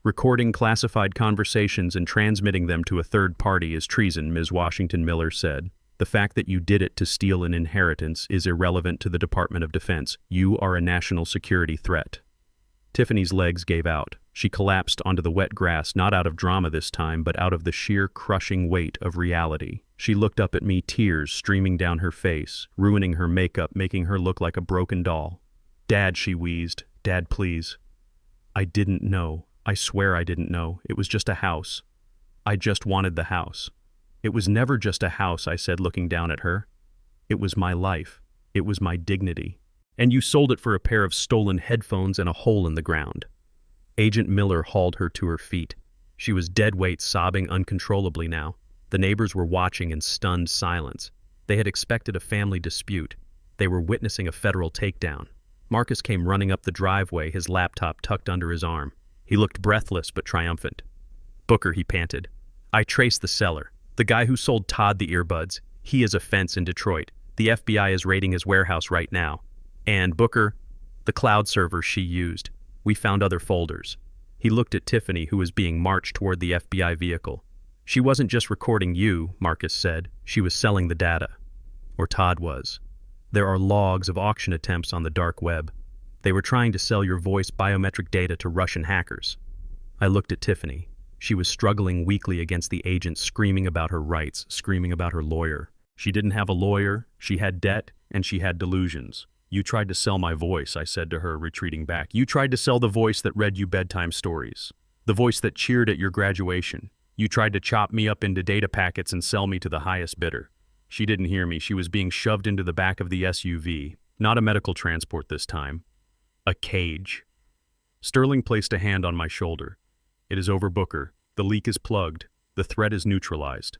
Recording classified conversations and transmitting them to a third party is treason, Ms. Washington, Miller said. The fact that you did it to steal an inheritance is irrelevant to the Department of Defense. You are a national security threat. Tiffany's legs gave out. She collapsed onto the wet grass, not out of drama this time, but out of the sheer crushing weight of reality. She looked up at me, tears streaming down her face, ruining her makeup, making her look like a broken doll. Dad, she wheezed. Dad, please. I didn't know. I swear I didn't know. It was just a house. I just wanted the house. It was never just a house, I said, looking down at her. It was my life. It was my dignity. And you sold it for a pair of stolen headphones and a hole in the ground. Agent Miller hauled her to her feet. She was dead weight, sobbing uncontrollably now. The neighbors were watching in stunned silence. They had expected a family dispute. They were witnessing a federal takedown. Marcus came running up the driveway, his laptop tucked under his arm. He looked breathless but triumphant. Booker, he panted. I traced the seller. The guy who sold Todd the earbuds. He is a fence in Detroit. The FBI is raiding his warehouse right now. And Booker, the cloud server she used. We found other folders. He looked at Tiffany, who was being marched toward the FBI vehicle. She wasn't just recording you, Marcus said. She was selling the data. Or Todd was. There are logs of auction attempts on the dark web. They were trying to sell your voice biometric data to Russian hackers. I looked at Tiffany. She was struggling weakly against the agent, screaming about her rights, screaming about her lawyer. She didn't have a lawyer, she had debt, and she had delusions. You tried to sell my voice, I said to her, retreating back. You tried to sell the voice that read you bedtime stories. The voice that cheered at your graduation. You tried to chop me up into data packets and sell me to the highest bidder. She didn't hear me. She was being shoved into the back of the SUV. Not a medical transport this time. A cage. Sterling placed a hand on my shoulder. It is over, Booker. The leak is plugged. The threat is neutralized.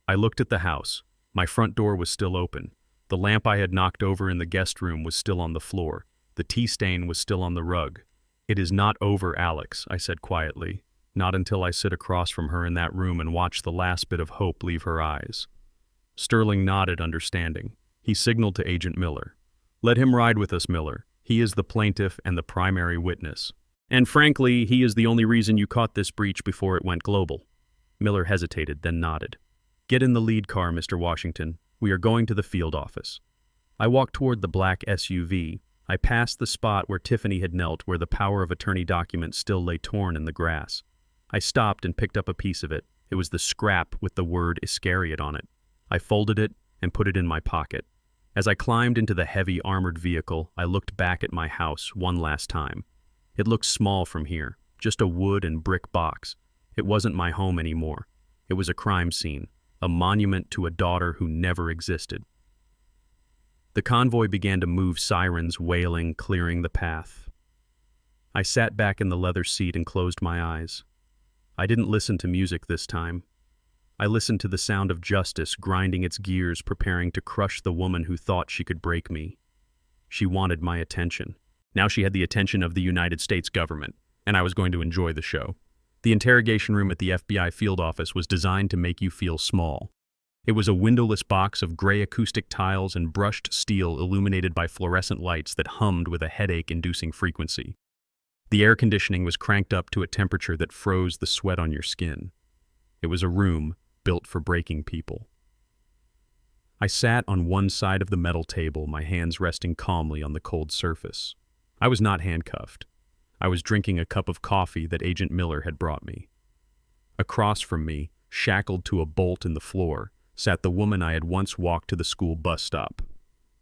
I looked at the house. My front door was still open. The lamp I had knocked over in the guest room was still on the floor. The tea stain was still on the rug. It is not over, Alex, I said quietly. Not until I sit across from her in that room and watch the last bit of hope leave her eyes. Sterling nodded, understanding. He signaled to Agent Miller. Let him ride with us, Miller. He is the plaintiff and the primary witness. And frankly, he is the only reason you caught this breach before it went global. Miller hesitated, then nodded. Get in the lead car, Mr. Washington. We are going to the field office. I walked toward the black SUV. I passed the spot where Tiffany had knelt, where the power of attorney document still lay torn in the grass. I stopped and picked up a piece of it. It was the scrap with the word Iscariot on it. I folded it and put it in my pocket. As I climbed into the heavy armored vehicle, I looked back at my house one last time. It looked small from here, just a wood and brick box. It wasn't my home anymore. It was a crime scene, a monument to a daughter who never existed. The convoy began to move, sirens wailing, clearing the path. I sat back in the leather seat and closed my eyes. I didn't listen to music this time. I listened to the sound of justice grinding its gears, preparing to crush the woman who thought she could break me. She wanted my attention. Now she had the attention of the United States government, and I was going to enjoy the show. The interrogation room at the FBI field office was designed to make you feel small. It was a windowless box of gray acoustic tiles and brushed steel illuminated by fluorescent lights that hummed with a headache-inducing frequency. The air conditioning was cranked up to a temperature that froze the sweat on your skin. It was a room built for breaking people. I sat on one side of the metal table, my hands resting calmly on the cold surface. I was not handcuffed. I was drinking a cup of coffee that Agent Miller had brought me. Across from me, shackled to a bolt in the floor, sat the woman I had once walked to the school bus stop.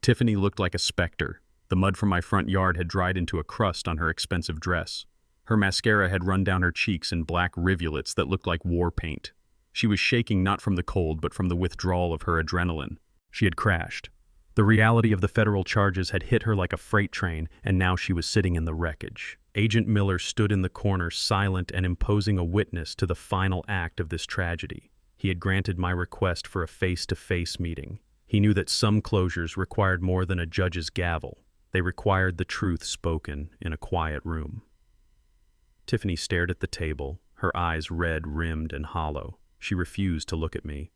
Tiffany looked like a specter. The mud from my front yard had dried into a crust on her expensive dress. Her mascara had run down her cheeks in black rivulets that looked like war paint. She was shaking not from the cold but from the withdrawal of her adrenaline. She had crashed. The reality of the federal charges had hit her like a freight train, and now she was sitting in the wreckage. Agent Miller stood in the corner, silent and imposing a witness to the final act of this tragedy. He had granted my request for a face-to-face meeting. He knew that some closures required more than a judge's gavel. They required the truth spoken in a quiet room. Tiffany stared at the table, her eyes red-rimmed and hollow. She refused to look at me.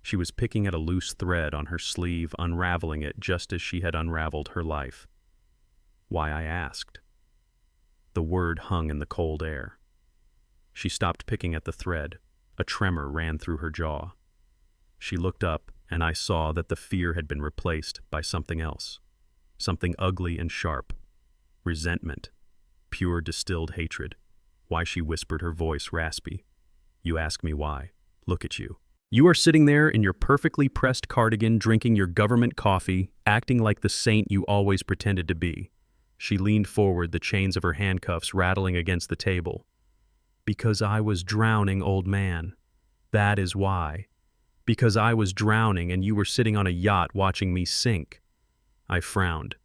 She was picking at a loose thread on her sleeve, unraveling it just as she had unraveled her life. Why, I asked. The word hung in the cold air. She stopped picking at the thread. A tremor ran through her jaw. She looked up, and I saw that the fear had been replaced by something else. Something ugly and sharp. Resentment. Pure distilled hatred. Why, she whispered, her voice raspy. You ask me why. Look at you. You are sitting there in your perfectly pressed cardigan, drinking your government coffee, acting like the saint you always pretended to be. She leaned forward, the chains of her handcuffs rattling against the table. Because I was drowning, old man. That is why. Because I was drowning and you were sitting on a yacht watching me sink. I frowned.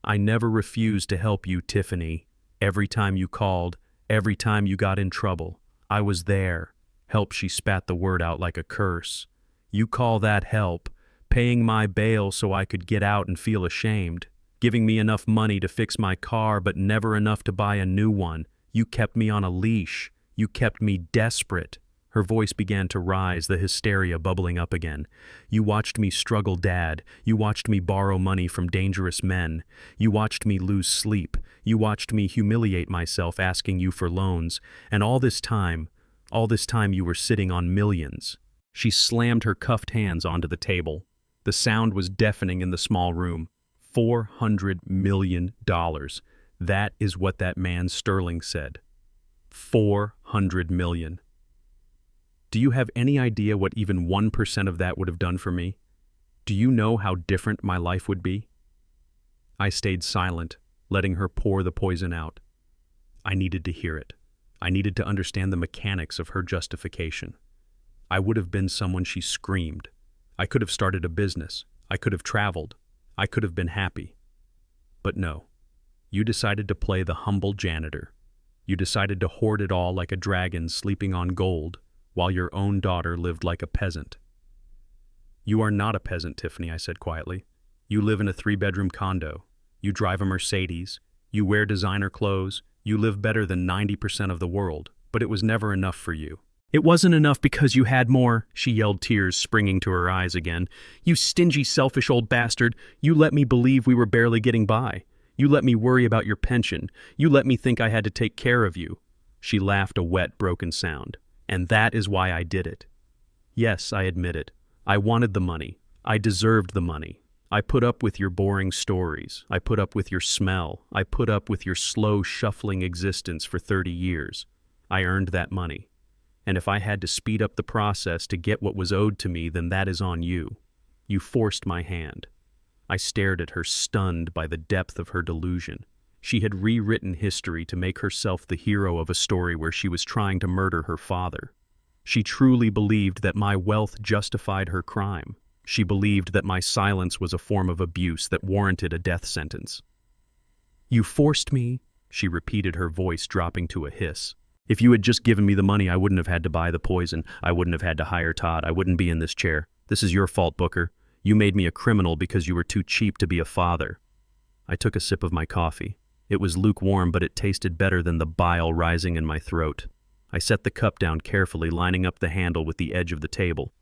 I never refused to help you, Tiffany. Every time you called, every time you got in trouble, I was there. Help, she spat the word out like a curse. You call that help? Paying my bail so I could get out and feel ashamed. Giving me enough money to fix my car but never enough to buy a new one. You kept me on a leash. You kept me desperate. Her voice began to rise, the hysteria bubbling up again. You watched me struggle, Dad. You watched me borrow money from dangerous men. You watched me lose sleep. You watched me humiliate myself asking you for loans. And all this time you were sitting on millions. She slammed her cuffed hands onto the table. The sound was deafening in the small room. $400 million. That is what that man Sterling said. 400 million. Do you have any idea what even 1% of that would have done for me? Do you know how different my life would be? I stayed silent, letting her pour the poison out. I needed to hear it. I needed to understand the mechanics of her justification. I would have been someone she screamed. I could have started a business. I could have traveled. I could have been happy. But no. You decided to play the humble janitor. You decided to hoard it all like a dragon sleeping on gold, while your own daughter lived like a peasant. You are not a peasant, Tiffany, I said quietly. You live in a 3-bedroom condo. You drive a Mercedes. You wear designer clothes. You live better than 90% of the world, but it was never enough for you. It wasn't enough because you had more, she yelled, tears springing to her eyes again. You stingy, selfish old bastard. You let me believe we were barely getting by. You let me worry about your pension. You let me think I had to take care of you. She laughed a wet, broken sound. And that is why I did it. Yes, I admit it. I wanted the money. I deserved the money. I put up with your boring stories. I put up with your smell. I put up with your slow, shuffling existence for 30 years. I earned that money. And if I had to speed up the process to get what was owed to me, then that is on you. You forced my hand. I stared at her, stunned by the depth of her delusion. She had rewritten history to make herself the hero of a story where she was trying to murder her father. She truly believed that my wealth justified her crime. She believed that my silence was a form of abuse that warranted a death sentence. You forced me, she repeated, her voice dropping to a hiss. If you had just given me the money, I wouldn't have had to buy the poison. I wouldn't have had to hire Todd. I wouldn't be in this chair. This is your fault, Booker. You made me a criminal because you were too cheap to be a father. I took a sip of my coffee. It was lukewarm, but it tasted better than the bile rising in my throat. I set the cup down carefully, lining up the handle with the edge of the table.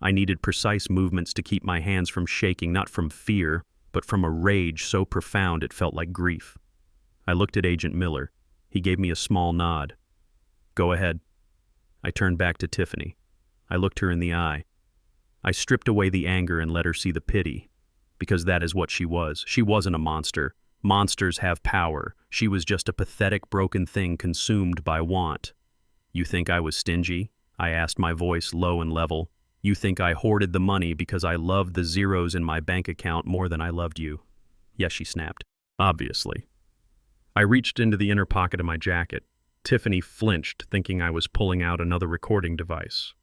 I needed precise movements to keep my hands from shaking, not from fear, but from a rage so profound it felt like grief. I looked at Agent Miller. He gave me a small nod. Go ahead. I turned back to Tiffany. I looked her in the eye. I stripped away the anger and let her see the pity, because that is what she was. She wasn't a monster. Monsters have power. She was just a pathetic, broken thing consumed by want. You think I was stingy? I asked, my voice low and level. You think I hoarded the money because I loved the zeros in my bank account more than I loved you? Yes, she snapped. Obviously. I reached into the inner pocket of my jacket. Tiffany flinched, thinking I was pulling out another recording device.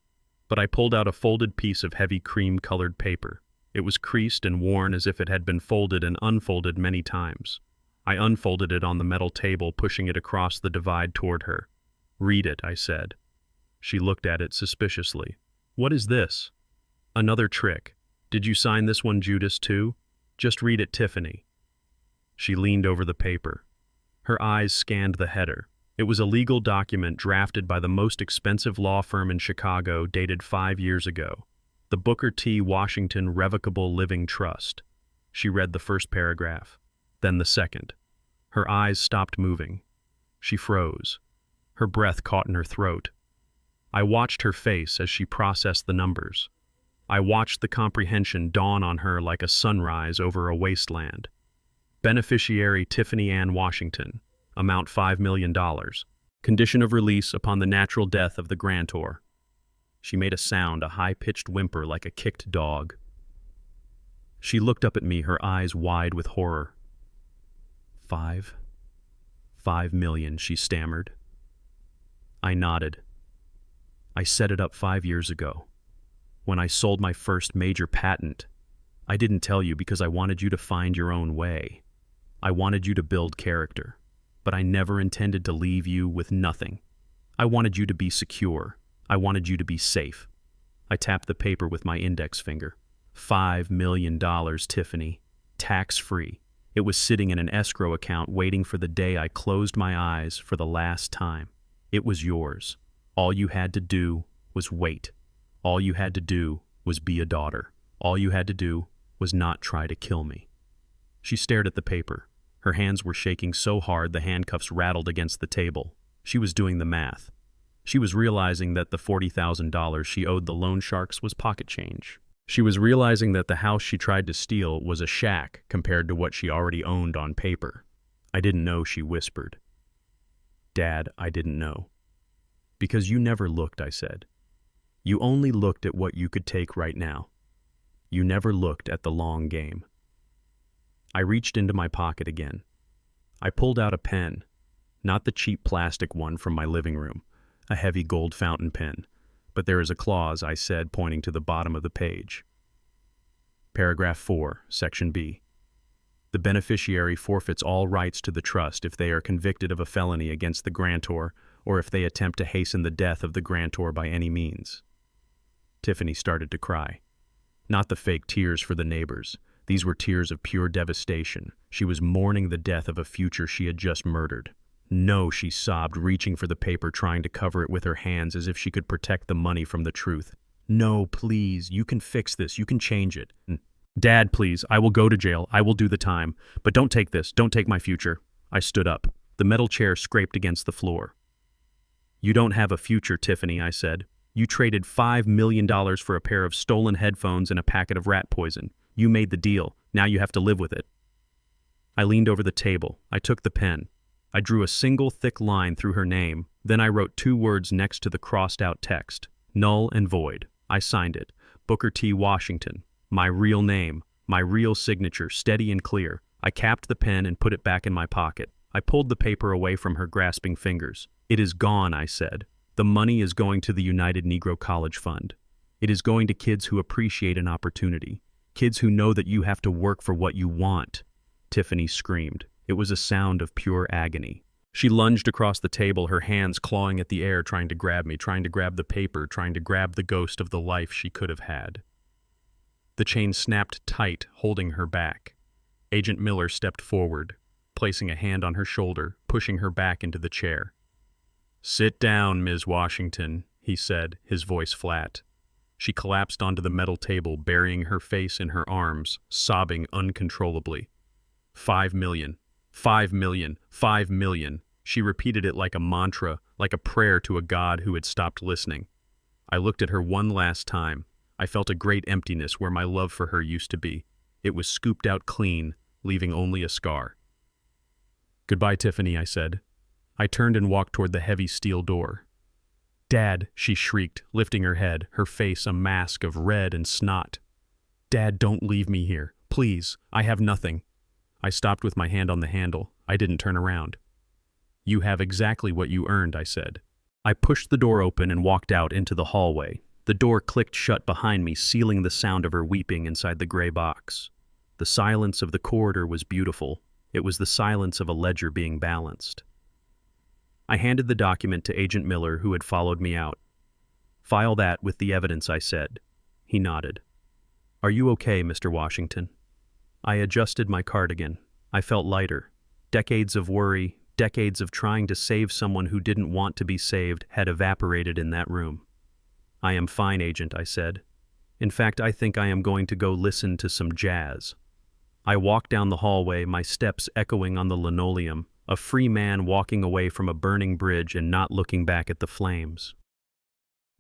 But I pulled out a folded piece of heavy cream-colored paper. It was creased and worn as if it had been folded and unfolded many times. I unfolded it on the metal table, pushing it across the divide toward her. Read it, I said. She looked at it suspiciously. What is this? Another trick. Did you sign this one, Judas, too? Just read it, Tiffany. She leaned over the paper. Her eyes scanned the header. It was a legal document drafted by the most expensive law firm in Chicago, dated 5 years ago. The Booker T. Washington Revocable Living Trust. She read the first paragraph, then the second. Her eyes stopped moving. She froze. Her breath caught in her throat. I watched her face as she processed the numbers. I watched the comprehension dawn on her like a sunrise over a wasteland. Beneficiary Tiffany Ann Washington. Amount $5 million. Condition of release upon the natural death of the grantor. She made a sound, a high-pitched whimper like a kicked dog. She looked up at me, her eyes wide with horror. 5 million, she stammered. I nodded. I set it up 5 years ago. When I sold my first major patent, I didn't tell you because I wanted you to find your own way. I wanted you to build character, but I never intended to leave you with nothing. I wanted you to be secure. I wanted you to be safe. I tapped the paper with my index finger. $5 million, Tiffany. Tax-free. It was sitting in an escrow account waiting for the day I closed my eyes for the last time. It was yours. All you had to do was wait. All you had to do was be a daughter. All you had to do was not try to kill me. She stared at the paper. Her hands were shaking so hard the handcuffs rattled against the table. She was doing the math. She was realizing that the $40,000 she owed the loan sharks was pocket change. She was realizing that the house she tried to steal was a shack compared to what she already owned on paper. I didn't know, she whispered. Dad, I didn't know. Because you never looked, I said. You only looked at what you could take right now. You never looked at the long game. I reached into my pocket again. I pulled out a pen. Not the cheap plastic one from my living room, a heavy gold fountain pen. But there is a clause, I said, pointing to the bottom of the page. Paragraph 4, Section B. The beneficiary forfeits all rights to the trust if they are convicted of a felony against the grantor or if they attempt to hasten the death of the grantor by any means. Tiffany started to cry. Not the fake tears for the neighbors. These were tears of pure devastation. She was mourning the death of a future she had just murdered. No, she sobbed, reaching for the paper, trying to cover it with her hands as if she could protect the money from the truth. No, please, you can fix this, you can change it. Dad, please, I will go to jail, I will do the time. But don't take this, don't take my future. I stood up. The metal chair scraped against the floor. You don't have a future, Tiffany, I said. You traded $5 million for a pair of stolen headphones and a packet of rat poison. You made the deal, now you have to live with it. I leaned over the table. I took the pen. I drew a single thick line through her name. Then I wrote 2 words next to the crossed-out text. Null and void. I signed it. Booker T. Washington. My real name. My real signature, steady and clear. I capped the pen and put it back in my pocket. I pulled the paper away from her grasping fingers. It is gone, I said. The money is going to the United Negro College Fund. It is going to kids who appreciate an opportunity. Kids who know that you have to work for what you want. Tiffany screamed. It was a sound of pure agony. She lunged across the table, her hands clawing at the air, trying to grab me, trying to grab the paper, trying to grab the ghost of the life she could have had. The chain snapped tight, holding her back. Agent Miller stepped forward, placing a hand on her shoulder, pushing her back into the chair. "Sit down, Ms. Washington," he said, his voice flat. She collapsed onto the metal table, burying her face in her arms, sobbing uncontrollably. 5 million. 5 million. 5 million. She repeated it like a mantra, like a prayer to a God who had stopped listening. I looked at her one last time. I felt a great emptiness where my love for her used to be. It was scooped out clean, leaving only a scar. "Goodbye, Tiffany," I said. I turned and walked toward the heavy steel door. "Dad," she shrieked, lifting her head, her face a mask of red and snot. "Dad, don't leave me here. Please, I have nothing." I stopped with my hand on the handle. I didn't turn around. "You have exactly what you earned," I said. I pushed the door open and walked out into the hallway. The door clicked shut behind me, sealing the sound of her weeping inside the gray box. The silence of the corridor was beautiful. It was the silence of a ledger being balanced. I handed the document to Agent Miller, who had followed me out. "File that with the evidence," I said. He nodded. "Are you okay, Mr. Washington?" I adjusted my cardigan. I felt lighter. Decades of worry, decades of trying to save someone who didn't want to be saved had evaporated in that room. "I am fine, Agent," I said. "In fact, I think I am going to go listen to some jazz." I walked down the hallway, my steps echoing on the linoleum, a free man walking away from a burning bridge and not looking back at the flames.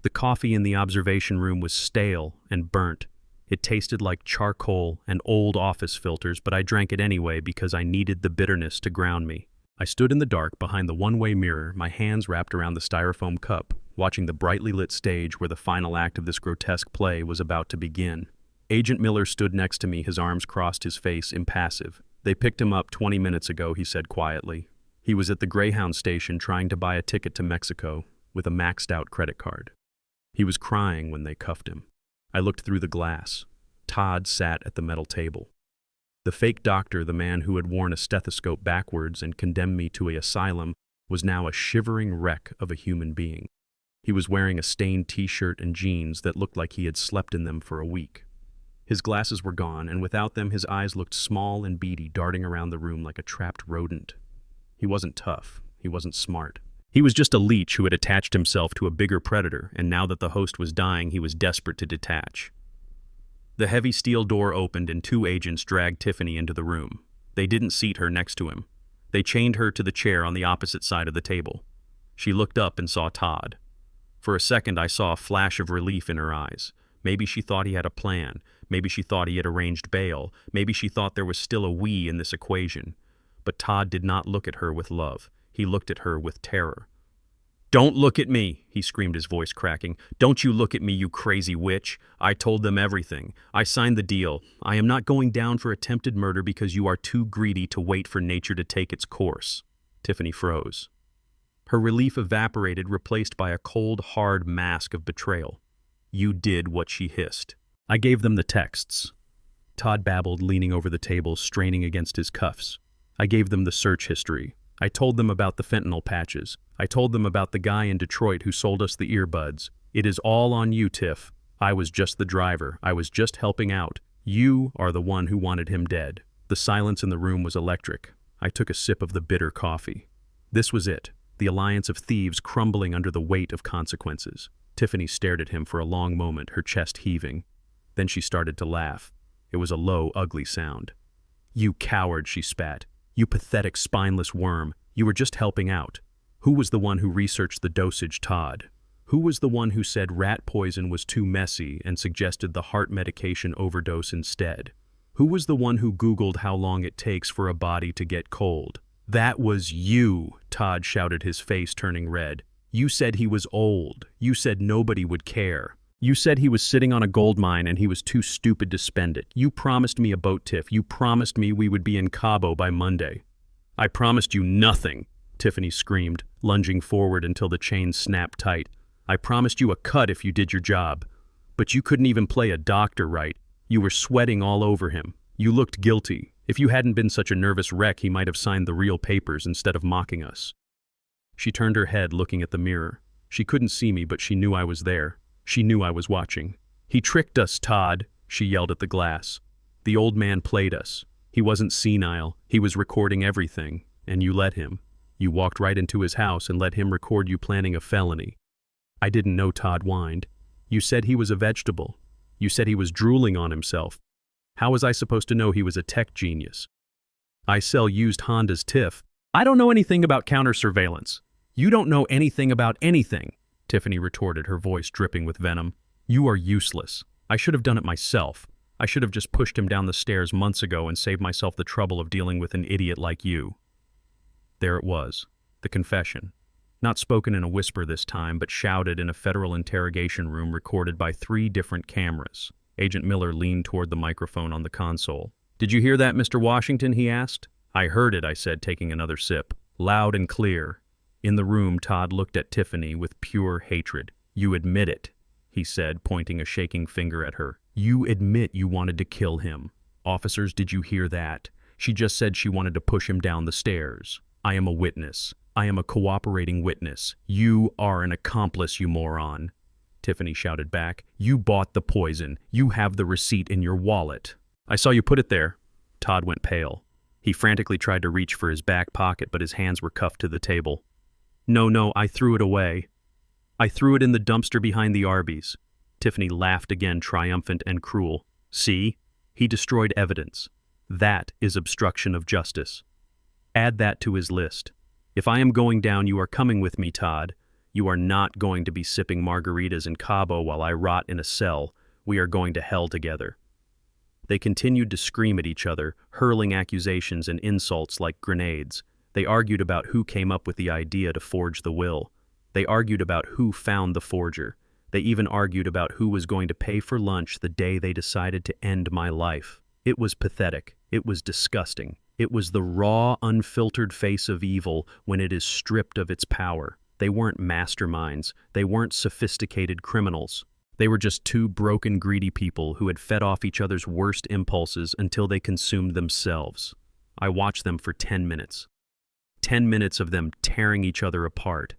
The coffee in the observation room was stale and burnt. It tasted like charcoal and old office filters, but I drank it anyway because I needed the bitterness to ground me. I stood in the dark behind the one-way mirror, my hands wrapped around the styrofoam cup, watching the brightly lit stage where the final act of this grotesque play was about to begin. Agent Miller stood next to me, his arms crossed, his face impassive. "They picked him up 20 minutes ago," he said quietly. "He was at the Greyhound station trying to buy a ticket to Mexico with a maxed-out credit card. He was crying when they cuffed him." I looked through the glass. Todd sat at the metal table. The fake doctor, the man who had worn a stethoscope backwards and condemned me to an asylum, was now a shivering wreck of a human being. He was wearing a stained t-shirt and jeans that looked like he had slept in them for a week. His glasses were gone, and without them his eyes looked small and beady, darting around the room like a trapped rodent. He wasn't tough. He wasn't smart. He was just a leech who had attached himself to a bigger predator, and now that the host was dying, he was desperate to detach. The heavy steel door opened and 2 agents dragged Tiffany into the room. They didn't seat her next to him. They chained her to the chair on the opposite side of the table. She looked up and saw Todd. For a second I saw a flash of relief in her eyes. Maybe she thought he had a plan. Maybe she thought he had arranged bail. Maybe she thought there was still a we in this equation. But Todd did not look at her with love. He looked at her with terror. "Don't look at me," he screamed, his voice cracking. "Don't you look at me, you crazy witch. I told them everything. I signed the deal. I am not going down for attempted murder because you are too greedy to wait for nature to take its course." Tiffany froze. Her relief evaporated, replaced by a cold, hard mask of betrayal. You did what she hissed. I gave them the texts. Todd babbled, leaning over the table, straining against his cuffs. I gave them the search history. I told them about the fentanyl patches. I told them about the guy in Detroit who sold us the earbuds. It is all on you, Tiff. I was just the driver. I was just helping out. You are the one who wanted him dead. The silence in the room was electric. I took a sip of the bitter coffee. This was it. The alliance of thieves crumbling under the weight of consequences. Tiffany stared at him for a long moment, her chest heaving. Then she started to laugh. It was a low, ugly sound. You coward, she spat. You pathetic, spineless worm. You were just helping out. Who was the one who researched the dosage, Todd? Who was the one who said rat poison was too messy and suggested the heart medication overdose instead? Who was the one who Googled how long it takes for a body to get cold? That was you, Todd shouted, his face turning red. You said he was old. You said nobody would care. You said he was sitting on a gold mine and he was too stupid to spend it. You promised me a boat, Tiff. You promised me we would be in Cabo by Monday. I promised you nothing, Tiffany screamed, lunging forward until the chain snapped tight. I promised you a cut if you did your job. But you couldn't even play a doctor right. You were sweating all over him. You looked guilty. If you hadn't been such a nervous wreck, he might have signed the real papers instead of mocking us. She turned her head, looking at the mirror. She couldn't see me, but she knew I was there. She knew I was watching. He tricked us, Todd, she yelled at the glass. The old man played us. He wasn't senile. He was recording everything, and you let him. You walked right into his house and let him record you planning a felony. I didn't know, Todd whined. You said he was a vegetable. You said he was drooling on himself. How was I supposed to know he was a tech genius? I sell used Hondas, Tiff. I don't know anything about counter-surveillance. You don't know anything about anything, Tiffany retorted, her voice dripping with venom. You are useless. I should have done it myself. I should have just pushed him down the stairs months ago and saved myself the trouble of dealing with an idiot like you. There it was, the confession. Not spoken in a whisper this time, but shouted in a federal interrogation room recorded by 3 different cameras. Agent Miller leaned toward the microphone on the console. Did you hear that, Mr. Washington? He asked. I heard it, I said, taking another sip. Loud and clear. In the room, Todd looked at Tiffany with pure hatred. You admit it, he said, pointing a shaking finger at her. You admit you wanted to kill him. Officers, did you hear that? She just said she wanted to push him down the stairs. I am a witness. I am a cooperating witness. You are an accomplice, you moron. Tiffany shouted back. You bought the poison. You have the receipt in your wallet. I saw you put it there. Todd went pale. He frantically tried to reach for his back pocket, but his hands were cuffed to the table. No, I threw it away. I threw it in the dumpster behind the Arby's. Tiffany laughed again, triumphant and cruel. See? He destroyed evidence. That is obstruction of justice. Add that to his list. If I am going down, you are coming with me, Todd. You are not going to be sipping margaritas in Cabo while I rot in a cell. We are going to hell together. They continued to scream at each other, hurling accusations and insults like grenades. They argued about who came up with the idea to forge the will. They argued about who found the forger. They even argued about who was going to pay for lunch the day they decided to end my life. It was pathetic. It was disgusting. It was the raw, unfiltered face of evil when it is stripped of its power. They weren't masterminds. They weren't sophisticated criminals. They were just 2 broken, greedy people who had fed off each other's worst impulses until they consumed themselves. I watched them for 10 minutes. 10 minutes of them tearing each other apart.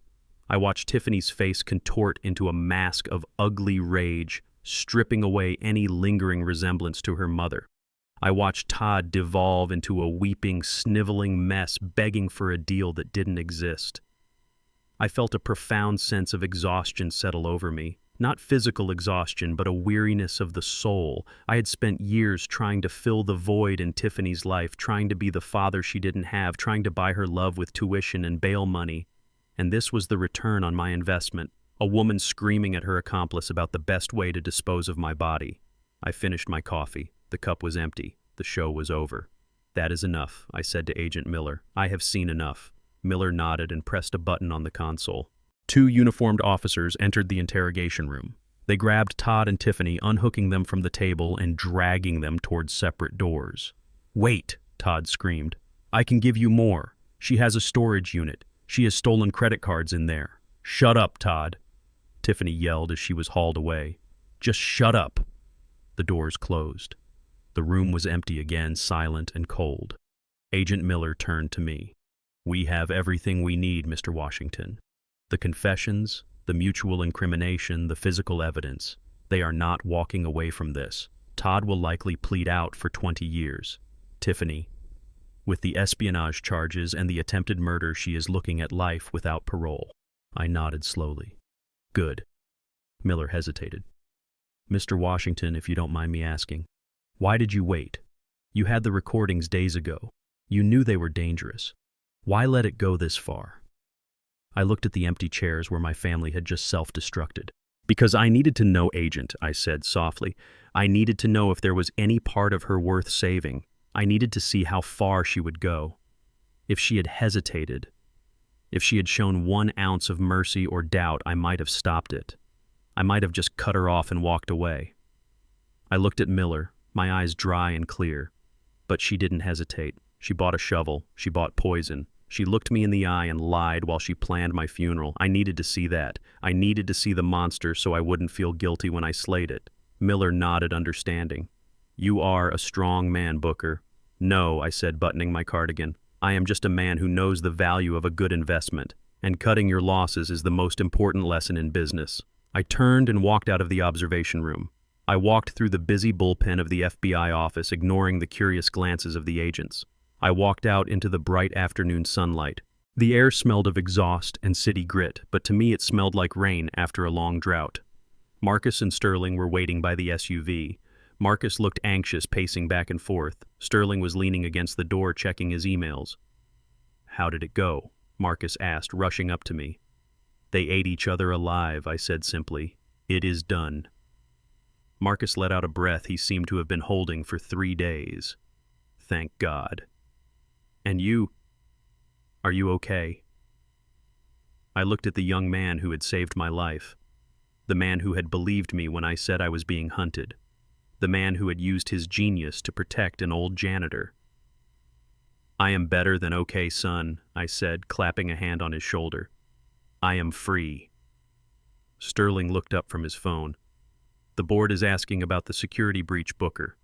I watched Tiffany's face contort into a mask of ugly rage, stripping away any lingering resemblance to her mother. I watched Todd devolve into a weeping, sniveling mess, begging for a deal that didn't exist. I felt a profound sense of exhaustion settle over me. Not physical exhaustion, but a weariness of the soul. I had spent years trying to fill the void in Tiffany's life, trying to be the father she didn't have, trying to buy her love with tuition and bail money. And this was the return on my investment, a woman screaming at her accomplice about the best way to dispose of my body. I finished my coffee. The cup was empty. The show was over. That is enough, I said to Agent Miller. I have seen enough. Miller nodded and pressed a button on the console. 2 uniformed officers entered the interrogation room. They grabbed Todd and Tiffany, unhooking them from the table and dragging them towards separate doors. Wait, Todd screamed. I can give you more. She has a storage unit. She has stolen credit cards in there. Shut up, Todd, Tiffany yelled as she was hauled away. Just shut up. The doors closed. The room was empty again, silent and cold. Agent Miller turned to me. We have everything we need, Mr. Washington. The confessions, the mutual incrimination, the physical evidence. They are not walking away from this. Todd will likely plead out for 20 years. Tiffany, with the espionage charges and the attempted murder, she is looking at life without parole. I nodded slowly. Good. Miller hesitated. Mr. Washington, if you don't mind me asking, why did you wait? You had the recordings days ago. You knew they were dangerous. Why let it go this far? I looked at the empty chairs where my family had just self-destructed. Because I needed to know, Agent, I said softly. I needed to know if there was any part of her worth saving. I needed to see how far she would go. If she had hesitated, if she had shown 1 ounce of mercy or doubt, I might have stopped it. I might have just cut her off and walked away. I looked at Miller, my eyes dry and clear. But she didn't hesitate. She bought a shovel. She bought poison. She looked me in the eye and lied while she planned my funeral. I needed to see that. I needed to see the monster so I wouldn't feel guilty when I slayed it. Miller nodded understanding. You are a strong man, Booker. No, I said, buttoning my cardigan. I am just a man who knows the value of a good investment, and cutting your losses is the most important lesson in business. I turned and walked out of the observation room. I walked through the busy bullpen of the FBI office, ignoring the curious glances of the agents. I walked out into the bright afternoon sunlight. The air smelled of exhaust and city grit, but to me it smelled like rain after a long drought. Marcus and Sterling were waiting by the SUV. Marcus looked anxious, pacing back and forth. Sterling was leaning against the door, checking his emails. How did it go? Marcus asked, rushing up to me. They ate each other alive, I said simply. It is done. Marcus let out a breath he seemed to have been holding for 3 days. Thank God. And you? Are you okay? I looked at the young man who had saved my life. The man who had believed me when I said I was being hunted. The man who had used his genius to protect an old janitor. I am better than okay, son, I said, clapping a hand on his shoulder. I am free. Sterling looked up from his phone. The board is asking about the security breach, Booker.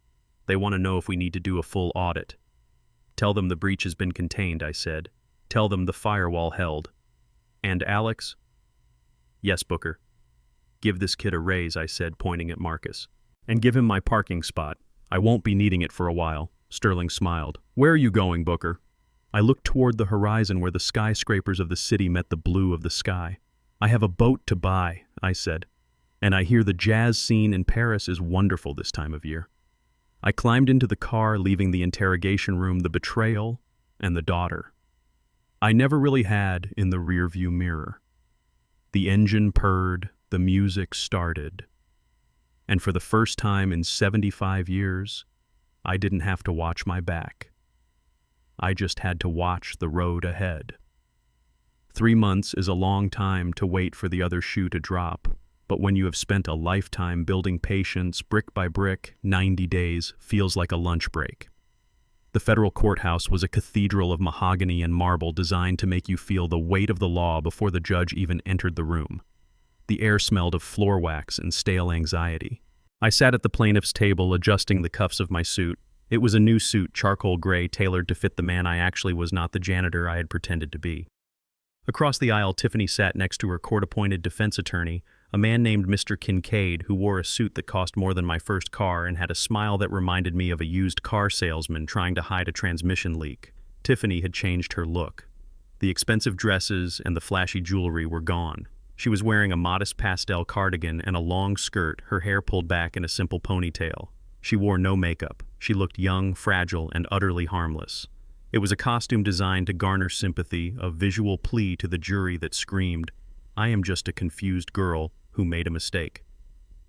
They want to know if we need to do a full audit. Tell them the breach has been contained, I said. Tell them the firewall held. And Alex? Yes, Booker. Give this kid a raise, I said, pointing at Marcus. And give him my parking spot. I won't be needing it for a while. Sterling smiled. Where are you going, Booker? I looked toward the horizon where the skyscrapers of the city met the blue of the sky. I have a boat to buy, I said. And I hear the jazz scene in Paris is wonderful this time of year. I climbed into the car, leaving the interrogation room, the betrayal, and the daughter. I never really had in the rearview mirror. The engine purred, the music started. And for the first time in 75 years, I didn't have to watch my back. I just had to watch the road ahead. 3 months is a long time to wait for the other shoe to drop, but when you have spent a lifetime building patience brick by brick, 90 days feels like a lunch break. The federal courthouse was a cathedral of mahogany and marble designed to make you feel the weight of the law before the judge even entered the room. The air smelled of floor wax and stale anxiety. I sat at the plaintiff's table adjusting the cuffs of my suit. It was a new suit, charcoal gray, tailored to fit the man I actually was, not the janitor I had pretended to be. Across the aisle, Tiffany sat next to her court-appointed defense attorney, a man named Mr. Kincaid, who wore a suit that cost more than my first car and had a smile that reminded me of a used car salesman trying to hide a transmission leak. Tiffany had changed her look. The expensive dresses and the flashy jewelry were gone. She was wearing a modest pastel cardigan and a long skirt, her hair pulled back in a simple ponytail. She wore no makeup. She looked young, fragile, and utterly harmless. It was a costume designed to garner sympathy, a visual plea to the jury that screamed, I am just a confused girl who made a mistake.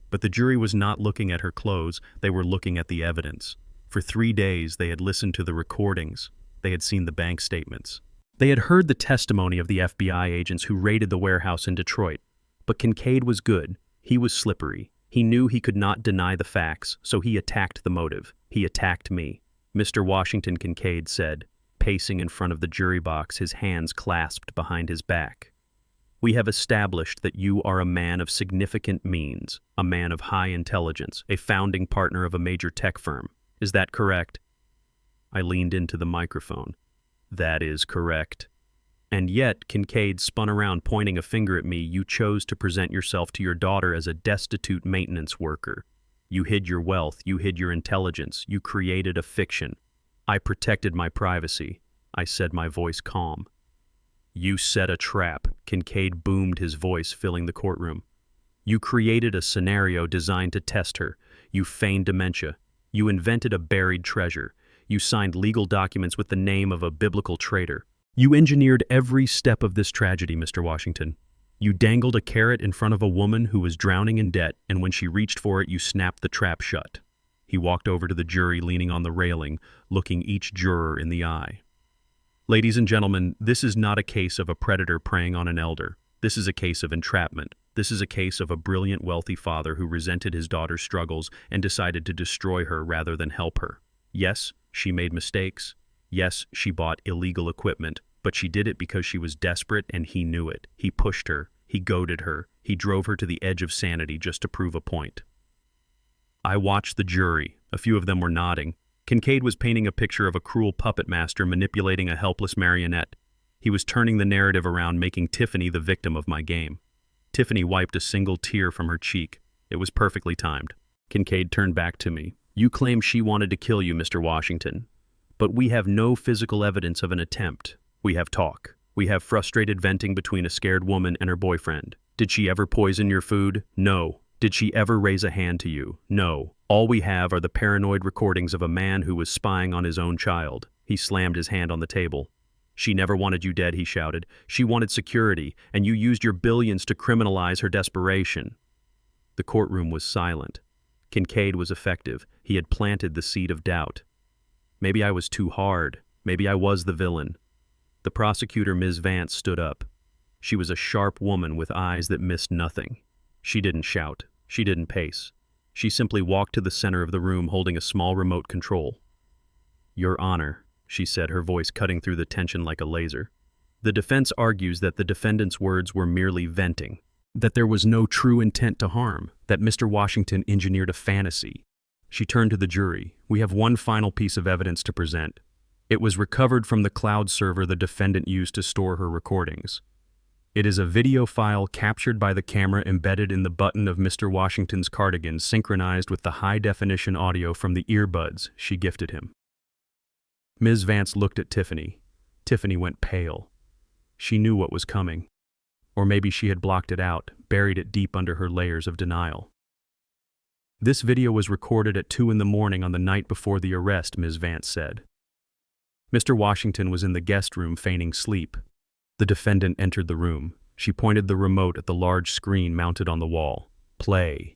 But the jury was not looking at her clothes, they were looking at the evidence. For 3 days they had listened to the recordings. They had seen the bank statements. They had heard the testimony of the FBI agents who raided the warehouse in Detroit. But Kincaid was good. He was slippery. He knew he could not deny the facts, so he attacked the motive. He attacked me. Mr. Washington, Kincaid said, pacing in front of the jury box, his hands clasped behind his back. "We have established that you are a man of significant means, a man of high intelligence, a founding partner of a major tech firm. Is that correct?" I leaned into the microphone. "That is correct." "And yet," Kincaid spun around, pointing a finger at me, "you chose to present yourself to your daughter as a destitute maintenance worker. You hid your wealth, you hid your intelligence, you created a fiction." "I protected my privacy," I said, my voice calm. "You set a trap," Kincaid boomed, his voice filling the courtroom. "You created a scenario designed to test her. You feigned dementia. You invented a buried treasure. You signed legal documents with the name of a biblical traitor. You engineered every step of this tragedy, Mr. Washington. You dangled a carrot in front of a woman who was drowning in debt, and when she reached for it, you snapped the trap shut." He walked over to the jury, leaning on the railing, looking each juror in the eye. "Ladies and gentlemen, this is not a case of a predator preying on an elder. This is a case of entrapment. This is a case of a brilliant, wealthy father who resented his daughter's struggles and decided to destroy her rather than help her. Yes, she made mistakes. Yes, she bought illegal equipment, but she did it because she was desperate and he knew it. He pushed her. He goaded her. He drove her to the edge of sanity just to prove a point." I watched the jury. A few of them were nodding. Kincaid was painting a picture of a cruel puppet master manipulating a helpless marionette. He was turning the narrative around, making Tiffany the victim of my game. Tiffany wiped a single tear from her cheek. It was perfectly timed. Kincaid turned back to me. "You claim she wanted to kill you, Mr. Washington. But we have no physical evidence of an attempt. We have talk. We have frustrated venting between a scared woman and her boyfriend. Did she ever poison your food? No. Did she ever raise a hand to you? No. All we have are the paranoid recordings of a man who was spying on his own child." He slammed his hand on the table. "She never wanted you dead," he shouted. "She wanted security, and you used your billions to criminalize her desperation." The courtroom was silent. Kincaid was effective. He had planted the seed of doubt. Maybe I was too hard. Maybe I was the villain. The prosecutor, Ms. Vance, stood up. She was a sharp woman with eyes that missed nothing. She didn't shout. She didn't pace. She simply walked to the center of the room, holding a small remote control. "Your Honor," she said, her voice cutting through the tension like a laser. "The defense argues that the defendant's words were merely venting, that there was no true intent to harm, that Mr. Washington engineered a fantasy." She turned to the jury. "We have one final piece of evidence to present. It was recovered from the cloud server the defendant used to store her recordings. It is a video file captured by the camera embedded in the button of Mr. Washington's cardigan, synchronized with the high-definition audio from the earbuds she gifted him." Ms. Vance looked at Tiffany. Tiffany went pale. She knew what was coming. Or maybe she had blocked it out, buried it deep under her layers of denial. "This video was recorded at 2 a.m. on the night before the arrest," Ms. Vance said. "Mr. Washington was in the guest room feigning sleep. The defendant entered the room. She pointed the remote at the large screen mounted on the wall. Play.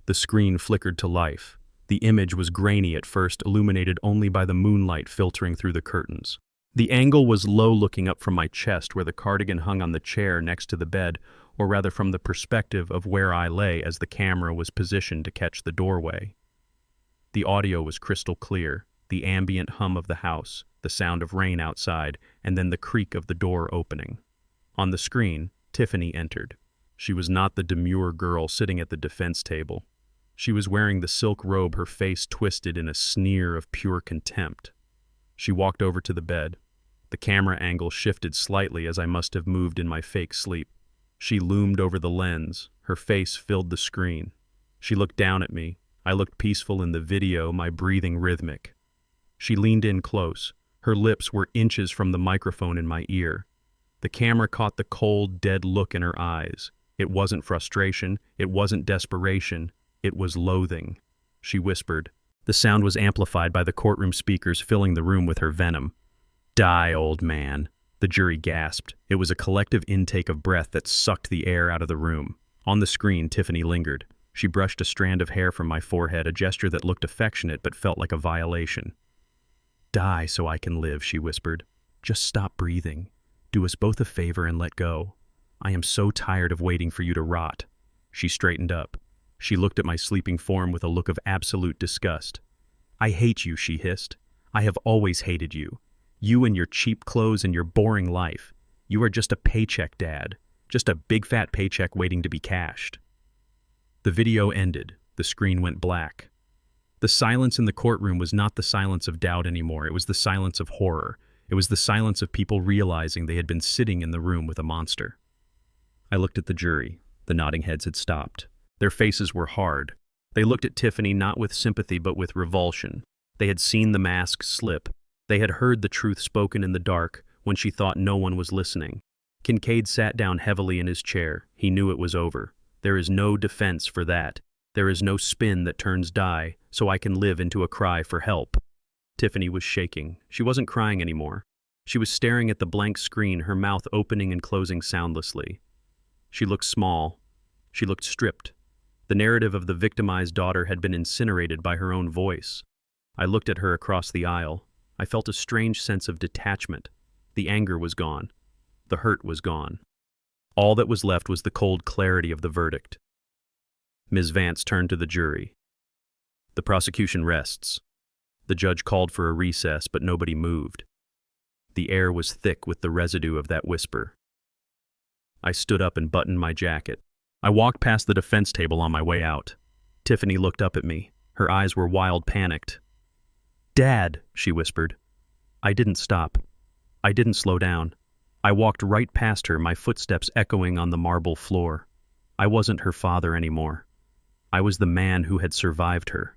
The screen flickered to life. The image was grainy at first, illuminated only by the moonlight filtering through the curtains. The angle was low, looking up from my chest where the cardigan hung on the chair next to the bed, or rather from the perspective of where I lay as the camera was positioned to catch the doorway. The audio was crystal clear, the ambient hum of the house, the sound of rain outside, and then the creak of the door opening. On the screen, Tiffany entered. She was not the demure girl sitting at the defense table. She was wearing the silk robe, her face twisted in a sneer of pure contempt. She walked over to the bed. The camera angle shifted slightly as I must have moved in my fake sleep. She loomed over the lens. Her face filled the screen. She looked down at me. I looked peaceful in the video, my breathing rhythmic. She leaned in close. Her lips were inches from the microphone in my ear. The camera caught the cold, dead look in her eyes. It wasn't frustration. It wasn't desperation. It was loathing. She whispered. The sound was amplified by the courtroom speakers filling the room with her venom. "Die, old man." The jury gasped. It was a collective intake of breath that sucked the air out of the room. On the screen, Tiffany lingered. She brushed a strand of hair from my forehead, a gesture that looked affectionate but felt like a violation. "Die so I can live," she whispered. "Just stop breathing. Do us both a favor and let go. I am so tired of waiting for you to rot." She straightened up. She looked at my sleeping form with a look of absolute disgust. "I hate you," she hissed. "I have always hated you. You and your cheap clothes and your boring life. You are just a paycheck, Dad. Just a big fat paycheck waiting to be cashed." The video ended. The screen went black. The silence in the courtroom was not the silence of doubt anymore. It was the silence of horror. It was the silence of people realizing they had been sitting in the room with a monster. I looked at the jury. The nodding heads had stopped. Their faces were hard. They looked at Tiffany not with sympathy but with revulsion. They had seen the mask slip. They had heard the truth spoken in the dark when she thought no one was listening. Kincaid sat down heavily in his chair. He knew it was over. There is no defense for that. There is no spin that turns dye, so I can live into a cry for help. Tiffany was shaking. She wasn't crying anymore. She was staring at the blank screen, her mouth opening and closing soundlessly. She looked small. She looked stripped. The narrative of the victimized daughter had been incinerated by her own voice. I looked at her across the aisle. I felt a strange sense of detachment. The anger was gone. The hurt was gone. All that was left was the cold clarity of the verdict. Ms. Vance turned to the jury. "The prosecution rests." The judge called for a recess, but nobody moved. The air was thick with the residue of that whisper. I stood up and buttoned my jacket. I walked past the defense table on my way out. Tiffany looked up at me. Her eyes were wild, panicked. "Dad," she whispered. I didn't stop. I didn't slow down. I walked right past her, my footsteps echoing on the marble floor. I wasn't her father anymore. I was the man who had survived her.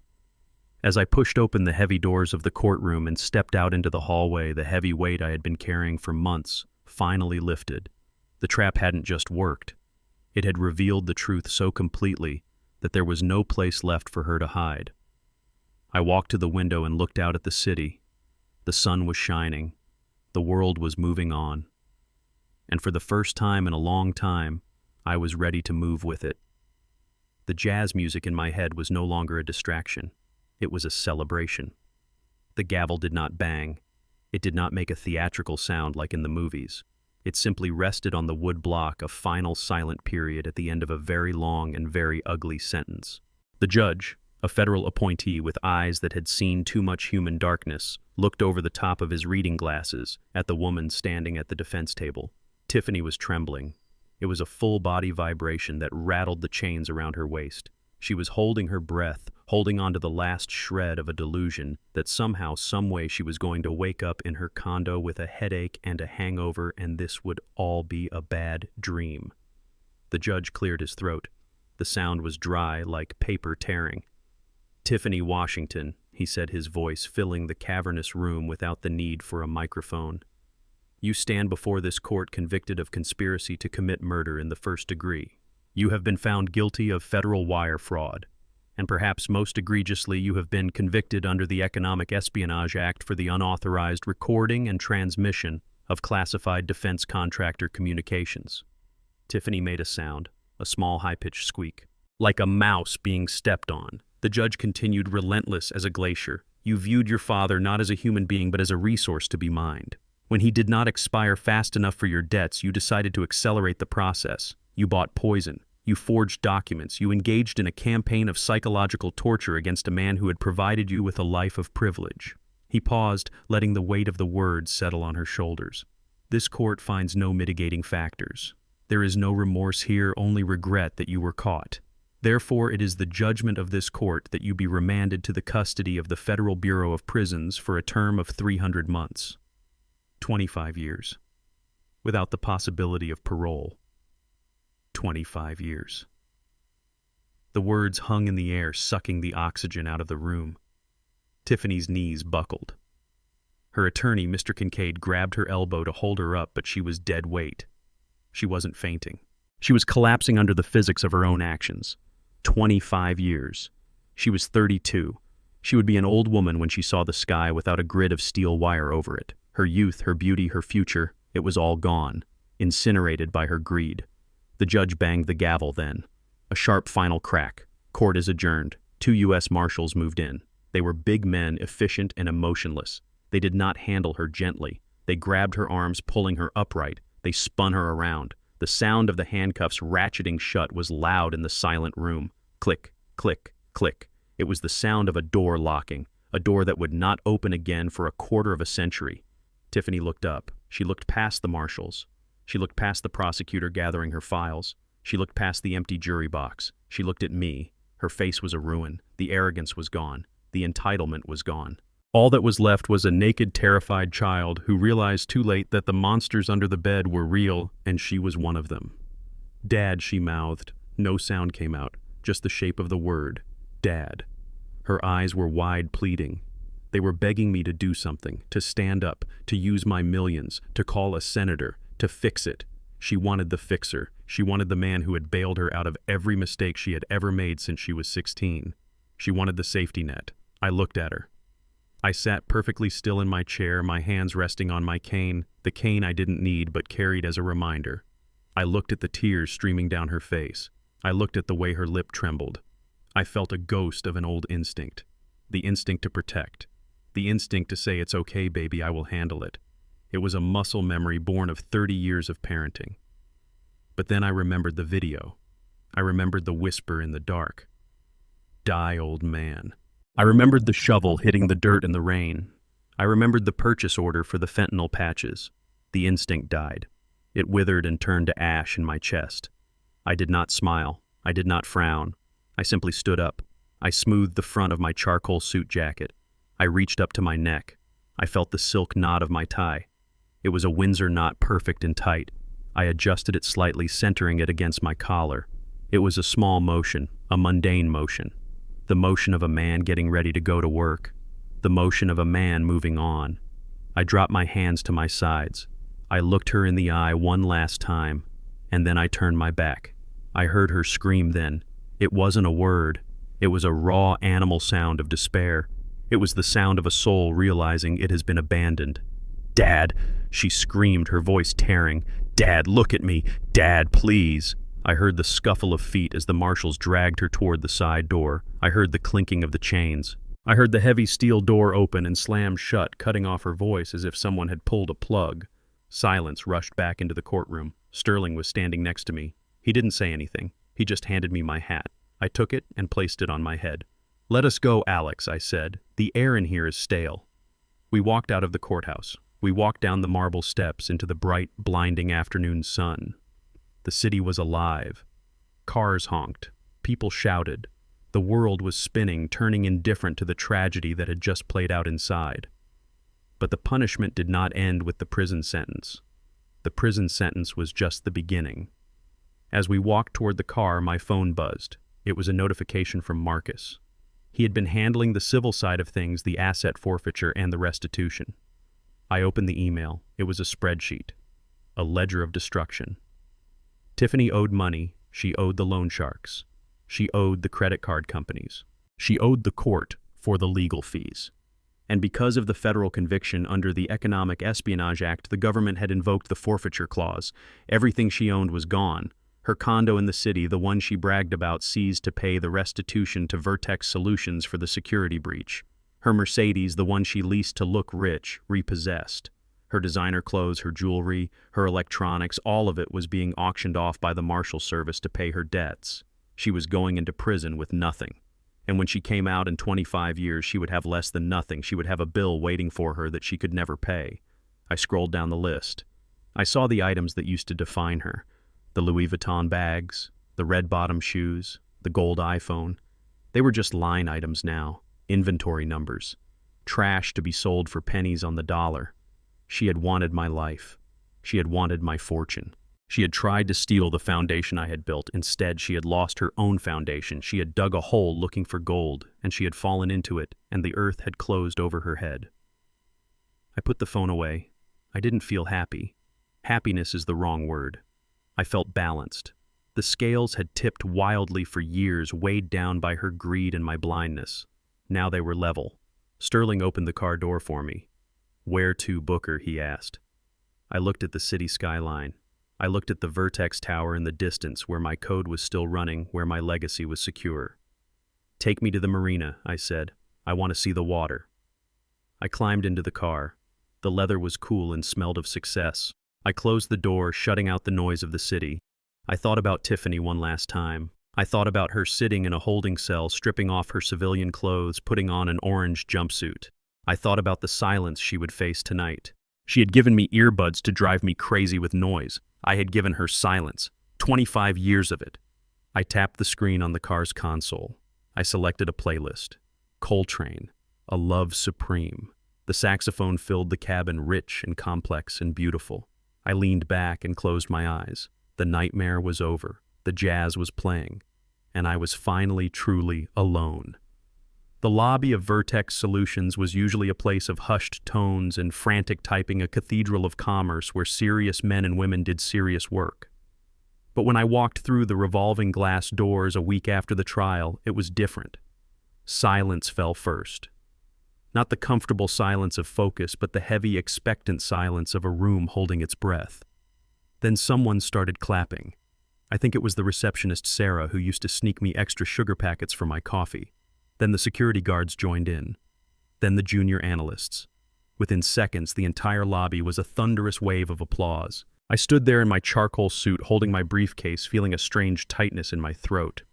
As I pushed open the heavy doors of the courtroom and stepped out into the hallway, the heavy weight I had been carrying for months finally lifted. The trap hadn't just worked. It had revealed the truth so completely that there was no place left for her to hide. I walked to the window and looked out at the city. The sun was shining. The world was moving on. And for the first time in a long time, I was ready to move with it. The jazz music in my head was no longer a distraction. It was a celebration. The gavel did not bang. It did not make a theatrical sound like in the movies. It simply rested on the wood block, a final silent period at the end of a very long and very ugly sentence. The judge, a federal appointee with eyes that had seen too much human darkness, looked over the top of his reading glasses at the woman standing at the defense table. Tiffany was trembling. It was a full-body vibration that rattled the chains around her waist. She was holding her breath, holding on to the last shred of a delusion that somehow, someway she was going to wake up in her condo with a headache and a hangover, and this would all be a bad dream. The judge cleared his throat. The sound was dry, like paper tearing. "Tiffany Washington," he said, his voice filling the cavernous room without the need for a microphone. "You stand before this court convicted of conspiracy to commit murder in the first degree. You have been found guilty of federal wire fraud, and perhaps most egregiously you have been convicted under the Economic Espionage Act for the unauthorized recording and transmission of classified defense contractor communications." Tiffany made a sound, a small high-pitched squeak. "Like a mouse being stepped on." The judge continued, relentless as a glacier. "You viewed your father not as a human being but as a resource to be mined. When he did not expire fast enough for your debts, you decided to accelerate the process. You bought poison. You forged documents. You engaged in a campaign of psychological torture against a man who had provided you with a life of privilege." He paused, letting the weight of the words settle on her shoulders. "This court finds no mitigating factors. There is no remorse here, only regret that you were caught. Therefore, it is the judgment of this court that you be remanded to the custody of the Federal Bureau of Prisons for a term of 300 months. 25 years. Without the possibility of parole. 25 years. The words hung in the air, sucking the oxygen out of the room. Tiffany's knees buckled. Her attorney, Mr. Kincaid, grabbed her elbow to hold her up, but she was dead weight. She wasn't fainting. She was collapsing under the physics of her own actions. 25 years. She was 32. She would be an old woman when she saw the sky without a grid of steel wire over it. Her youth, her beauty, her future, it was all gone, incinerated by her greed. The judge banged the gavel then. A sharp final crack. Court is adjourned. 2 U.S. Marshals moved in. They were big men, efficient and emotionless. They did not handle her gently. They grabbed her arms, pulling her upright. They spun her around. The sound of the handcuffs ratcheting shut was loud in the silent room. Click, click, click. It was the sound of a door locking, a door that would not open again for a quarter of a century. Tiffany looked up. She looked past the marshals. She looked past the prosecutor gathering her files. She looked past the empty jury box. She looked at me. Her face was a ruin. The arrogance was gone. The entitlement was gone. All that was left was a naked, terrified child who realized too late that the monsters under the bed were real, and she was one of them. "Dad," she mouthed. No sound came out, just the shape of the word, Dad. Her eyes were wide, pleading. They were begging me to do something, to stand up, to use my millions, to call a senator, to fix it. She wanted the fixer. She wanted the man who had bailed her out of every mistake she had ever made since she was 16. She wanted the safety net. I looked at her. I sat perfectly still in my chair, my hands resting on my cane, the cane I didn't need but carried as a reminder. I looked at the tears streaming down her face. I looked at the way her lip trembled. I felt a ghost of an old instinct. The instinct to protect. The instinct to say, "It's okay, baby, I will handle it." It was a muscle memory born of 30 years of parenting. But then I remembered the video. I remembered the whisper in the dark. "Die, old man." I remembered the shovel hitting the dirt in the rain. I remembered the purchase order for the fentanyl patches. The instinct died. It withered and turned to ash in my chest. I did not smile. I did not frown. I simply stood up. I smoothed the front of my charcoal suit jacket. I reached up to my neck. I felt the silk knot of my tie. It was a Windsor knot, perfect and tight. I adjusted it slightly, centering it against my collar. It was a small motion, a mundane motion. The motion of a man getting ready to go to work. The motion of a man moving on. I dropped my hands to my sides. I looked her in the eye one last time, and then I turned my back. I heard her scream then. It wasn't a word. It was a raw animal sound of despair. It was the sound of a soul realizing it has been abandoned. "Dad," she screamed, her voice tearing. "Dad, look at me. Dad, please." I heard the scuffle of feet as the marshals dragged her toward the side door. I heard the clinking of the chains. I heard the heavy steel door open and slam shut, cutting off her voice as if someone had pulled a plug. Silence rushed back into the courtroom. Sterling was standing next to me. He didn't say anything. He just handed me my hat. I took it and placed it on my head. "Let us go, Alex," I said. "The air in here is stale." We walked out of the courthouse. We walked down the marble steps into the bright, blinding afternoon sun. The city was alive. Cars honked. People shouted. The world was spinning, turning indifferent to the tragedy that had just played out inside. But the punishment did not end with the prison sentence. The prison sentence was just the beginning. As we walked toward the car, my phone buzzed. It was a notification from Marcus. He had been handling the civil side of things, the asset forfeiture and the restitution. I opened the email. It was a spreadsheet. A ledger of destruction. Tiffany owed money. She owed the loan sharks. She owed the credit card companies. She owed the court for the legal fees. And because of the federal conviction under the Economic Espionage Act, the government had invoked the forfeiture clause. Everything she owned was gone. Her condo in the city, the one she bragged about, seized to pay the restitution to Vertex Solutions for the security breach. Her Mercedes, the one she leased to look rich, repossessed. Her designer clothes, her jewelry, her electronics, all of it was being auctioned off by the Marshal Service to pay her debts. She was going into prison with nothing. And when she came out in 25 years, she would have less than nothing. She would have a bill waiting for her that she could never pay. I scrolled down the list. I saw the items that used to define her. The Louis Vuitton bags, the red-bottom shoes, the gold iPhone. They were just line items now, inventory numbers. Trash to be sold for pennies on the dollar. She had wanted my life. She had wanted my fortune. She had tried to steal the foundation I had built. Instead, she had lost her own foundation. She had dug a hole looking for gold, and she had fallen into it, and the earth had closed over her head. I put the phone away. I didn't feel happy. Happiness is the wrong word. I felt balanced. The scales had tipped wildly for years, weighed down by her greed and my blindness. Now they were level. Sterling opened the car door for me. "Where to, Booker?" he asked. I looked at the city skyline. I looked at the Vertex Tower in the distance where my code was still running, where my legacy was secure. "Take me to the marina," I said. "I want to see the water." I climbed into the car. The leather was cool and smelled of success. I closed the door, shutting out the noise of the city. I thought about Tiffany one last time. I thought about her sitting in a holding cell, stripping off her civilian clothes, putting on an orange jumpsuit. I thought about the silence she would face tonight. She had given me earbuds to drive me crazy with noise. I had given her silence. 25 years of it. I tapped the screen on the car's console. I selected a playlist. Coltrane, A Love Supreme. The saxophone filled the cabin, rich and complex and beautiful. I leaned back and closed my eyes. The nightmare was over. The jazz was playing. And I was finally truly alone. The lobby of Vertex Solutions was usually a place of hushed tones and frantic typing, a cathedral of commerce where serious men and women did serious work. But when I walked through the revolving glass doors a week after the trial, it was different. Silence fell first. Not the comfortable silence of focus, but the heavy, expectant silence of a room holding its breath. Then someone started clapping. I think it was the receptionist Sarah, who used to sneak me extra sugar packets for my coffee. Then the security guards joined in. Then the junior analysts. Within seconds, the entire lobby was a thunderous wave of applause. I stood there in my charcoal suit, holding my briefcase, feeling a strange tightness in my throat.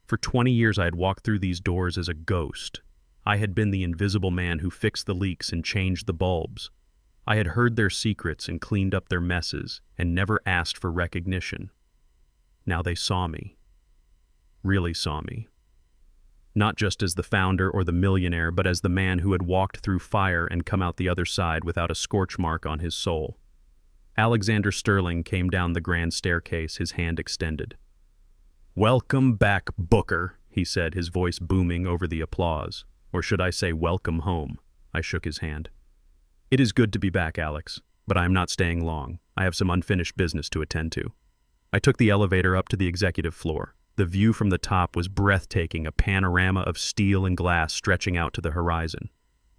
For 20 years I had walked through these doors as a ghost. I had been the invisible man who fixed the leaks and changed the bulbs. I had heard their secrets and cleaned up their messes, and never asked for recognition. Now they saw me. Really saw me. Not just as the founder or the millionaire, but as the man who had walked through fire and come out the other side without a scorch mark on his soul. Alexander Sterling came down the grand staircase, his hand extended. "Welcome back, Booker," he said, his voice booming over the applause. Or should I say, welcome home? I shook his hand. "It is good to be back, Alex, but I am not staying long. I have some unfinished business to attend to." I took the elevator up to the executive floor. The view from the top was breathtaking, a panorama of steel and glass stretching out to the horizon.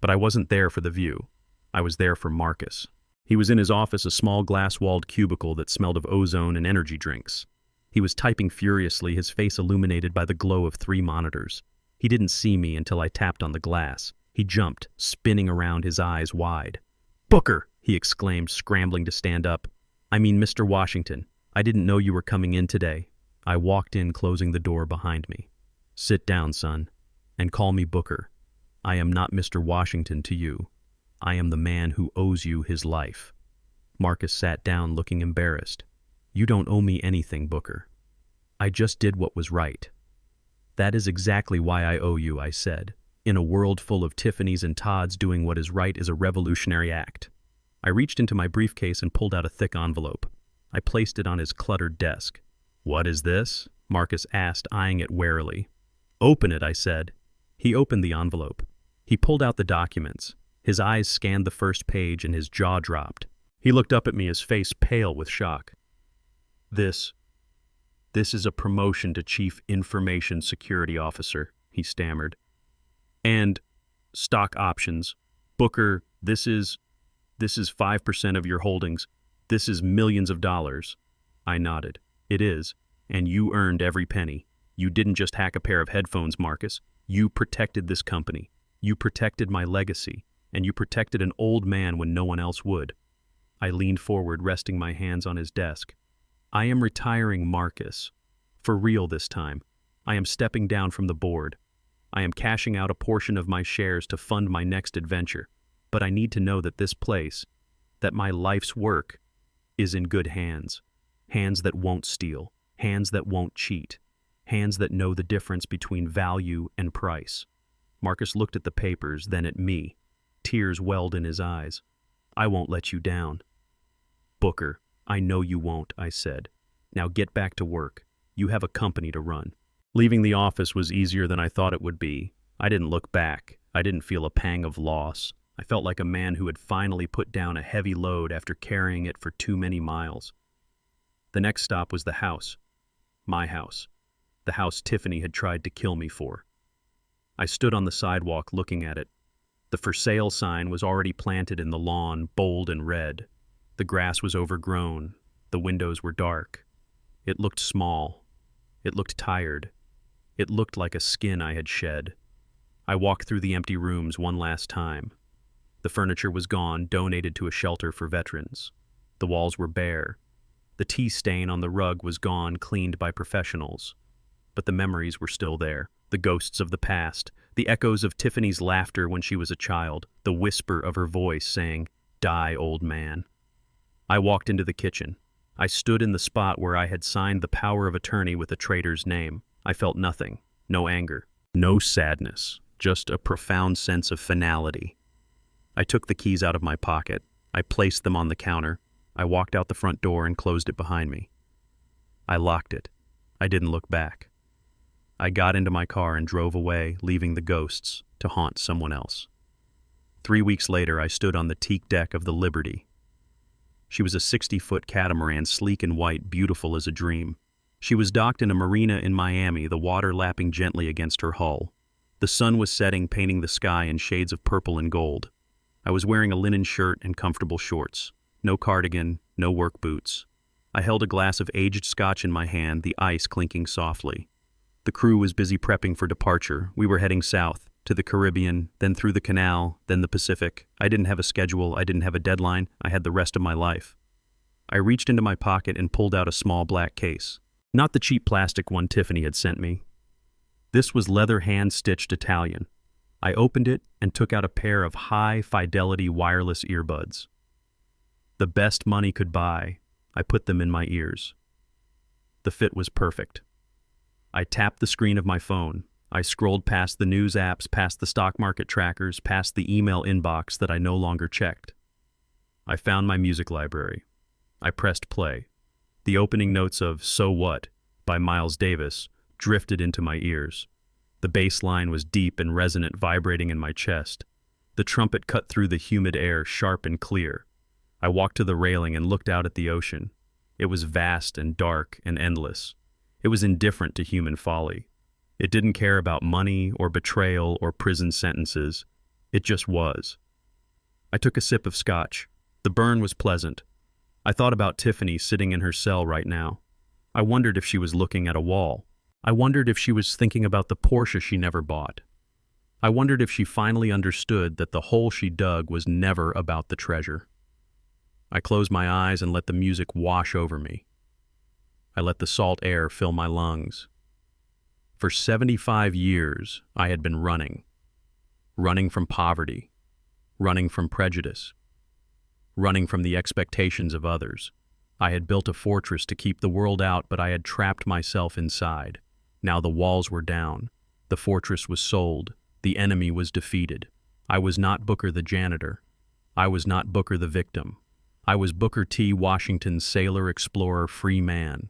But I wasn't there for the view. I was there for Marcus. He was in his office, a small glass-walled cubicle that smelled of ozone and energy drinks. He was typing furiously, his face illuminated by the glow of 3 monitors. He didn't see me until I tapped on the glass. He jumped, spinning around, his eyes wide. "Booker!" he exclaimed, scrambling to stand up. "I mean, Mr. Washington, I didn't know you were coming in today." I walked in, closing the door behind me. "Sit down, son, and call me Booker. I am not Mr. Washington to you. I am the man who owes you his life." Marcus sat down, looking embarrassed. "You don't owe me anything, Booker. I just did what was right." "That is exactly why I owe you," I said. "In a world full of Tiffany's and Todds, doing what is right is a revolutionary act." I reached into my briefcase and pulled out a thick envelope. I placed it on his cluttered desk. "What is this?" Marcus asked, eyeing it warily. "Open it," I said. He opened the envelope. He pulled out the documents. His eyes scanned the first page and his jaw dropped. He looked up at me, his face pale with shock. This is a promotion to Chief Information Security Officer," he stammered. "And stock options. Booker, this is 5% of your holdings. This is millions of dollars." I nodded. "It is, and you earned every penny. You didn't just hack a pair of headphones, Marcus. You protected this company. You protected my legacy, and you protected an old man when no one else would." I leaned forward, resting my hands on his desk. "I am retiring, Marcus. For real this time. I am stepping down from the board. I am cashing out a portion of my shares to fund my next adventure. But I need to know that this place, that my life's work, is in good hands. Hands that won't steal. Hands that won't cheat. Hands that know the difference between value and price." Marcus looked at the papers, then at me. Tears welled in his eyes. "I won't let you down." "Booker, I know you won't," I said. "Now get back to work. You have a company to run." Leaving the office was easier than I thought it would be. I didn't look back. I didn't feel a pang of loss. I felt like a man who had finally put down a heavy load after carrying it for too many miles. The next stop was the house. My house. The house Tiffany had tried to kill me for. I stood on the sidewalk looking at it. The for sale sign was already planted in the lawn, bold and red. The grass was overgrown. The windows were dark. It looked small. It looked tired. It looked like a skin I had shed. I walked through the empty rooms one last time. The furniture was gone, donated to a shelter for veterans. The walls were bare. The tea stain on the rug was gone, cleaned by professionals. But the memories were still there. The ghosts of the past, the echoes of Tiffany's laughter when she was a child, the whisper of her voice saying, Die, old man." I walked into the kitchen. I stood in the spot where I had signed the power of attorney with a traitor's name. I felt nothing. No anger. No sadness. Just a profound sense of finality. I took the keys out of my pocket. I placed them on the counter. I walked out the front door and closed it behind me. I locked it. I didn't look back. I got into my car and drove away, leaving the ghosts to haunt someone else. 3 weeks later, I stood on the teak deck of the Liberty. She was a 60-foot catamaran, sleek and white, beautiful as a dream. She was docked in a marina in Miami, the water lapping gently against her hull. The sun was setting, painting the sky in shades of purple and gold. I was wearing a linen shirt and comfortable shorts. No cardigan, no work boots. I held a glass of aged scotch in my hand, the ice clinking softly. The crew was busy prepping for departure. We were heading south, to the Caribbean, then through the canal, then the Pacific. I didn't have a schedule, I didn't have a deadline, I had the rest of my life. I reached into my pocket and pulled out a small black case. Not the cheap plastic one Tiffany had sent me. This was leather hand-stitched Italian. I opened it and took out a pair of high-fidelity wireless earbuds. The best money could buy. I put them in my ears. The fit was perfect. I tapped the screen of my phone. I scrolled past the news apps, past the stock market trackers, past the email inbox that I no longer checked. I found my music library. I pressed play. The opening notes of "So What" by Miles Davis drifted into my ears. The bass line was deep and resonant, vibrating in my chest. The trumpet cut through the humid air, sharp and clear. I walked to the railing and looked out at the ocean. It was vast and dark and endless. It was indifferent to human folly. It didn't care about money or betrayal or prison sentences. It just was. I took a sip of scotch. The burn was pleasant. I thought about Tiffany sitting in her cell right now. I wondered if she was looking at a wall. I wondered if she was thinking about the Porsche she never bought. I wondered if she finally understood that the hole she dug was never about the treasure. I closed my eyes and let the music wash over me. I let the salt air fill my lungs. For 75 years, I had been running. Running from poverty. Running from prejudice. Running from the expectations of others. I had built a fortress to keep the world out, but I had trapped myself inside. Now the walls were down. The fortress was sold. The enemy was defeated. I was not Booker the janitor. I was not Booker the victim. I was Booker T. Washington, sailor, explorer, free man.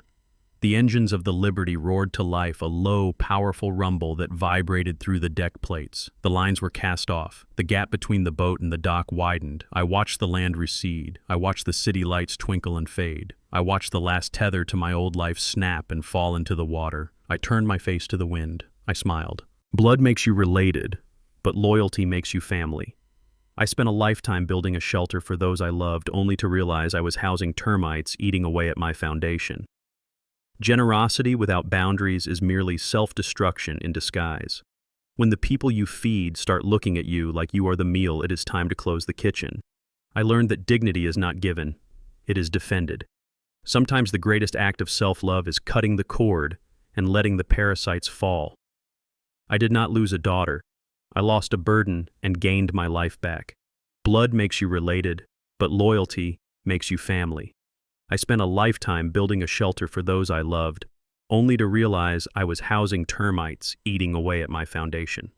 The engines of the Liberty roared to life, a low, powerful rumble that vibrated through the deck plates. The lines were cast off. The gap between the boat and the dock widened. I watched the land recede. I watched the city lights twinkle and fade. I watched the last tether to my old life snap and fall into the water. I turned my face to the wind. I smiled. Blood makes you related, but loyalty makes you family. I spent a lifetime building a shelter for those I loved, only to realize I was housing termites eating away at my foundation. Generosity without boundaries is merely self-destruction in disguise. When the people you feed start looking at you like you are the meal, it is time to close the kitchen. I learned that dignity is not given, it is defended. Sometimes the greatest act of self-love is cutting the cord and letting the parasites fall. I did not lose a daughter. I lost a burden and gained my life back. Blood makes you related, but loyalty makes you family. I spent a lifetime building a shelter for those I loved, only to realize I was housing termites eating away at my foundation.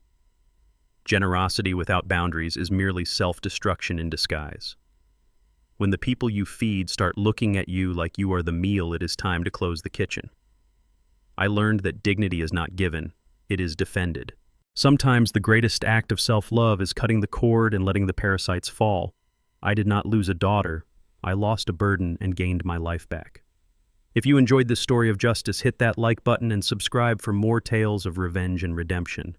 Generosity without boundaries is merely self-destruction in disguise. When the people you feed start looking at you like you are the meal, it is time to close the kitchen. I learned that dignity is not given, it is defended. Sometimes the greatest act of self-love is cutting the cord and letting the parasites fall. I did not lose a daughter. I lost a burden and gained my life back. If you enjoyed this story of justice, hit that like button and subscribe for more tales of revenge and redemption.